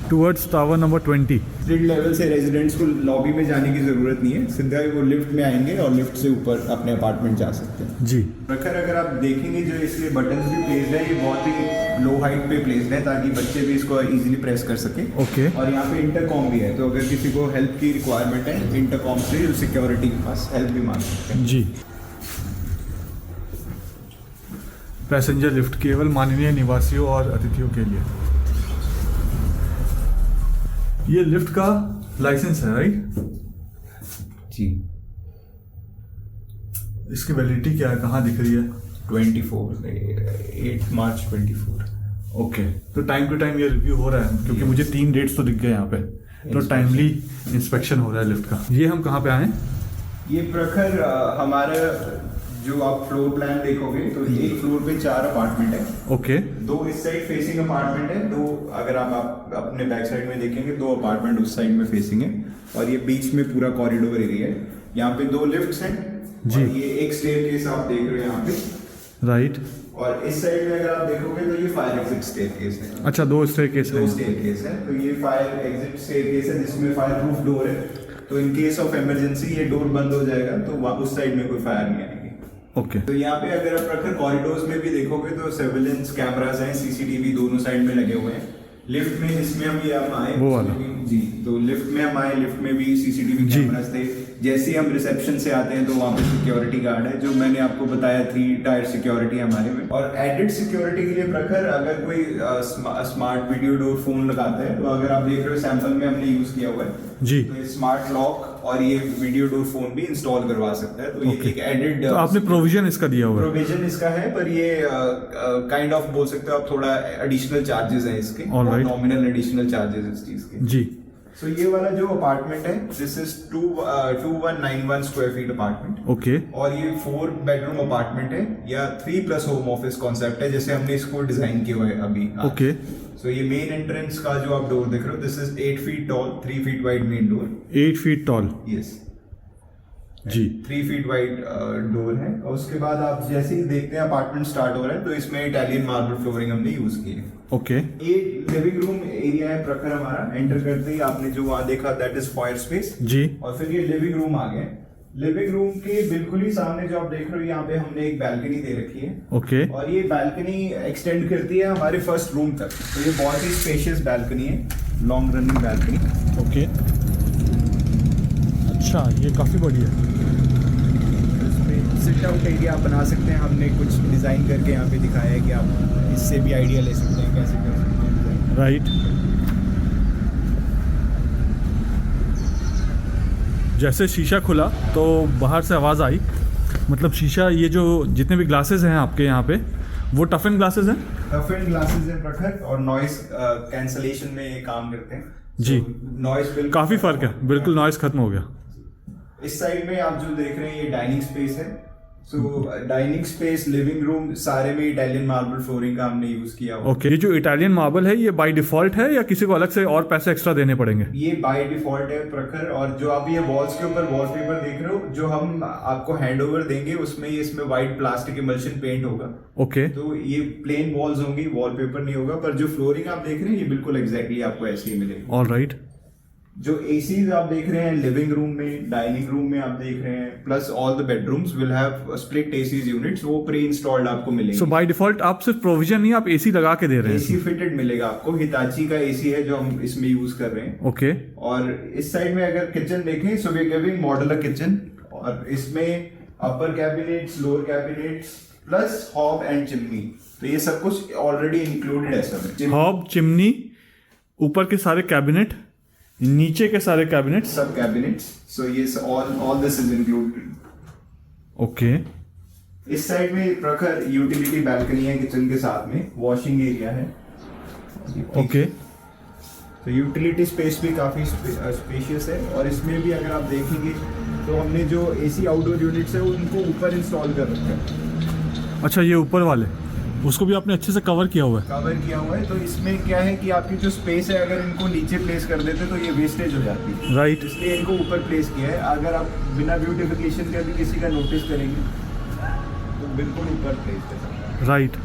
[SPEAKER 1] towards tower number 20।
[SPEAKER 4] Street level से रेजिडेंट्स को लॉबी में जाने की ज़रूरत नहीं है, सीधा ही वो लिफ्ट में आएंगे और लिफ्ट से ऊपर अपने अपार्टमेंट जा सकते हैं।
[SPEAKER 1] जी।
[SPEAKER 4] प्रखर अगर आप देखेंगे जो इसके बटन्स भी प्लेस्ड है ये बहुत ही लो हाइट पे प्लेस्ड है ताकि बच्चे भी इसको इजीली प्रेस कर सकें।
[SPEAKER 1] ओके।
[SPEAKER 4] और यहाँ पे इंटरकॉम भी है, तो अगर किसी को हेल्प की रिक्वायरमेंट है इंटरकॉम से सिक्योरिटी के पास हेल्प भी मांग सकते हैं।
[SPEAKER 1] जी। पैसेंजर लिफ्ट केवल माननीय निवासियों और अतिथियों के लिए। ये लिफ्ट का लाइसेंस है राइट?
[SPEAKER 5] जी।
[SPEAKER 1] इसकी वैलिडिटी क्या है, कहाँ दिख रही है?
[SPEAKER 5] 8 मार्च 24।
[SPEAKER 1] ओके, तो टाइम टू टाइम ये रिव्यू हो रहा है, क्योंकि मुझे 3 डेट्स तो दिख गए यहाँ पे, तो टाइमली इंस्पेक्शन हो रहा है लिफ्ट का। ये हम कहाँ पे आए?
[SPEAKER 4] ये प्रखर हमारा जो आप फ्लोर प्लान देखोगे तो एक फ्लोर पे 4 अपार्टमेंट है।
[SPEAKER 1] ओके।
[SPEAKER 4] 2 इस साइड फेसिंग अपार्टमेंट है, 2 अगर आप अपने बैक साइड में देखेंगे 2 अपार्टमेंट उस साइड में फेसिंग है, और ये बीच में पूरा कॉरिडोर एरिया है। यहाँ पे 2 लिफ्ट्स हैं
[SPEAKER 1] जी।
[SPEAKER 4] और ये एक स्टेयरकेस आप देख रहे हो यहाँ पे,
[SPEAKER 1] राइट।
[SPEAKER 4] और इस साइड में अगर आप देखोगे तो ये फायर एग्जिट स्टेयरकेस है।
[SPEAKER 1] अच्छा, 2 स्टेयरकेस है।
[SPEAKER 4] 2 स्टेयरकेस है, तो ये फायर एग्जिट स्टेयरकेस है जिसमें फायर प्रूफ डोर है, तो इन केस ऑफ इमरजेंसी ये डोर बंद हो जाएगा तो उस साइड में कोई फायर नहीं आएगी।
[SPEAKER 1] ओके।
[SPEAKER 4] तो यहाँ पे अगर आप प्रखर कॉरिडोर्स में भी देखोगे तो सर्विलेंस कैमरास हैं, सीसीटीवी दोनों साइड में लगे हुए हैं। लिफ्ट में जिसमें हम ये हम आए
[SPEAKER 1] वो वाला
[SPEAKER 4] जी, तो लिफ्ट में हम आए, लिफ्ट में भी सीसीटीवी कैमरास थे। जैसे ही हम रिसेप्शन से आते हैं तो वहाँ पे सिक्योरिटी गार्ड है, जो मैंने आपको बताया 3 टायर सिक्योरिटी हमारे में। और एडेड सिक्योरिटी के लिए प्रखर अगर कोई स्मार्ट वीडियो डोर फोन लगाता है, तो अगर आप देख रहे हो सैंपल में हमने यूज किया हुआ है
[SPEAKER 1] जी,
[SPEAKER 4] तो ये स्मार्ट लॉक और ये वीडियो डोर फोन भी इंस्टॉल करवा सकता है। तो ये एक एडेड,
[SPEAKER 1] तो आपने प्रोविजन इसका दिया हुआ है?
[SPEAKER 4] प्रोविजन इसका है, पर ये काइंड ऑफ बोल सकते हो आप, थोड़ा एडिशनल चार्जेस हैं इसके, नॉमिनल एडिशनल चार्जेस इस चीज के
[SPEAKER 1] जी।
[SPEAKER 4] सो ये वाला जो अपार्टमेंट है, this is 2191 square feet apartment.
[SPEAKER 1] Okay.
[SPEAKER 4] और ये 4 बेडरूम अपार्टमेंट है, या 3+ होम ऑफिस कॉन्सेप्ट है, जैसे हमने इसको डिजाइन किया हुआ है अभी।
[SPEAKER 1] ओके।
[SPEAKER 4] सो ये मेन एंट्रेंस का जो आप डोर देख रहे हो, this is 8 feet tall, 3 feet wide main door.
[SPEAKER 1] 8 feet tall?
[SPEAKER 4] Yes
[SPEAKER 1] जी।
[SPEAKER 4] 3 फीट वाइड डोर है। और उसके बाद आप जैसे ही देखते हैं अपार्टमेंट स्टार्ट हो रहा है, तो इसमें इटालियन मार्बल फ्लोरिंग हमने यूज की है।
[SPEAKER 1] ओके।
[SPEAKER 4] ये लिविंग रूम एरिया है प्रखर हमारा। एंटर करते ही आपने जो वहां देखा दैट इज फायर स्पेस
[SPEAKER 1] जी।
[SPEAKER 4] और फिर ये लिविंग रूम आ गए। लिविंग रूम के बिल्कुल ही सामने जो आप देख रहे हो, यहाँ पे हमने एक बैल्कनी दे रखी है।
[SPEAKER 1] ओके।
[SPEAKER 4] और ये बैल्कनी एक्सटेंड करती है हमारे फर्स्ट रूम तक, तो ये बहुत ही स्पेशियस बैल्कनी है, लॉन्ग रनिंग बैल्कनी।
[SPEAKER 1] ओके। अच्छा, ये काफी बढ़िया है।
[SPEAKER 4] सिट आउट एरिया आप बना सकते हैं, हमने कुछ डिजाइन करके यहाँ पे दिखाया है कि आप इससे भी आइडिया ले सकते हैं कैसे कर सकते हैं।
[SPEAKER 1] राइट। जैसे शीशा खुला तो बाहर से आवाज़ आई, मतलब शीशा, ये जो जितने भी ग्लासेस हैं आपके यहाँ पे, वो टफन ग्लासेस हैं?
[SPEAKER 4] टफन ग्लासेस हैं प्रखर, और नॉइस कैंसलेशन में ये काम करते हैं
[SPEAKER 1] जी।
[SPEAKER 4] नॉइस
[SPEAKER 1] काफ़ी फ़र्क है, बिल्कुल नॉइस खत्म हो गया।
[SPEAKER 4] इस साइड में आप जो देख रहे हैं ये डाइनिंग स्पेस है। सो डाइनिंग स्पेस, लिविंग रूम, सारे में इटालियन मार्बल फ्लोरिंग का हमने यूज किया हुआ।
[SPEAKER 1] ओके। ये जो इटालियन मार्बल है, ये बाय डिफॉल्ट है या किसी को अलग से और पैसे एक्स्ट्रा देने पड़ेंगे?
[SPEAKER 4] ये बाय डिफॉल्ट है प्रखर। और जो आप ये वॉल्स के ऊपर वॉलपेपर देख रहे हो, जो हम आपको हैंडओवर देंगे, उसमें ये इसमें व्हाइट प्लास्टिक इमल्शन पेंट होगा।
[SPEAKER 1] ओके।
[SPEAKER 4] तो ये प्लेन वॉल्स होंगी, वॉलपेपर नहीं होगा, पर जो फ्लोरिंग आप देख रहे हैं ये बिल्कुल एग्जैक्टली आपको ऐसे ही मिलेगी।
[SPEAKER 1] All right.
[SPEAKER 4] जो एसीज आप देख रहे हैं लिविंग रूम में, डाइनिंग रूम में आप देख रहे हैं, plus all the bedrooms will have split ACs units, वो प्री इंस्टॉल्ड आपको मिलेंगे।
[SPEAKER 1] सो बाय डिफॉल्ट आप सिर्फ प्रोविजन नहीं, आप एसी लगा के दे रहे हैं?
[SPEAKER 4] एसी फिटेड मिलेगा आपको। हिताची का एसी है जो हम इसमें यूज कर रहे हैं।
[SPEAKER 1] ओके।
[SPEAKER 4] और इस साइड में अगर किचन देखें, so we are giving modular kitchen, और इसमें upper cabinets, lower cabinets, plus hob and chimney, तो ये सब कुछ ऑलरेडी इंक्लूडेड है सब।
[SPEAKER 1] हॉब, चिमनी, ऊपर के सारे कैबिनेट, नीचे के सारे कैबिनेट,
[SPEAKER 4] सब कैबिनेट्स, सो ये all this is included.
[SPEAKER 1] Okay.
[SPEAKER 4] इस साइड में प्रखर यूटिलिटी बैल्कनी है किचन के साथ में, वॉशिंग एरिया है।
[SPEAKER 1] ओके।
[SPEAKER 4] तो यूटिलिटी स्पेस भी काफी स्पेशियस है। और इसमें भी अगर आप देखेंगे तो हमने जो एसी आउटडोर यूनिट्स है उनको ऊपर इंस्टॉल कर रखा है।
[SPEAKER 1] अच्छा, ये ऊपर वाले, उसको भी आपने अच्छे से कवर किया हुआ है?
[SPEAKER 4] कवर किया हुआ है। तो इसमें क्या है कि आपकी जो स्पेस है, अगर इनको नीचे प्लेस कर देते तो ये वेस्टेज हो जाती है।
[SPEAKER 1] राइट।
[SPEAKER 4] इसलिए इनको ऊपर प्लेस किया है। अगर आप बिना ब्यूटिफिकेशन के भी किसी का नोटिस करेंगे तो बिल्कुल ऊपर प्लेस कर सकते हैं।
[SPEAKER 1] राइट।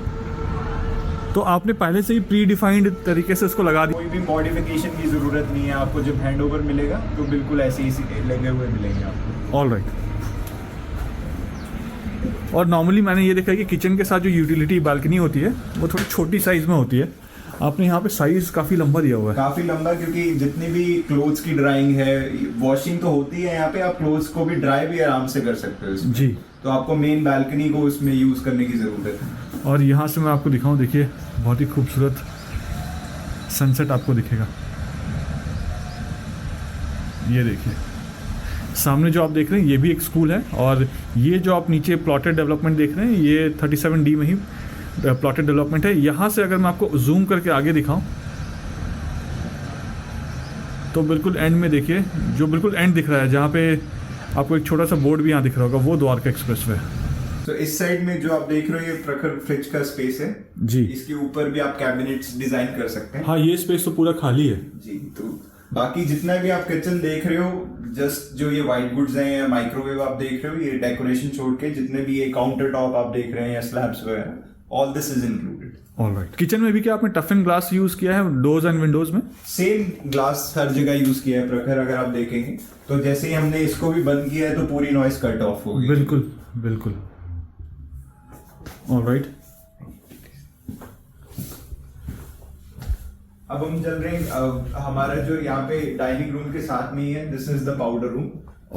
[SPEAKER 1] तो आपने पहले से ही प्री डिफाइंड तरीके से इसको लगा दिया?
[SPEAKER 4] कोई भी मॉडिफिकेशन की जरूरत नहीं है आपको। जब हैंड ओवर मिलेगा तो बिल्कुल ऐसे ही लगे हुए मिलेंगे आपको।
[SPEAKER 1] All right. और नॉर्मली मैंने ये देखा है कि किचन के साथ जो यूटिलिटी बालकनी होती है वो थोड़ी छोटी साइज में होती है, आपने यहाँ पे साइज काफी लंबा दिया हुआ है।
[SPEAKER 4] काफी लंबा, क्योंकि जितनी भी क्लोथ्स की ड्राइंग है, वॉशिंग तो होती है यहाँ पे, आप क्लोथ्स को भी ड्राई भी आराम से कर सकते हो इसमें।
[SPEAKER 1] जी।
[SPEAKER 4] तो आपको मेन बैल्कनी को उसमें यूज करने की जरूरत है।
[SPEAKER 1] और यहाँ से मैं आपको दिखाऊं, देखिए बहुत ही खूबसूरत सनसेट आपको दिखेगा। ये देखिए सामने जो आप देख रहे हैं ये भी एक स्कूल है, और ये जो आप नीचे प्लॉटेड डेवलपमेंट देख रहे हैं ये 37D में ही प्लॉटेड डेवलपमेंट है। यहाँ से अगर मैं आपको जूम करके आगे दिखाऊं तो बिल्कुल एंड में देखिए, जो बिल्कुल एंड दिख रहा है जहाँ पे आपको एक छोटा सा बोर्ड भी यहाँ दिख रहा होगा, वो द्वारका एक्सप्रेसवे है।
[SPEAKER 4] तो इस साइड में जो आप देख रहे हो ये प्रखर फ्रिज का स्पेस है
[SPEAKER 1] जी।
[SPEAKER 4] इसके ऊपर भी आप कैबिनेट्स डिजाइन कर सकते हैं।
[SPEAKER 1] हाँ, ये स्पेस तो पूरा खाली है
[SPEAKER 4] जी। तो बाकी जितना भी आप किचन देख रहे हो, जस्ट जो ये व्हाइट गुड्स हैं या माइक्रोवेव आप देख रहे हो, ये डेकोरेशन छोड़ के जितने भी ये काउंटर टॉप आप देख रहे हैं या स्लैब्स वगैरह, all this is included.
[SPEAKER 1] Alright. Kitchen में भी क्या आपने टफन ग्लास यूज किया है डोर्स एंड विंडोज में?
[SPEAKER 4] सेम ग्लास हर जगह यूज किया है प्रखर। अगर आप देखेंगे तो जैसे ही हमने इसको भी बंद किया है तो पूरी नॉइस कट ऑफ हो गई।
[SPEAKER 1] बिल्कुल बिल्कुल। ऑलराइट।
[SPEAKER 4] अब हम चल रहे हैं हमारा जो यहाँ पे डाइनिंग रूम के साथ में ही है, this is the powder room.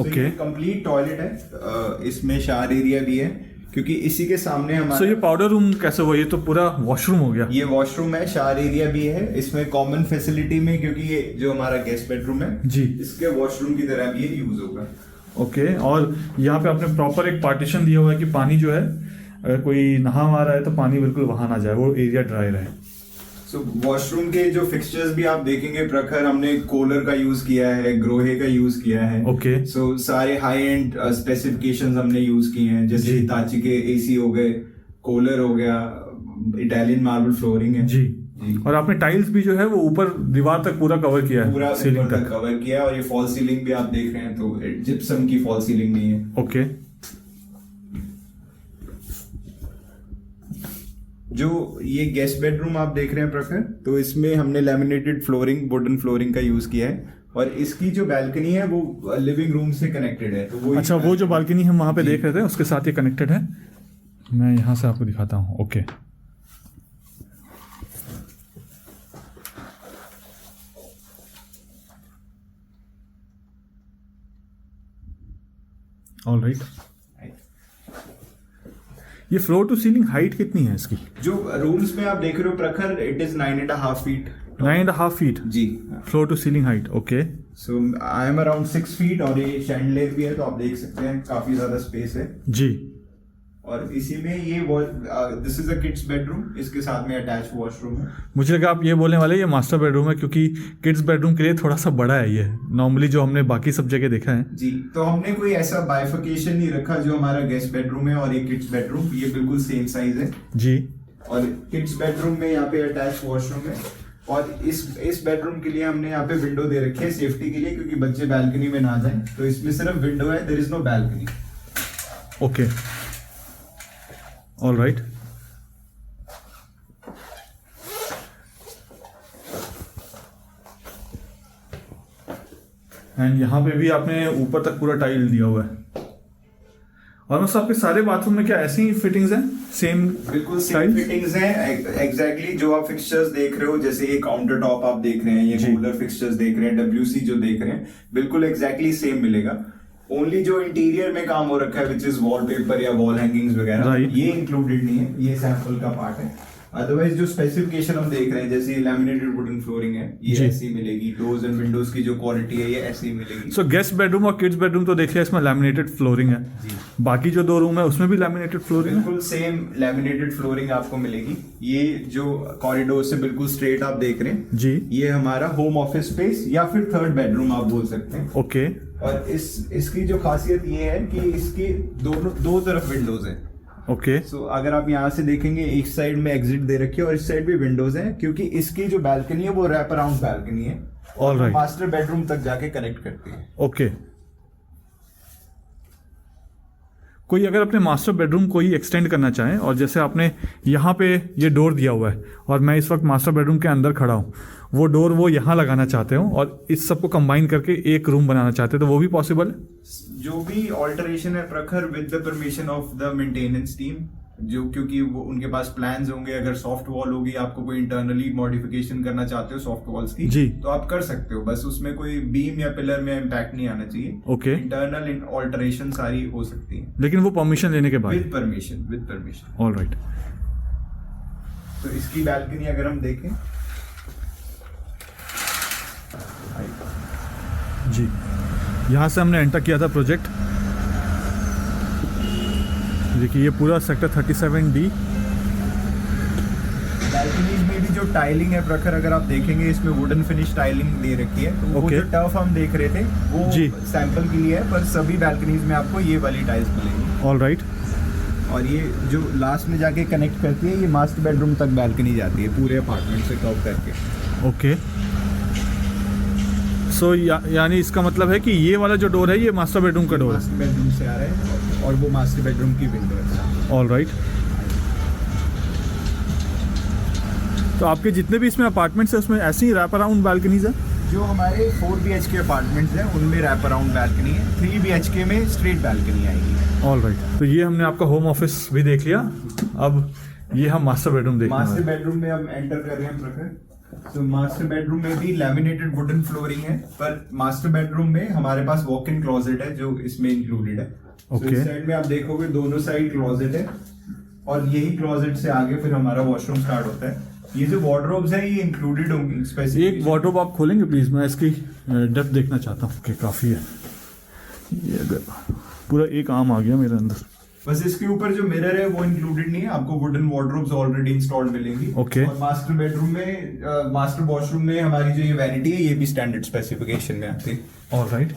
[SPEAKER 1] Okay.
[SPEAKER 4] Complete toilet है, इसमें शावर एरिया भी है क्योंकि इसी के सामने
[SPEAKER 1] सो
[SPEAKER 4] हमारा
[SPEAKER 1] ये पाउडर रूम कैसे हुआ? ये तो पूरा वॉशरूम हो गया।
[SPEAKER 4] ये वॉशरूम है, शावर एरिया भी है इसमें कॉमन फैसिलिटी में, क्योंकि ये जो हमारा गेस्ट बेडरूम है
[SPEAKER 1] जी,
[SPEAKER 4] इसके वॉशरूम की तरह भी ये यूज होगा।
[SPEAKER 1] ओके। और यहाँ पे आपने प्रॉपर एक पार्टीशन दिया हुआ है कि पानी जो है अगर कोई नहा वहा रहा है तो पानी बिल्कुल वहां ना जाए, वो एरिया ड्राई रहे।
[SPEAKER 4] सो वॉशरूम के जो फिक्सचर्स भी आप देखेंगे प्रखर, हमने कोलर का यूज किया है, ग्रोहे का यूज किया है।
[SPEAKER 1] ओके।
[SPEAKER 4] सो सारे हाई एंड स्पेसिफिकेशंस हमने यूज किए हैं, जैसे
[SPEAKER 1] जी।
[SPEAKER 4] हिताची के एसी हो गए, कोलर हो गया, इटालियन मार्बल फ्लोरिंग है
[SPEAKER 1] जी। और आपने टाइल्स भी जो है वो ऊपर दीवार तक पूरा कवर किया है,
[SPEAKER 4] पूरा
[SPEAKER 1] सीलिंग
[SPEAKER 4] ऊपर
[SPEAKER 1] तक
[SPEAKER 4] तक कवर किया है। और ये फॉल सीलिंग भी आप देख रहे हैं तो जिप्सम की फॉल सीलिंग नहीं है।
[SPEAKER 1] ओके।
[SPEAKER 4] जो ये गेस्ट बेडरूम आप देख रहे हैं प्रखर, तो इसमें हमने लैमिनेटेड फ्लोरिंग, वुडन फ्लोरिंग का यूज किया है। और इसकी जो बैल्कनी है वो लिविंग रूम से कनेक्टेड है, तो वो
[SPEAKER 1] अच्छा, वो जो बालकनी हम वहाँ पे देख रहे थे उसके साथ ये कनेक्टेड है। मैं यहाँ से आपको दिखाता हूँ। ओके। ऑलराइट। ये फ्लोर टू सीलिंग हाइट कितनी है इसकी?
[SPEAKER 4] जो रूम्स में आप देख रहे हो Prakhar, it is 9.5 feet.
[SPEAKER 1] 9.5 feet
[SPEAKER 4] जी।
[SPEAKER 1] Floor to ceiling height. Okay.
[SPEAKER 4] So I am around 6 feet और ये शैंडलियर भी है, तो आप देख सकते हैं काफी ज्यादा स्पेस है।
[SPEAKER 1] जी।
[SPEAKER 4] और इसी में ये this is a kids bedroom, इसके साथ में अटैच वॉशरूम है।
[SPEAKER 1] मुझे लगा आप ये बोलने वाले ये मास्टर बेडरूम है, क्योंकि किड्स बेडरूम के लिए थोड़ा सा बड़ा है ये, नॉर्मली जो हमने बाकी सब जगह देखा है।
[SPEAKER 4] जी। तो हमने कोई ऐसा बाइफिकेशन नहीं रखा, जो हमारा गेस्ट बेडरूम है और ये किड्स बेडरूम, ये बिल्कुल सेम साइज है।
[SPEAKER 1] जी।
[SPEAKER 4] और किड्स बेडरूम में यहाँ पे अटैच वॉशरूम है। और इस बेडरूम के लिए हमने यहाँ पे विंडो दे रखी है सेफ्टी के लिए, क्योंकि बच्चे बैल्कनी में ना जाएं, तो इसमें सिर्फ विंडो है, there is no balcony.
[SPEAKER 1] Okay. All right. And यहाँ पे भी आपने ऊपर तक पूरा टाइल दिया हुआ है। और मतलब आपके सारे बाथरूम में क्या ऐसी ही फिटिंग्स हैं? सेम
[SPEAKER 4] बिल्कुल सेम फिटिंग्स हैं एग्जैक्टली। जो आप फिक्सचर्स देख रहे हो, जैसे ये काउंटर टॉप आप देख रहे हैं, ये कूलर फिक्सचर्स देख रहे हैं, WC जो देख रहे हैं, बिल्कुल एग्जैक्टली सेम मिलेगा। ओनली जो इंटीरियर में काम हो रखा है, विच इज वॉलपेपर या वॉल हैंगिंग्स वगैरह, ये इंक्लूडेड नहीं है, ये सैंपल का पार्ट है। अदरवाइज जो स्पेसिफिकेशन हम देख रहे हैं, जैसे लैमिनेटेड वुडन फ्लोरिंग है, ये ऐसी मिलेगी। डोर्स एंड विंडोज की जो क्वालिटी है, ये ऐसी मिलेगी।
[SPEAKER 1] सो गेस्ट बेडरूम और किड्स बेडरूम तो देखिए इसमें लैमिनेटेड फ्लोरिंग है। बाकी जो 2 रूम है उसमें भी लैमिनेटेड फ्लोरिंग है।
[SPEAKER 4] बिल्कुल सेम लैमिनेटेड फ्लोरिंग आपको मिलेगी। ये जो कॉरिडोर से बिल्कुल स्ट्रेट आप देख रहे हैं
[SPEAKER 1] जी,
[SPEAKER 4] ये हमारा होम ऑफिस स्पेस या फिर थर्ड बेडरूम आप बोल सकते हैं।
[SPEAKER 1] ओके।
[SPEAKER 4] और इसकी जो खासियत ये है कि इसकी दो तरफ विंडोज हैं।
[SPEAKER 1] ओके।
[SPEAKER 4] सो अगर आप यहाँ से देखेंगे, एक साइड में एग्जिट दे रखी है और इस साइड भी विंडोज हैं, क्योंकि इसकी जो बैल्कनी है वो रैप अराउंड बैल्कनी है।
[SPEAKER 1] All right.
[SPEAKER 4] मास्टर बेडरूम तक जाके कनेक्ट करती है।
[SPEAKER 1] ओके। कोई अगर अपने मास्टर बेडरूम को ही एक्सटेंड करना चाहे, और जैसे आपने यहाँ पे ये डोर दिया हुआ है और मैं इस वक्त मास्टर बेडरूम के अंदर खड़ा हूँ, वो डोर वो यहाँ लगाना चाहते हो और इस सबको कंबाइन करके एक रूम बनाना चाहते हो, तो वो भी पॉसिबल है?
[SPEAKER 4] जो भी ऑल्टरेशन है प्रखर, with the permission of the maintenance team, जो क्योंकि वो उनके पास प्लान्स होंगे। अगर सॉफ्ट वॉल होगी, आपको कोई इंटरनली मॉडिफिकेशन करना चाहते हो सॉफ्ट वॉल्स की,
[SPEAKER 1] जी,
[SPEAKER 4] तो आप कर सकते हो। बस उसमें कोई बीम या पिलर में इम्पैक्ट नहीं आना चाहिए।
[SPEAKER 1] ओके।
[SPEAKER 4] इंटरनल ऑल्टरेशन सारी हो सकती है,
[SPEAKER 1] लेकिन वो परमिशन लेने के बाद।
[SPEAKER 4] With permission.
[SPEAKER 1] All right.
[SPEAKER 4] तो इसकी बैल्कनी अगर हम देखें,
[SPEAKER 1] जी, यहाँ से हमने एंटर किया था प्रोजेक्ट। देखिए ये पूरा सेक्टर 37D।
[SPEAKER 4] बैल्कनीज में भी जो टाइलिंग है प्रखर, अगर आप देखेंगे इसमें वुडन फिनिश टाइलिंग दे रखी है। तो वो
[SPEAKER 1] Okay.
[SPEAKER 4] जो टर्फ हम देख रहे थे वो
[SPEAKER 1] जी।
[SPEAKER 4] सैंपल के लिए है, पर सभी बैल्कनीज में आपको ये वाली टाइल्स मिलेंगी।
[SPEAKER 1] All right.
[SPEAKER 4] और ये जो लास्ट में जाके कनेक्ट करती है, ये मास्टर बेडरूम तक बैल्कनी जाती है पूरे अपार्टमेंट से कव करके।
[SPEAKER 1] ओके। सो यानी इसका मतलब है कि ये वाला जो डोर है ये मास्टर बेडरूम का डोर है।
[SPEAKER 4] मास्टर बेडरूम से आ रहा है और वो मास्टर बेडरूम की विंडो है।
[SPEAKER 1] All right. तो आपके जितने भी इसमें अपार्टमेंट्स हैं उसमें ऐसी ही रैप अराउंड बैल्कनीज है?
[SPEAKER 4] जो हमारे 4 BHK अपार्टमेंट्स हैं उनमें रैप अराउंड बैल्कनी है। 3 BHK में स्ट्रेट बैल्कनी आएगी।
[SPEAKER 1] All right. तो ये हमने आपका होम ऑफिस भी देख लिया, अब ये हम मास्टर बेडरूम देखने वाले
[SPEAKER 4] मास्टर
[SPEAKER 1] हैं।
[SPEAKER 4] बेडरूम में हम एंटर कर रहे हैं प्रखर। तो मास्टर बेडरूम में भी लैमिनेटेड वुडन फ्लोरिंग है, पर मास्टर बेडरूम में हमारे पास वॉक इन क्लोजेट है जो इसमें इंक्लूडेड है।
[SPEAKER 1] Okay.
[SPEAKER 4] इस साइड में आप देखोगे दोनों साइड क्लोजेट है और यही क्लोजेट से आगे फिर हमारा वॉशरूम स्टार्ट होता है। ये जो वार्डरोब्स है ये इंक्लूडेड होंगी स्पेसिफिक।
[SPEAKER 1] एक वार्डरोब आप खोलेंगे प्लीज, मैं इसकी डेप्थ देखना चाहता हूँ कि काफ़ी है। ये अगर पूरा एक आम आ गया मेरे अंदर।
[SPEAKER 4] बस इसके ऊपर जो मिरर है वो इंक्लूडेड नहीं है, आपको वुडन वार्डरोब्स ऑलरेडी इंस्टॉल्ड मिलेंगी।
[SPEAKER 1] Okay.
[SPEAKER 4] और मास्टर बेडरूम में मास्टर वॉशरूम में हमारी जो ये वैनिटी है ये भी स्टैंडर्ड स्पेसिफिकेशन में आती है।
[SPEAKER 1] All right.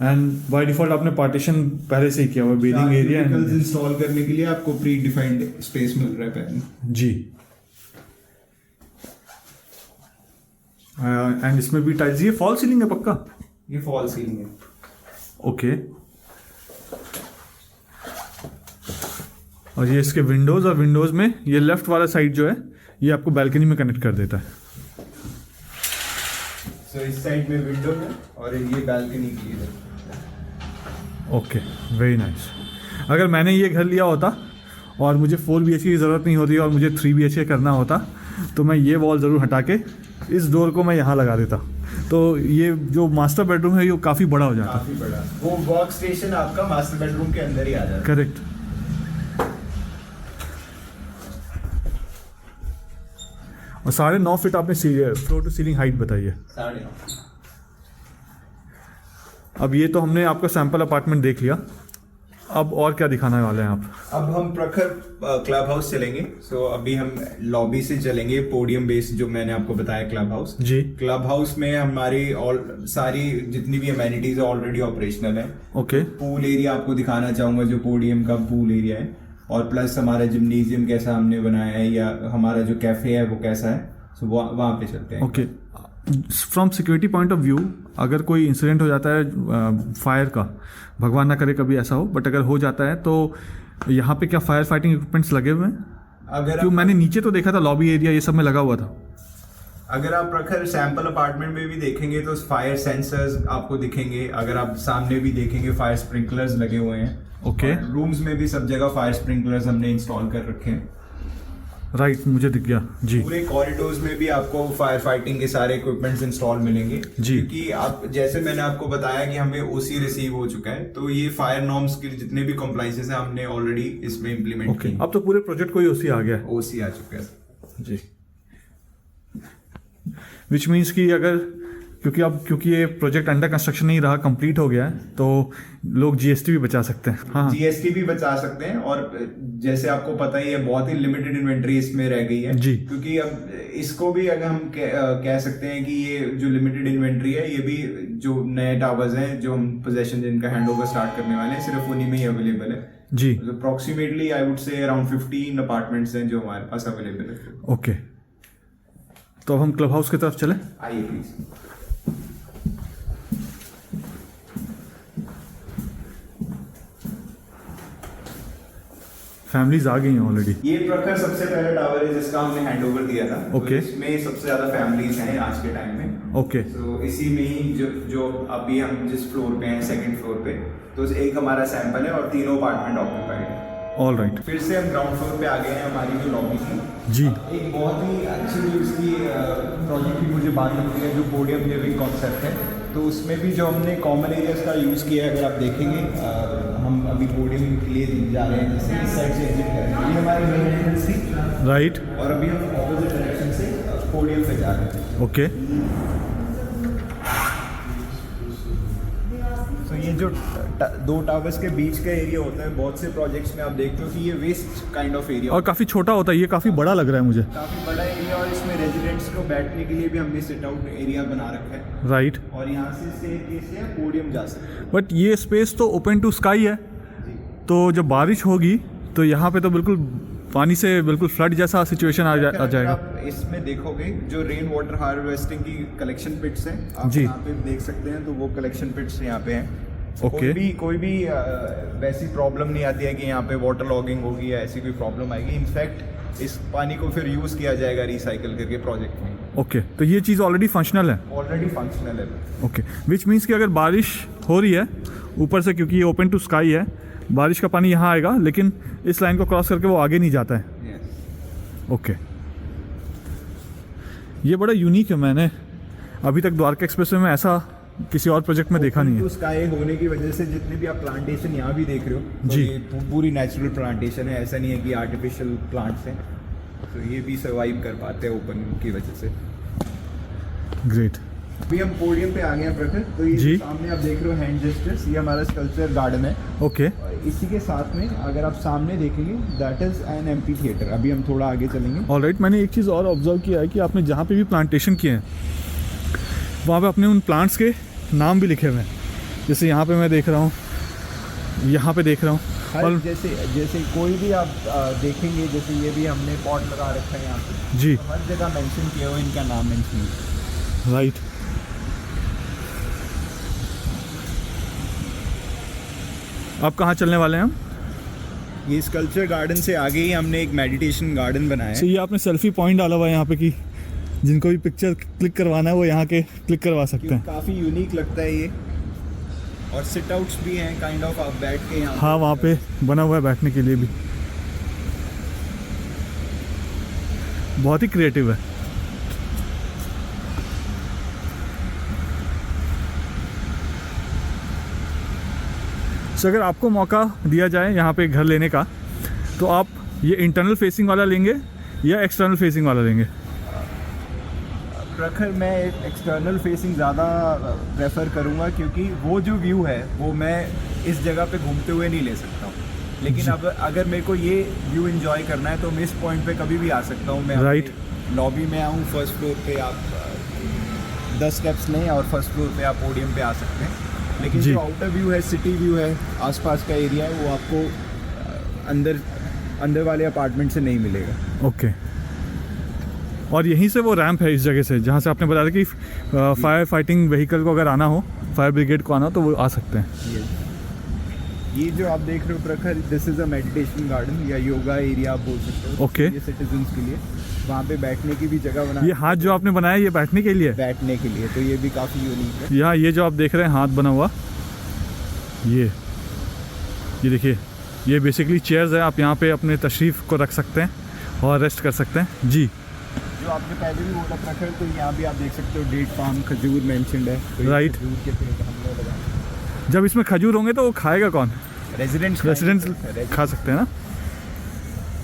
[SPEAKER 1] And by default आपने पार्टीशन पहले से ही किया हुआ, बेडिंग एरिया
[SPEAKER 4] इंस्टॉल करने के लिए आपको प्री डिफाइंड स्पेस मिल रहा है पहले।
[SPEAKER 1] जी। एंड इसमें भी टाइल्स, ये फॉल सीलिंग है पक्का?
[SPEAKER 4] ये फॉल सीलिंग है।
[SPEAKER 1] ओके। और ये इसके विंडोज, और विंडोज में ये लेफ्ट वाला साइड जो है ये आपको बैल्कनी में कनेक्ट कर देता है।
[SPEAKER 4] सो इस साइड में विंडो है और ये बैल्कनी के लिए है।
[SPEAKER 1] Okay, very nice. अगर मैंने ये घर लिया होता और मुझे 4 BHK की ज़रूरत नहीं होती और मुझे 3 BHK करना होता तो मैं ये वॉल ज़रूर हटा के इस डोर को मैं यहाँ लगा देता, तो ये जो मास्टर बेडरूम है ये काफ़ी बड़ा हो जाता।
[SPEAKER 4] काफी बड़ा, वो वर्क स्टेशन आपका मास्टर बेडरूम के अंदर ही आ जाता है।
[SPEAKER 1] करेक्ट। और 9.5 फीट आपने फ्लोर टू सीलिंग हाइट बताई है।
[SPEAKER 4] 9.5।
[SPEAKER 1] अब ये तो हमने आपका सैंपल अपार्टमेंट देख लिया, अब और क्या दिखाने वाले हैं आप?
[SPEAKER 4] अब हम प्रखर क्लब हाउस चलेंगे। सो अभी हम लॉबी से चलेंगे पोडियम बेस, जो मैंने आपको बताया क्लब हाउस।
[SPEAKER 1] जी।
[SPEAKER 4] क्लब हाउस में हमारी सारी जितनी भी अमेनिटीज है ऑलरेडी ऑपरेशनल है।
[SPEAKER 1] ओके।
[SPEAKER 4] पूल एरिया आपको दिखाना चाहूंगा, जो पोडियम का पूल एरिया है, और प्लस हमारा जिम्नेजियम कैसा हमने बनाया है, या हमारा जो कैफे है वो कैसा है। सो वहाँ पे चलते हैं।
[SPEAKER 1] Okay. From security point of view, अगर कोई इंसिडेंट हो जाता है फायर का, भगवान ना करे कभी ऐसा हो, बट अगर हो जाता है तो यहाँ पे क्या फायर फाइटिंग इक्विपमेंट्स लगे हुए हैं?
[SPEAKER 4] अगर
[SPEAKER 1] क्यों, मैंने नीचे तो देखा था लॉबी एरिया ये सब में लगा हुआ था।
[SPEAKER 4] अगर आप प्रखर सैंपल अपार्टमेंट में भी देखेंगे तो फायर सेंसर्स आपको दिखेंगे। अगर आप सामने भी देखेंगे फायर स्प्रिंकलर्स लगे हुए हैं।
[SPEAKER 1] ओके।
[SPEAKER 4] रूम्स में भी सब जगह फायर स्प्रिंकलर्स हमने इंस्टॉल कर रखे हैं।
[SPEAKER 1] राइट, मुझे दिख गया जी।
[SPEAKER 4] पूरे कॉरिडोर्स में भी आपको फायर फाइटिंग के सारे इक्विपमेंट्स इंस्टॉल मिलेंगे
[SPEAKER 1] जी।
[SPEAKER 4] क्योंकि आप जैसे मैंने आपको बताया कि हमें ओसी रिसीव हो चुका है, तो ये फायर नॉर्म्स के जितने भी कॉम्प्लाइंसेस हैं हमने ऑलरेडी इसमें इम्प्लीमेंट
[SPEAKER 1] ओके,
[SPEAKER 4] किए।
[SPEAKER 1] अब तो पूरे प्रोजेक्ट को ही ओसी आ गया है।
[SPEAKER 4] ओसी आ चुका है
[SPEAKER 1] जी। विच मीन्स कि अगर क्योंकि ये प्रोजेक्ट अंडर कंस्ट्रक्शन नहीं रहा, कंप्लीट हो गया है, तो लोग जीएसटी भी बचा सकते हैं। हाँ,
[SPEAKER 4] जीएसटी भी बचा सकते हैं। और जैसे आपको पता ही है बहुत ही लिमिटेड इन्वेंट्री इसमें रह गई है
[SPEAKER 1] जी।
[SPEAKER 4] क्योंकि अब इसको भी अगर हम कह सकते हैं कि ये जो लिमिटेड इन्वेंट्री है, ये भी जो नए टावर्स हैं जो हम पोजेशन जिनका हैंडओवर स्टार्ट करने वाले हैं, सिर्फ उन्हीं में ही अवेलेबल है
[SPEAKER 1] जी।
[SPEAKER 4] Approximately I would say around 15 apartments हैं जो हमारे पास अवेलेबल है।
[SPEAKER 1] ओके, तो अब हम क्लब हाउस की तरफ चले।
[SPEAKER 4] आइए प्लीज।
[SPEAKER 1] फैमिलीज आ गई हैं ऑलरेडी।
[SPEAKER 4] ये प्रखर सबसे पहला टावर है जिसका हमने हैंडओवर दिया था।
[SPEAKER 1] Okay.
[SPEAKER 4] तो इसमें सबसे ज्यादा फैमिलीज हैं आज के टाइम में।
[SPEAKER 1] ओके।
[SPEAKER 4] तो इसी में ही जो अभी हम जिस फ्लोर पे हैं, सेकंड फ्लोर पे, तो एक हमारा सैंपल है और तीनों अपार्टमेंट ऑक्यूपाइड है।
[SPEAKER 1] All right.
[SPEAKER 4] फिर से हम ग्राउंड फ्लोर पे आ गए हैं। हमारी जो लॉबी थी,
[SPEAKER 1] जी।
[SPEAKER 4] एक बहुत ही अच्छी उसकी प्रोजेक्ट की मुझे बात लगती है, जो पोडियम लिविंग कॉन्सेप्ट है। तो उसमें भी जो हमने कॉमन एरियाज का यूज़ किया है, अगर आप देखेंगे हम अभी पोडियम के लिए जा रहे हैं, जैसे इस साइड से एग्जिट करेंगे, ये हमारी मेन एंट्रेंस थी,
[SPEAKER 1] राइट।
[SPEAKER 4] और अभी हम ऑपोजिट डायरेक्शन से पोडियम पे जा रहे हैं।
[SPEAKER 1] ओके।
[SPEAKER 4] ये जो दो टावर्स के बीच का एरिया होता है, बहुत से प्रोजेक्ट्स में आप देखते हो कि ये वेस्ट काइंड ऑफ एरिया
[SPEAKER 1] और काफ़ी छोटा होता है, ये काफ़ी बड़ा लग रहा है मुझे।
[SPEAKER 4] काफ़ी बड़ा एरिया, और इसमें रेजिडेंट्स को बैठने के लिए भी हमने सिट आउट एरिया बना रखा है।
[SPEAKER 1] राइट।
[SPEAKER 4] और यहाँ से स्टेयरकेस से पोडियम जा सकते हैं।
[SPEAKER 1] बट ये स्पेस तो ओपन टू स्काई है, तो जब बारिश होगी तो यहाँ पे तो बिल्कुल पानी से बिल्कुल फ्लड जैसा सिचुएशन आ
[SPEAKER 4] अगर
[SPEAKER 1] जाएगा।
[SPEAKER 4] आप इसमें देखोगे जो रेन वाटर हार्वेस्टिंग की कलेक्शन पिट्स हैं, आप
[SPEAKER 1] जी।
[SPEAKER 4] यहाँ पे देख सकते हैं, तो वो कलेक्शन पिट्स यहाँ पे हैं।
[SPEAKER 1] ओके।
[SPEAKER 4] कोई भी वैसी प्रॉब्लम नहीं आती है कि यहाँ पे वाटर लॉगिंग होगी या ऐसी कोई प्रॉब्लम आएगी। इनफैक्ट इस पानी को फिर यूज़ किया जाएगा रिसाइकल करके प्रोजेक्ट में।
[SPEAKER 1] ओके, तो ये चीज़ ऑलरेडी फंक्शनल है।
[SPEAKER 4] ऑलरेडी फंक्शनल है।
[SPEAKER 1] ओके, विच मीन्स कि अगर बारिश हो रही है ऊपर से, क्योंकि ये ओपन टू स्काई है, बारिश का पानी यहाँ आएगा, लेकिन इस लाइन को क्रॉस करके वो आगे नहीं जाता है।
[SPEAKER 4] Yes.
[SPEAKER 1] ओके, ये बड़ा यूनिक है। मैंने अभी तक द्वारका एक्सप्रेसवे में ऐसा किसी और प्रोजेक्ट में देखा नहीं है।
[SPEAKER 4] तो स्काई होने की वजह से जितने भी आप प्लांटेशन यहाँ भी देख रहे हो, तो
[SPEAKER 1] जी।
[SPEAKER 4] ये पूरी नेचुरल प्लांटेशन है, ऐसा नहीं है कि आर्टिफिशियल प्लांट्स हैं। तो ये भी सर्वाइव कर पाते हैं ओपन की वजह से।
[SPEAKER 1] ग्रेट।
[SPEAKER 4] अभी हम पोडियम पे आ गए हैं प्रखर। तो ये
[SPEAKER 1] जी।
[SPEAKER 4] जो सामने आप देख रहे हो हैंड जेस्टर्स, ये हमारा स्कल्पचर गार्डन है।
[SPEAKER 1] ओके,
[SPEAKER 4] और इसी के साथ में अगर आप सामने देखेंगे, that is an amphi theatre. अभी हम थोड़ा आगे चलेंगे।
[SPEAKER 1] ऑलराइट। मैंने एक चीज़ और ऑब्जर्व किया है कि आपने जहाँ पे भी प्लांटेशन किए हैं वहाँ पे अपने उन प्लांट्स के नाम भी लिखे हुए हैं। जैसे यहाँ पे मैं देख रहा हूँ, यहाँ पे देख रहा हूँ,
[SPEAKER 4] हर
[SPEAKER 1] और
[SPEAKER 4] जैसे कोई भी आप देखेंगे, जैसे ये भी हमने पॉट लगा रखा है यहाँ पे,
[SPEAKER 1] जी।
[SPEAKER 4] तो हर जगह मेंशन किया हुआ इनका नाम मेंशन है।
[SPEAKER 1] राइट। आप कहाँ चलने वाले हैं हम?
[SPEAKER 4] ये स्कल्पचर गार्डन से आगे ही हमने एक मेडिटेशन गार्डन बनाया
[SPEAKER 1] तो
[SPEAKER 4] है।
[SPEAKER 1] ये आपने सेल्फी पॉइंट डाला हुआ है यहाँ पे कि जिनको भी पिक्चर क्लिक करवाना है वो यहाँ के क्लिक करवा सकते हैं।
[SPEAKER 4] काफ़ी यूनिक लगता है ये। और सिट आउट्स भी हैं काइंड ऑफ, आप बैठ के यहाँ
[SPEAKER 1] हाँ, वहाँ पे बना हुआ है बैठने के लिए भी। बहुत ही क्रिएटिव है। सो अगर आपको मौका दिया जाए यहाँ पे घर लेने का, तो आप ये इंटरनल फेसिंग वाला लेंगे या एक्सटर्नल फेसिंग वाला लेंगे?
[SPEAKER 4] प्रखर मैं एक्सटर्नल फेसिंग ज़्यादा प्रेफर करूँगा, क्योंकि वो जो व्यू है वो मैं इस जगह पे घूमते हुए नहीं ले सकता हूँ। लेकिन अब अगर मेरे को ये व्यू एंजॉय करना है तो मैं इस पॉइंट पे कभी भी आ सकता हूँ। मैं
[SPEAKER 1] Right.
[SPEAKER 4] लॉबी में आऊँ, फर्स्ट फ्लोर पे आप 10 स्टेप्स लें और फर्स्ट फ्लोर पे आप पोडियम पे आ सकते हैं। लेकिन
[SPEAKER 1] जी।
[SPEAKER 4] जो आउटर व्यू है, सिटी व्यू है, आसपास का एरिया है, वो आपको अंदर वाले अपार्टमेंट से नहीं मिलेगा।
[SPEAKER 1] ओके। और यहीं से वो रैंप है इस जगह से, जहाँ से आपने बताया कि फायर फाइटिंग व्हीकल को अगर आना हो, फायर ब्रिगेड को आना हो, तो वो आ सकते हैं।
[SPEAKER 4] ये जो आप देख रहे हो प्रखर, this is a meditation garden या योगा एरिया आप बोल सकते हो।
[SPEAKER 1] Okay.
[SPEAKER 4] ये सिटीजन्स के लिए वहाँ पे बैठने की भी जगह बना
[SPEAKER 1] ये हाथ जो आपने बनाया ये बैठने के लिए है?
[SPEAKER 4] बैठने के लिए, तो ये भी काफ़ी यूनिक है।
[SPEAKER 1] यहाँ ये जो आप देख रहे हैं हाथ बना हुआ, ये देखिए, ये बेसिकली चेयर्स है। आप यहाँ पे अपने तशरीफ़ को रख सकते हैं और रेस्ट कर सकते हैं। जी।
[SPEAKER 4] जो आपने पहले भी बोला प्रखर, तो यहाँ भी आप देख सकते हो डेट पाम, खजूर मेंशन्ड है। तो ये
[SPEAKER 1] Right.
[SPEAKER 4] खजूर के पेड़ हमने लगाए।
[SPEAKER 1] जब इसमें खजूर होंगे तो वो खाएगा कौन?
[SPEAKER 4] रेजिडेंट्स
[SPEAKER 1] रेसिडेंट्स खा सकते हैं ना?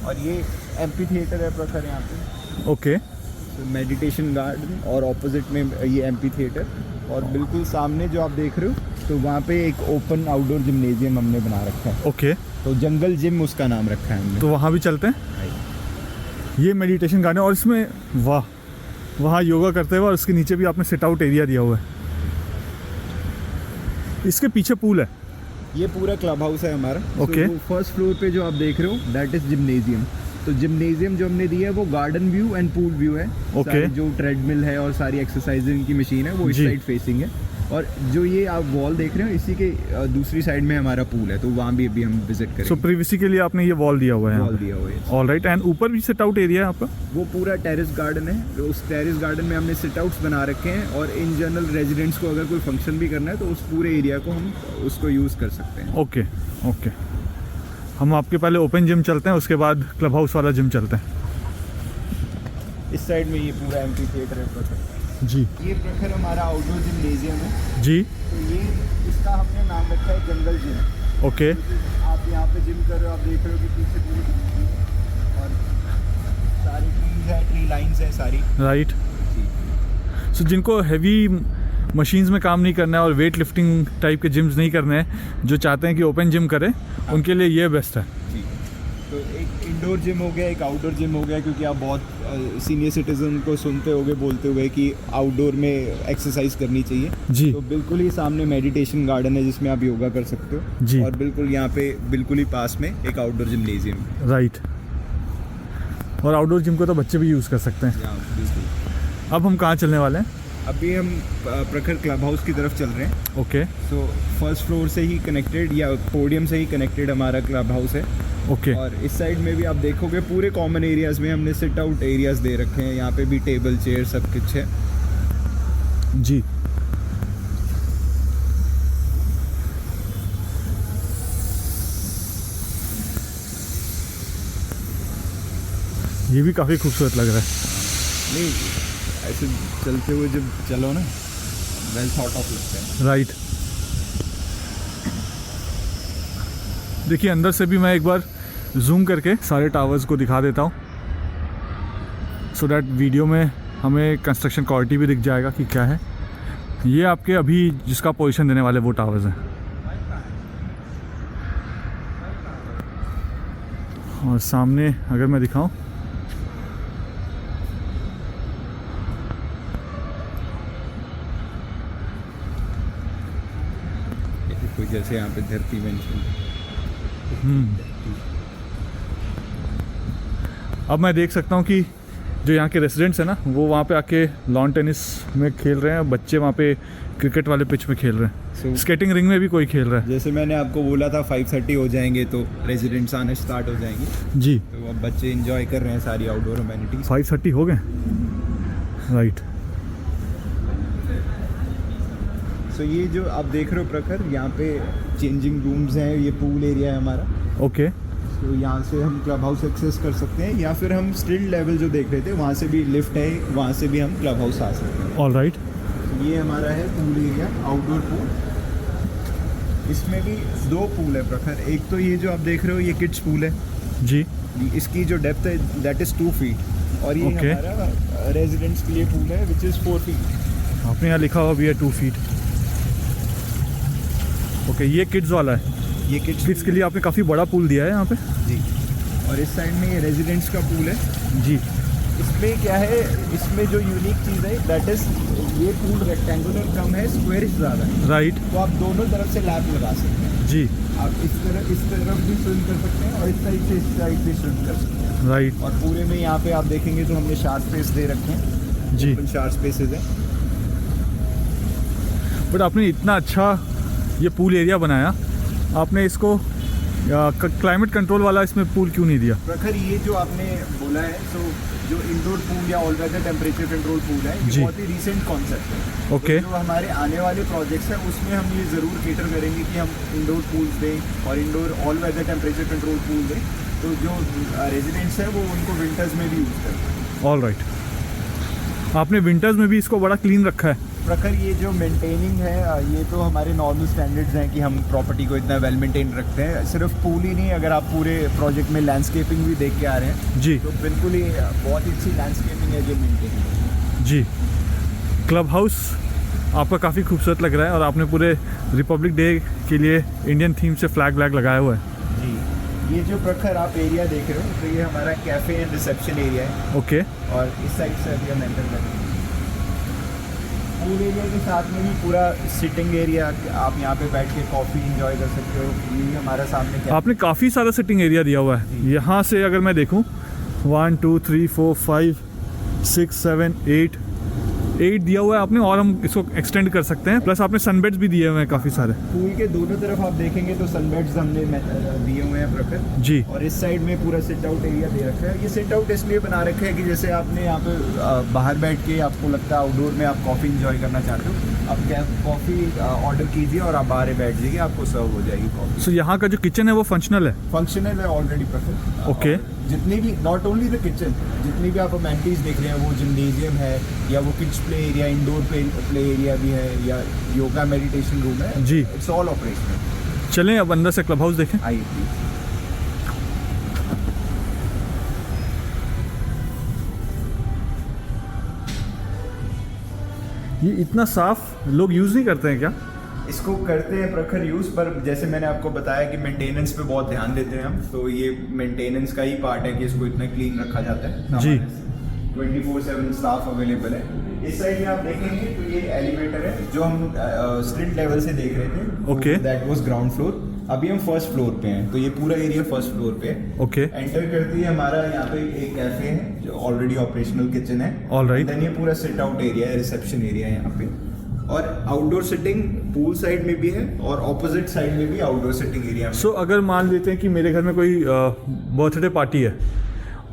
[SPEAKER 4] और ये एम्पी थिएटर है प्रखर यहाँ पे।
[SPEAKER 1] ओके।
[SPEAKER 4] तो मेडिटेशन गार्डन और ऑपोजिट में ये एम्पी थिएटर, और बिल्कुल सामने जो आप देख रहे हो, तो वहाँ पे एक ओपन आउटडोर जिम्नेजियम हमने बना रखा है।
[SPEAKER 1] ओके,
[SPEAKER 4] तो जंगल जिम उसका नाम रखा है हमने।
[SPEAKER 1] तो वहाँ भी चलते हैं। ये मेडिटेशन गार्डन, और इसमें वाह, वहाँ योगा करते हुए, और इसके नीचे भी आपने सिट आउट एरिया दिया हुआ है। इसके पीछे पूल है।
[SPEAKER 4] ये पूरा क्लब हाउस है हमारा।
[SPEAKER 1] Okay.
[SPEAKER 4] तो फर्स्ट फ्लोर पे जो आप देख रहे हो, दैट इज जिम्नेजियम। तो जिम्नेजियम जो हमने दिया है वो garden view and pool view है।
[SPEAKER 1] Okay.
[SPEAKER 4] सारी जो ट्रेडमिल है और सारी एक्सरसाइजिंग की मशीन है वो इस
[SPEAKER 1] जी।
[SPEAKER 4] साइड फेसिंग है। और जो ये आप वॉल देख रहे हो, इसी के दूसरी साइड में हमारा पूल है, तो वहाँ भी अभी हम विजिट करेंगे।
[SPEAKER 1] सो प्रिवेसी के लिए आपने ये वॉल दिया हुआ है।
[SPEAKER 4] वॉल दिया हुआ है।
[SPEAKER 1] All right. एंड ऊपर भी सिट आउट एरिया है आपका?
[SPEAKER 4] वो पूरा टेरेस गार्डन है। तो उस टेरेस गार्डन में हमने सिट आउट्स बना रखे हैं, और इन जनरल रेजिडेंट्स को अगर कोई फंक्शन भी करना है तो उस पूरे एरिया को हम उसको यूज़ कर सकते हैं।
[SPEAKER 1] Okay okay. हम आपके पहले ओपन जिम चलते हैं, उसके बाद क्लब हाउस वाला जिम चलते हैं।
[SPEAKER 4] इस साइड में ये पूरा एम्पी थिएटर है प्रखर।
[SPEAKER 1] जी
[SPEAKER 4] ये प्रखर हमारा आउटडोर जिम्नेजियम है।
[SPEAKER 1] जी।
[SPEAKER 4] तो ये इसका हमने नाम रखा है जंगल जिम।
[SPEAKER 1] ओके।
[SPEAKER 4] आप यहाँ पे जिम कर रहे हो, आप देख रहे हो कि पीछे पूरी greenery है और सारी ट्रीज है, ट्री लाइंस है सारी।
[SPEAKER 1] राइट। सो जिनको हैवी मशीन्स में काम नहीं करना है और वेट लिफ्टिंग टाइप के जिम्स नहीं करने हैं, जो चाहते हैं कि ओपन जिम करें, उनके लिए ये बेस्ट है।
[SPEAKER 4] जी, तो एक इंडोर जिम हो गया, एक आउटडोर जिम हो गया, क्योंकि आप बहुत सीनियर सिटीजन को सुनते होगे बोलते हुए कि आउटडोर में एक्सरसाइज करनी चाहिए।
[SPEAKER 1] जी।
[SPEAKER 4] तो बिल्कुल ही सामने मेडिटेशन गार्डन है जिसमें आप योगा कर सकते हो।
[SPEAKER 1] जी।
[SPEAKER 4] और बिल्कुल यहाँ पे बिल्कुल ही पास में एक आउटडोर जिमनेजियम।
[SPEAKER 1] राइट, और आउटडोर जिम को तो बच्चे भी यूज़ कर सकते हैं।
[SPEAKER 4] यहाँ बिल्कुल।
[SPEAKER 1] अब हम कहाँ चलने वाले हैं?
[SPEAKER 4] अभी हम प्रखर क्लब हाउस की तरफ चल रहे हैं।
[SPEAKER 1] ओके
[SPEAKER 4] तो फर्स्ट फ्लोर से ही कनेक्टेड या पोडियम से ही कनेक्टेड हमारा क्लब हाउस है।
[SPEAKER 1] ओके।
[SPEAKER 4] और इस साइड में भी आप देखोगे पूरे कॉमन एरियाज़ में हमने सिट आउट एरियाज़ दे रखे हैं। यहाँ पे भी टेबल चेयर सब कुछ है।
[SPEAKER 1] जी। ये भी काफ़ी खूबसूरत लग रहा है।
[SPEAKER 4] नहीं, ऐसे चलते हुए जब चलो ना, वेल थॉट ऑफ लगता है।
[SPEAKER 1] राइट। देखिए अंदर से भी मैं एक बार जूम करके सारे टावर्स को दिखा देता हूँ, सो डैट वीडियो में हमें कंस्ट्रक्शन क्वालिटी भी दिख जाएगा कि क्या है। ये आपके अभी जिसका पोजीशन देने वाले वो टावर्स हैं। और सामने अगर मैं दिखाऊं,
[SPEAKER 4] कोई जैसे यहाँ पे धरती मेंशन।
[SPEAKER 1] अब मैं देख सकता हूँ कि जो यहाँ के रेसिडेंट्स हैं ना, वो वहाँ पे आके लॉन टेनिस में खेल रहे हैं, बच्चे वहाँ पे क्रिकेट वाले पिच में खेल रहे हैं, स्केटिंग रिंग में भी कोई खेल रहा है।
[SPEAKER 4] जैसे मैंने आपको बोला था 5:30 हो जाएंगे तो रेजिडेंट्स आने स्टार्ट हो जाएंगे।
[SPEAKER 1] जी।
[SPEAKER 4] तो अब बच्चे एंजॉय कर रहे हैं सारी आउटडोर अमेनिटीज।
[SPEAKER 1] 5:30 हो गए। राइट।
[SPEAKER 4] सो ये जो आप देख रहे हो प्रखर, यहाँ पे चेंजिंग रूम्स हैं, ये पूल एरिया है हमारा।
[SPEAKER 1] ओके।
[SPEAKER 4] तो यहाँ से हम क्लब हाउस एक्सेस कर सकते हैं, या फिर हम स्टिल लेवल जो देख रहे थे वहाँ से भी लिफ्ट है, वहाँ से भी हम क्लब हाउस आ सकते हैं।
[SPEAKER 1] All right.
[SPEAKER 4] ये हमारा है पूल एरिया, आउटडोर पूल। इसमें भी 2 पूल है प्रखर। एक तो ये जो आप देख रहे हो ये किड्स पूल है
[SPEAKER 1] जी।
[SPEAKER 4] इसकी जो डेप्थ है दैट इज़ 2 फीट। और ये
[SPEAKER 1] Okay.
[SPEAKER 4] हमारा रेजिडेंट्स के लिए पूल है विच इज़ 4 फीट।
[SPEAKER 1] आपने यहाँ लिखा हुआ भी है 2 फीट। ओके, ये किड्स वाला है।
[SPEAKER 4] ये
[SPEAKER 1] किड्स के लिए आपने काफ़ी बड़ा पूल दिया है यहाँ पे।
[SPEAKER 4] जी। और इस साइड में ये रेजिडेंट्स का पूल है।
[SPEAKER 1] जी।
[SPEAKER 4] इसमें क्या है, इसमें जो यूनिक चीज़ है दैट इज़ ये पूल रेक्टेंगुलर कम है, स्क्वायर ज़्यादा है।
[SPEAKER 1] राइट।
[SPEAKER 4] तो आप दोनों तरफ से लैप लगा सकते हैं।
[SPEAKER 1] जी।
[SPEAKER 4] आप इस तरफ भी स्विम कर सकते हैं और इस साइड से इस साइड भी स्विम कर सकते हैं।
[SPEAKER 1] राइट।
[SPEAKER 4] और पूरे में यहाँ पे आप देखेंगे तो हमने शार्क स्पेस दे रखे हैं।
[SPEAKER 1] जी।
[SPEAKER 4] शार्क स्पेसेस हैं।
[SPEAKER 1] बट आपने इतना अच्छा ये पूल एरिया बनाया, आपने इसको क्लाइमेट कंट्रोल वाला इसमें पूल क्यों नहीं दिया?
[SPEAKER 4] प्रखर, ये जो आपने बोला है, सो जो इंडोर पूल या all weather temperature control pool है, ये
[SPEAKER 1] जी।
[SPEAKER 4] बहुत ही रिसेंट कॉन्सेप्ट है।
[SPEAKER 1] ओके।
[SPEAKER 4] तो जो हमारे आने वाले प्रोजेक्ट्स हैं उसमें हम ये ज़रूर केटर करेंगे कि हम इंडोर पूल्स दें और indoor all weather temperature control pool दें, तो जो रेजिडेंट्स हैं वो उनको विंटर्स में भी यूज़ करें।
[SPEAKER 1] All right. आपने विंटर्स में भी इसको बड़ा क्लीन रखा है।
[SPEAKER 4] प्रखर, ये जो मेंटेनिंग है ये तो हमारे नॉर्मल स्टैंडर्ड्स हैं कि हम प्रॉपर्टी को इतना वेल मेंटेन रखते हैं। सिर्फ पूल ही नहीं, अगर आप पूरे प्रोजेक्ट में लैंडस्केपिंग भी देख के आ रहे हैं
[SPEAKER 1] जी।
[SPEAKER 4] तो बिल्कुल ही बहुत ही अच्छी लैंडस्केपिंग है जो मेंटेन।
[SPEAKER 1] जी। क्लब हाउस आपका काफ़ी खूबसूरत लग रहा है और आपने पूरे रिपब्लिक डे के लिए इंडियन थीम से फ्लैग लगाया हुआ है।
[SPEAKER 4] जी। ये जो प्रखर आप एरिया देख रहे हो, तो ये हमारा कैफ़े एंड रिसेप्शन एरिया है।
[SPEAKER 1] ओके।
[SPEAKER 4] और इस साइड से अभी हम एंटर करेंगे। पूल एरिया के साथ में भी पूरा सिटिंग एरिया, आप यहाँ पे बैठ के कॉफ़ी इंजॉय कर सकते हो। ये हमारा सामने क्या
[SPEAKER 1] आपने काफ़ी सारा सिटिंग एरिया दिया हुआ है। यहाँ से अगर मैं देखूँ 1 2 3 4 5 6 7 8 दिया हुआ है आपने, और हम इसको एक्सटेंड कर सकते हैं। प्लस आपने सनबेड्स भी दिए हुए हैं काफ़ी सारे।
[SPEAKER 4] पूल के दोनों तरफ आप देखेंगे तो सनबेड्स हमने दिए हुए हैं प्रखर।
[SPEAKER 1] जी।
[SPEAKER 4] और इस साइड में पूरा सिट आउट एरिया दे रखा है। ये सिट आउट इसलिए बना रखा है कि जैसे आपने यहाँ पे बाहर बैठ के आपको लगता है आउटडोर में आप कॉफ़ी इंजॉय करना चाहते हो, आप क्या कॉफ़ी ऑर्डर कीजिए और आप बाहर बैठ जाइए, आपको सर्व हो जाएगी कॉफ़ी।
[SPEAKER 1] सो यहाँ का जो किचन है वो फंक्शनल है।
[SPEAKER 4] फंक्शनल है ऑलरेडी प्रखर।
[SPEAKER 1] ओके।
[SPEAKER 4] जितनी भी, नॉट ओनली द किचन, जितनी भी आप अमेनिटीज़ देख रहे हैं वो जिम्नेजियम है या वो kids play area, indoor play area भी है या योगा मेडिटेशन रूम है।
[SPEAKER 1] जी।
[SPEAKER 4] It's all operational.
[SPEAKER 1] चलें अब अंदर से क्लब हाउस देखें।
[SPEAKER 4] आइए प्लीज।
[SPEAKER 1] ये इतना साफ लोग यूज़ नहीं करते हैं क्या?
[SPEAKER 4] इसको करते हैं प्रखर यूज़, पर जैसे मैंने आपको बताया कि मेंटेनेंस पे बहुत ध्यान देते हैं हम, तो ये मेंटेनेंस का ही पार्ट है कि इसको इतना क्लीन रखा जाता है।
[SPEAKER 1] जी।
[SPEAKER 4] 24/7 स्टाफ अवेलेबल है। इस साइड में आप देखेंगे तो ये एलिवेटर है जो हम स्ट्रीट लेवल से देख रहे थे।
[SPEAKER 1] Okay.
[SPEAKER 4] That was ground floor. अभी हम फर्स्ट फ्लोर पे हैं, तो ये पूरा एरिया फर्स्ट फ्लोर पे है।
[SPEAKER 1] ओके।
[SPEAKER 4] एंटर करते ही हमारा यहाँ पे एक कैफे है जो ऑलरेडी ऑपरेशनल किचन है।
[SPEAKER 1] All right.
[SPEAKER 4] देन ये पूरा सिट आउट एरिया है, रिसेप्शन एरिया है यहाँ पे, और आउटडोर सिटिंग पूल साइड में भी है और ऑपोजिट साइड में भी आउटडोर सिटिंग एरिया है।
[SPEAKER 1] सो अगर मान लेते हैं कि मेरे घर में कोई बर्थडे पार्टी है,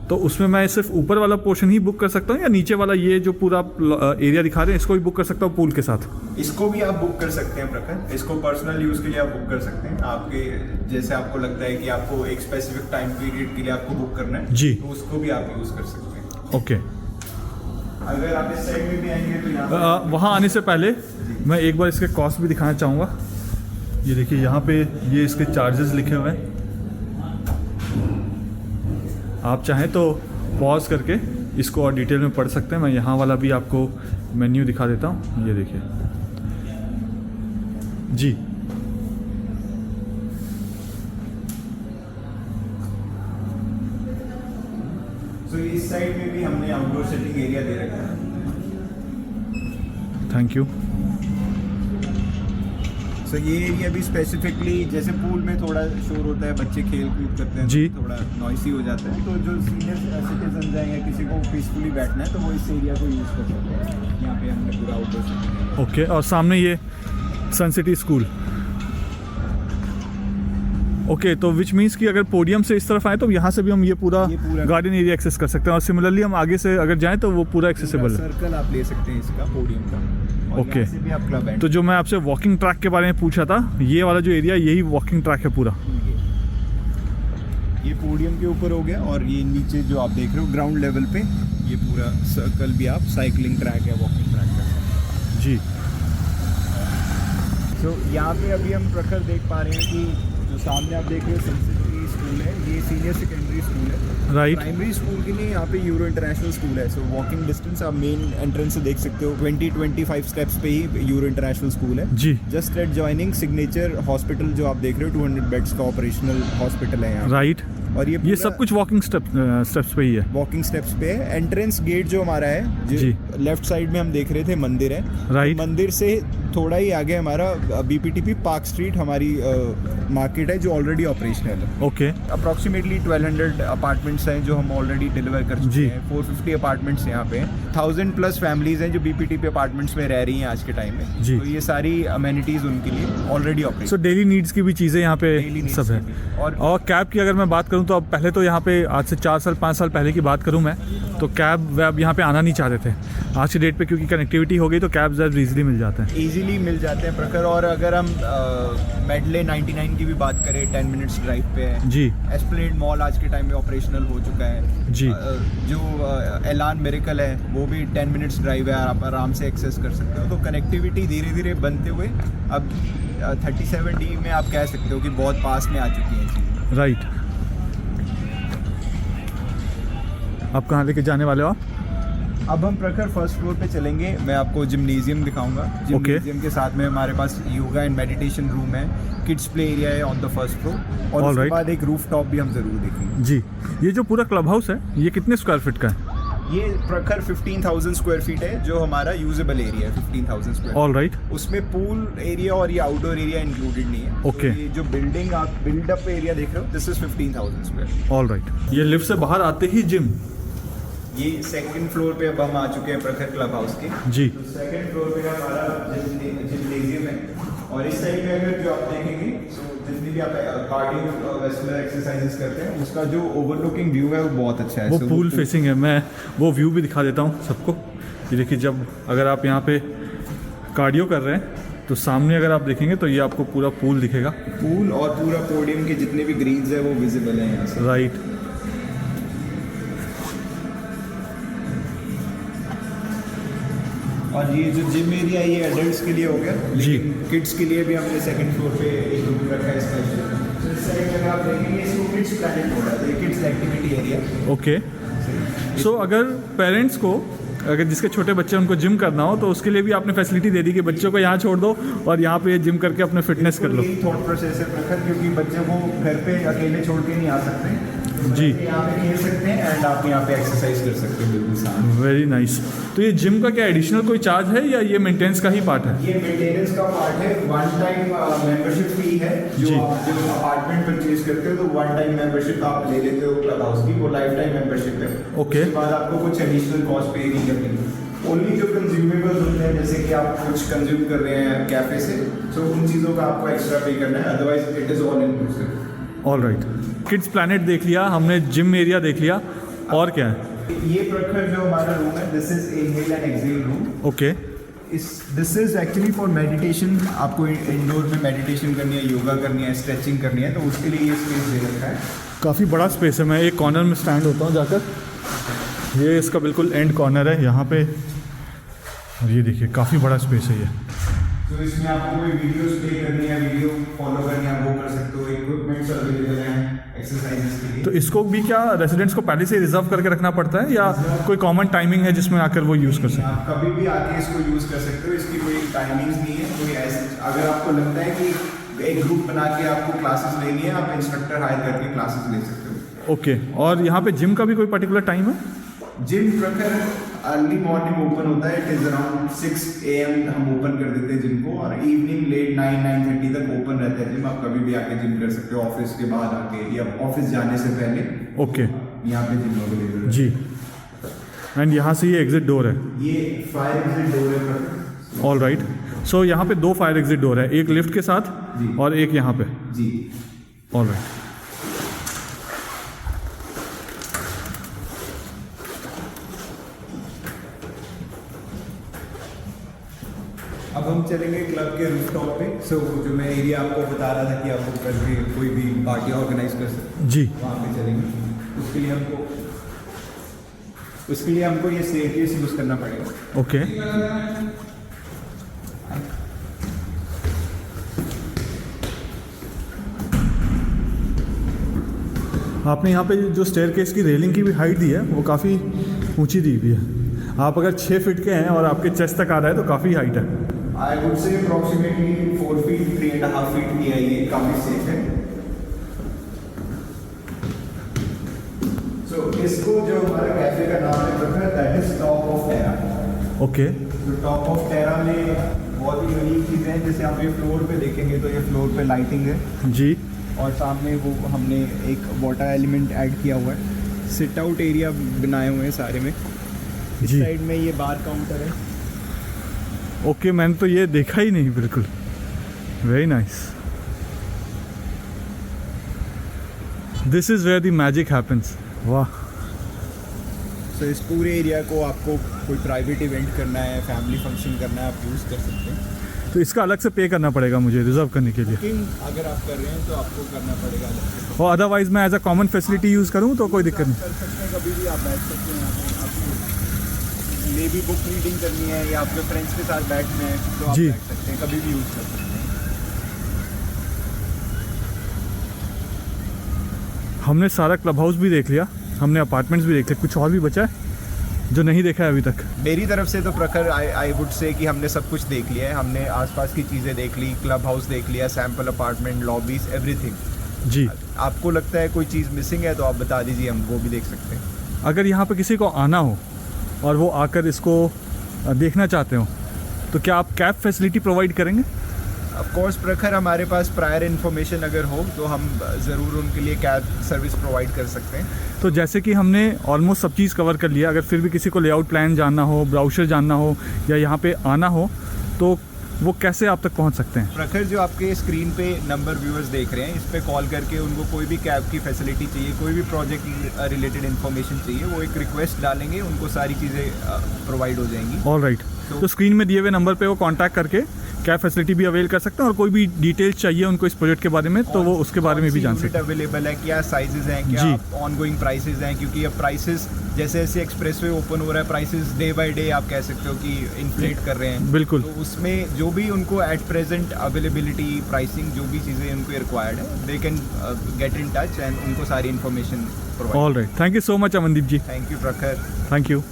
[SPEAKER 1] तो उसमें मैं सिर्फ ऊपर वाला पोर्शन ही बुक कर सकता हूँ या नीचे वाला ये जो पूरा एरिया दिखा रहे हैं इसको भी बुक कर सकता हूँ पूल के साथ?
[SPEAKER 4] इसको भी आप बुक कर सकते हैं प्रखर, इसको पर्सनल यूज़ के लिए आप बुक कर सकते हैं। आपके जैसे आपको लगता है कि आपको एक स्पेसिफिक टाइम पीरियड के लिए आपको बुक करना है
[SPEAKER 1] जी,
[SPEAKER 4] तो उसको भी आप यूज़ कर सकते हैं।
[SPEAKER 1] ओके।
[SPEAKER 4] अगर आप इस साइड में भी आएंगे तो यहाँ
[SPEAKER 1] वहाँ आने से पहले मैं एक बार इसके कॉस्ट भी दिखाना चाहूँगा। ये देखिए यहाँ पे ये इसके चार्जेस लिखे हुए हैं। आप चाहें तो पॉज करके इसको और डिटेल में पढ़ सकते हैं। मैं यहाँ वाला भी आपको मेन्यू दिखा देता हूँ। ये देखिए जी,
[SPEAKER 4] तो इस साइड में भी हमने आउटडोर सिटिंग एरिया दे रखा है।
[SPEAKER 1] Thank you.
[SPEAKER 4] सो ये एरिया भी स्पेसिफिकली जैसे पूल में थोड़ा शोर होता है, बच्चे खेल कूद करते हैं
[SPEAKER 1] जी।
[SPEAKER 4] तो थोड़ा नॉइसी हो जाता है, तो जो सीनियर सिटीजन हैं या किसी को पीसफुली बैठना है तो वो इस एरिया को यूज़ कर सकते हैं। यहाँ पे हमने पूरा आउटडोर सिटिंग
[SPEAKER 1] ओके। और सामने ये सन सिटी स्कूल। ओके, तो विच मीन्स कि अगर पोडियम से इस तरफ आए तो यहाँ से भी हम ये पूरा गार्डन एरिया एक्सेस कर सकते हैं, और सिमिलरली हम आगे से अगर जाएं तो वो पूरा एक्सेसिबल है।
[SPEAKER 4] सर्कल आप ले सकते हैं इसका पोडियम का, और
[SPEAKER 1] ओके।
[SPEAKER 4] यहाँ से भी आप क्लब
[SPEAKER 1] तो जो मैं आपसे वॉकिंग ट्रैक के बारे में पूछा था, ये वाला जो एरिया यही वॉकिंग ट्रैक है पूरा।
[SPEAKER 4] ये पोडियम के ऊपर हो गया, और ये नीचे जो आप देख रहे हो ग्राउंड लेवल पे ये पूरा सर्कल भी आप साइकिलिंग ट्रैक या वॉकिंग ट्रैक कर सकते हैं।
[SPEAKER 1] जी।
[SPEAKER 4] तो यहाँ पे अभी हम प्रखर देख पा रहे हैं कि जो सामने आप देख रहे हो सनसिटी स्कूल है, ये सीनियर सेकेंडरी स्कूल है।
[SPEAKER 1] राइट।
[SPEAKER 4] प्राइमरी स्कूल के लिए यहाँ पे यूरो इंटरनेशनल स्कूल है। सो वॉकिंग डिस्टेंस आप मेन एंट्रेंस से देख सकते हो, 20-25 स्टेप्स पे ही यूरो इंटरनेशनल स्कूल है।
[SPEAKER 1] जी।
[SPEAKER 4] Just adjoining signature hospital जो आप देख रहे हो, 200 बेड्स का ऑपरेशनल हॉस्पिटल है यहाँ।
[SPEAKER 1] राइट।
[SPEAKER 4] और
[SPEAKER 1] ये सब कुछ वॉकिंग स्टेप्स पे ही है।
[SPEAKER 4] वॉकिंग स्टेप्स पे है। एंट्रेंस गेट जो हमारा है,
[SPEAKER 1] जी।
[SPEAKER 4] लेफ्ट साइड में हम देख रहे थे मंदिर है।
[SPEAKER 1] राइट।
[SPEAKER 4] मंदिर से थोड़ा ही आगे हमारा BPTP पार्क स्ट्रीट हमारी मार्केट है जो ऑलरेडी ऑपरेशनल है।
[SPEAKER 1] ओके।
[SPEAKER 4] अप्रॉक्सीमेटली 1200 अपार्टमेंट्स हैं जो हम ऑलरेडी डिलीवर कर चुके
[SPEAKER 1] जी।
[SPEAKER 4] हैं। 450 अपार्टमेंट्स यहाँ पे हैं। 1000+ फैमिलीज हैं जो BPTP अपार्टमेंट्स में रह रही हैं आज के टाइम में।
[SPEAKER 1] जी।
[SPEAKER 4] तो ये सारी अमेनिटीज उनके लिए already
[SPEAKER 1] so
[SPEAKER 4] operation.
[SPEAKER 1] Daily needs की भी चीज़ें यहाँ पे
[SPEAKER 4] Daily needs
[SPEAKER 1] सब है।
[SPEAKER 4] की भी।
[SPEAKER 1] और कैब की अगर मैं बात करूँ तो अब पहले तो यहाँ पे आज से 4 साल 5 साल पहले की बात करूँ मैं, तो कैब वैब यहाँ पे आना नहीं चाहते थे। आज की डेट पे क्योंकि कनेक्टिविटी हो गई तो कैब ज़्यादा ईजिली मिल जाते हैं।
[SPEAKER 4] ईजिली मिल जाते हैं प्रखर। और अगर हम मेडले 99 की भी बात करें, 10 मिनट्स ड्राइव पे है।
[SPEAKER 1] जी।
[SPEAKER 4] एस्प्लेनेड मॉल आज के टाइम में ऑपरेशनल हो चुका है।
[SPEAKER 1] जी।
[SPEAKER 4] जो एलान मिरेकल है वो भी 10 मिनट्स ड्राइव है, आप आराम से एक्सेस कर सकते हो। तो कनेक्टिविटी धीरे धीरे बनते हुए अब 37D में आप कह सकते हो कि बहुत पास में आ चुकी हैं चीज़ें।
[SPEAKER 1] राइट। आप कहाँ लेके जाने वाले हो आप?
[SPEAKER 4] अब हम प्रखर फर्स्ट फ्लोर पे चलेंगे। मैं आपको जिम्नेजियम दिखाऊंगा। जिम्नेजियम के साथ में हमारे पास योगा एंड मेडिटेशन रूम है, किड्स प्ले एरिया है ऑन द फर्स्ट फ्लोर, और उसके बाद एक रूफ टॉप भी हम ज़रूर देखेंगे।
[SPEAKER 1] जी। ये जो पूरा क्लब हाउस है ये कितने स्क्वायर फीट का है?
[SPEAKER 4] ये प्रखर 15,000 स्क्वायर फीट है जो हमारा यूजेबल एरिया है। 15,000 स्क्वायर।
[SPEAKER 1] All right.
[SPEAKER 4] उसमें पूल एरिया और ये आउटडोर एरिया इंक्लूडेड नहीं है।
[SPEAKER 1] ओके।
[SPEAKER 4] तो ये जो बिल्डिंग आप बिल्डअप एरिया देख रहे हो, this is 15,000 square.
[SPEAKER 1] All right. ये लिफ्ट से बाहर आते ही जिम।
[SPEAKER 4] ये सेकंड फ्लोर पे अब हम आ चुके हैं प्रखर क्लब हाउस के।
[SPEAKER 1] जी।
[SPEAKER 4] तो सेकंड फ्लोर पे हमारा जिम्नेजियम है, और इस साइड में अगर जो आप देखेंगे तो जितनी भी आप कार्डियोवैस्कुलर एक्सरसाइजेस करते हैं उसका जो ओवरलुकिंग व्यू है वो बहुत अच्छा है।
[SPEAKER 1] वो
[SPEAKER 4] So,
[SPEAKER 1] पूल फेसिंग है। मैं वो व्यू भी दिखा देता हूँ सबको। ये देखिए, जब अगर आप यहाँ पे कार्डियो कर रहे हैं तो सामने अगर आप देखेंगे तो ये आपको पूरा पूल दिखेगा।
[SPEAKER 4] पूल और पूरा पोडियम के जितने भी ग्रीन्स है वो विजिबल है यहाँ से।
[SPEAKER 1] राइट।
[SPEAKER 4] और ये जो जिम एरिया है ये एडल्ट्स के लिए हो गया,
[SPEAKER 1] जी।
[SPEAKER 4] लेकिन किड्स के लिए भी हमने सेकंड फ्लोर पे एक रूम रखा है स्पेशल। तो इस साइड में अगर आप देखेंगे इसको किड्स प्लैनेट हो रहा है, तो ये किड्स एक्टिविटी एरिया।
[SPEAKER 1] ओके। सो अगर पेरेंट्स को अगर जिसके छोटे बच्चे उनको जिम करना हो तो उसके लिए भी आपने फैसिलिटी दे दी कि बच्चों को यहाँ छोड़ दो और यहाँ पे जिम करके अपने फिटनेस कर लो।
[SPEAKER 4] यही थॉट प्रोसेस है प्रखर, क्योंकि बच्चे को घर पे अकेले छोड़ के नहीं आ सकते,
[SPEAKER 1] जी।
[SPEAKER 4] यहाँ पे खेल सकते हैं एंड आप यहाँ पे एक्सरसाइज कर सकते हैं बिल्कुल साथ।
[SPEAKER 1] Very nice. तो ये जिम का क्या एडिशनल कोई चार्ज है या ये मेंटेनेंस का ही पार्ट है?
[SPEAKER 4] ये मेंटेनेंस का पार्ट है, वन टाइम मेंबरशिप फी है
[SPEAKER 1] जी।
[SPEAKER 4] जो आप जो अपार्टमेंट परचेज करते हो तो वन टाइम मेंबरशिप आप ले लेते हो क्लब हाउस की, वो लाइफ टाइम मेंबरशिप है।
[SPEAKER 1] ओके।
[SPEAKER 4] उसके बाद आपको कुछ एडिशनल कॉस्ट पे नहीं करनी। ओनली जो कंज्यूमेबल्स होते हैं, जैसे कि आप कुछ कंज्यूम कर रहे हैं कैफे से, तो उन चीज़ों का आपको एक्स्ट्रा पे करना है, otherwise it is all inclusive.
[SPEAKER 1] All right. Kids planet देख लिया हमने, जिम एरिया देख लिया, और क्या है?
[SPEAKER 4] ये प्रखर जो हमारा रूम है, this is inhale and exhale room.
[SPEAKER 1] Okay.
[SPEAKER 4] This is actually for meditation. आपको इंडोर में मेडिटेशन करनी है, योगा करनी है, स्ट्रेचिंग करनी है, तो उसके लिए ये स्पेस दे रखा है।
[SPEAKER 1] काफ़ी बड़ा स्पेस है। मैं एक कॉर्नर में स्टैंड होता हूँ जाकर, ये इसका बिल्कुल एंड कॉर्नर है यहाँ पे, और ये देखिए काफ़ी बड़ा स्पेस है ये।
[SPEAKER 4] तो इसमें आपको कोई वीडियोस प्ले करनी है, वीडियो फॉलो करनी है, वो कर सकते हो। इक्विपमेंट्स अवेलेबल हैं एक्सरसाइजेस के लिए।
[SPEAKER 1] तो इसको भी क्या रेजिडेंट्स को पहले से रिजर्व करके रखना पड़ता है या कोई कॉमन टाइमिंग है जिसमें आकर वो यूज़ कर सकते हैं?
[SPEAKER 4] आप कभी भी आके इसको यूज़ कर सकते हो, इसकी कोई टाइमिंग्स नहीं है कोई ऐसे। अगर आपको लगता है कि एक ग्रुप बना के आपको क्लासेस लेनी है, आप इंस्ट्रक्टर हायर करके क्लासेस ले सकते हो।
[SPEAKER 1] ओके। और यहाँ पे जिम का भी कोई पर्टिकुलर टाइम है?
[SPEAKER 4] जिम प्रखर अर्ली मॉर्निंग ओपन होता है, इट इज़ अराउंड 6 AM हम ओपन कर देते हैं जिम को, और इवनिंग लेट 9-9:30 तक ओपन रहता है जिम। आप कभी भी आके जिम कर सकते हो, ऑफिस के बाद आके या ऑफिस जाने से पहले।
[SPEAKER 1] ओके
[SPEAKER 4] यहाँ पे जिम अवेलेबल है
[SPEAKER 1] जी। एंड यहाँ से ये एग्जिट डोर है।
[SPEAKER 4] ये फायर एग्जिट डोर है प्रखर।
[SPEAKER 1] All right. सो यहाँ पे 2 फायर एग्जिट डोर है, एक लिफ्ट के साथ
[SPEAKER 4] जी।
[SPEAKER 1] और एक यहाँ पे।
[SPEAKER 4] जी।
[SPEAKER 1] All right.
[SPEAKER 4] अब हम चलेंगे क्लब के रूफटॉप पे। सो जो मैं एरिया आपको बता रहा था कि आप ऊपर भी कोई भी पार्टी ऑर्गेनाइज कर सकते
[SPEAKER 1] जी।
[SPEAKER 4] हैं, वहाँ पे चलेंगे। उसके लिए हमको ये स्टेयरकेस यूज़ करना पड़ेगा।
[SPEAKER 1] ओके। आपने यहाँ पे जो स्टेयरकेस की रेलिंग की भी हाइट दी है वो काफ़ी ऊंची दी हुई है। आप अगर 6 फीट के हैं और आपके चेस्ट तक आ रहा है तो काफ़ी हाइट है।
[SPEAKER 4] आई वुड से अप्रॉक्सीमेटली 4 फीट 3.5 फीट की है, ये काफ़ी सेफ है। सो इसको जो हमारा कैफे का नाम है Prakhar, that is top of Terra.
[SPEAKER 1] Okay.
[SPEAKER 4] तो टॉप ऑफ टेरा में बहुत ही यूनिक चीज़ें हैं, जैसे आप ये फ्लोर पे देखेंगे तो ये फ्लोर पे लाइटिंग है
[SPEAKER 1] जी।
[SPEAKER 4] और सामने वो हमने एक वाटर एलिमेंट ऐड किया हुआ है। सिट आउट एरिया बनाए हुए हैं सारे में। इस
[SPEAKER 1] जी।
[SPEAKER 4] साइड में ये बार काउंटर है।
[SPEAKER 1] ओके, मैंने तो ये देखा ही नहीं बिल्कुल। Very nice. This is where the magic happens. वाह।
[SPEAKER 4] तो इस पूरे एरिया को आपको कोई प्राइवेट इवेंट करना है, फैमिली फंक्शन करना है, आप यूज़ कर सकते हैं।
[SPEAKER 1] तो इसका अलग से पे करना पड़ेगा मुझे रिजर्व करने के लिए?
[SPEAKER 4] बुकिंग अगर आप कर रहे हैं तो आपको करना पड़ेगा अलग से।
[SPEAKER 1] और अदरवाइज मैं as a common facility use करूँ तो कोई दिक्कत नहीं?
[SPEAKER 4] कर सकते हैं, कभी भी आप बैठ सकते हैं यहाँ पे। आपको मे भी बुक रीडिंग करनी है या आपके फ्रेंड्स के साथ बैठना है तो आप
[SPEAKER 1] जी।
[SPEAKER 4] बैठ सकते हैं, कभी भी यूज़ कर सकते हैं।
[SPEAKER 1] हमने सारा क्लब हाउस भी देख लिया, हमने अपार्टमेंट्स भी देख लिया, कुछ और भी बचा है जो नहीं देखा है अभी तक?
[SPEAKER 4] मेरी तरफ से तो प्रखर आई वुड से कि हमने सब कुछ देख लिया है। हमने आसपास की चीज़ें देख ली, क्लब हाउस देख लिया, सैम्पल अपार्टमेंट, लॉबीज, एवरीथिंग।
[SPEAKER 1] जी।
[SPEAKER 4] आपको लगता है कोई चीज़ मिसिंग है तो आप बता दीजिए, हम वो भी देख सकते हैं।
[SPEAKER 1] अगर यहाँ पे किसी को आना हो और वो आकर इसको देखना चाहते हो तो क्या आप कैब फैसिलिटी प्रोवाइड करेंगे?
[SPEAKER 4] ऑफ कोर्स प्रखर, हमारे पास प्रायर इन्फॉर्मेशन अगर हो तो हम ज़रूर उनके लिए कैब सर्विस प्रोवाइड कर सकते हैं।
[SPEAKER 1] तो जैसे कि हमने ऑलमोस्ट सब चीज़ कवर कर लिया, अगर फिर भी किसी को लेआउट प्लान जानना हो, ब्राउचर जानना हो या यहाँ पे आना हो तो वो कैसे आप तक पहुँच सकते हैं?
[SPEAKER 4] प्रखर, जो आपके स्क्रीन पे नंबर व्यूअर्स देख रहे हैं, इस पे कॉल करके उनको कोई भी कैब की फैसिलिटी चाहिए, कोई भी प्रोजेक्ट रिलेटेड इन्फॉर्मेशन चाहिए, वो एक रिक्वेस्ट डालेंगे, उनको सारी चीज़ें प्रोवाइड हो जाएंगी।
[SPEAKER 1] All right. तो स्क्रीन में दिए हुए नंबर पे वो कांटेक्ट करके कैब फैसिलिटी भी अवेल कर सकते हैं, और कोई भी डिटेल्स चाहिए उनको इस प्रोजेक्ट के बारे में तो वो उसके बारे में भी जान सकते हैं।
[SPEAKER 4] अवेलेबल है, क्या साइजेस हैं, क्या
[SPEAKER 1] जी।
[SPEAKER 4] ऑनगोइंग प्राइसेस हैं, क्योंकि अब प्राइसेस जैसे जैसे एक्सप्रेसवे ओपन हो रहा है, प्राइसेस डे बाय डे आप कह सकते हो कि इन्फ्लेट कर रहे हैं।
[SPEAKER 1] बिल्कुल।
[SPEAKER 4] तो उसमें जो भी उनको एट प्रेजेंट अवेलेबिलिटी, प्राइसिंग, जो भी चीज़ें उनको रिक्वायर्ड है, they can get in touch and उनको सारी information provide.
[SPEAKER 1] All right. Thank you so much Amandeep ji.
[SPEAKER 4] Thank you Prakhar.
[SPEAKER 1] Thank you.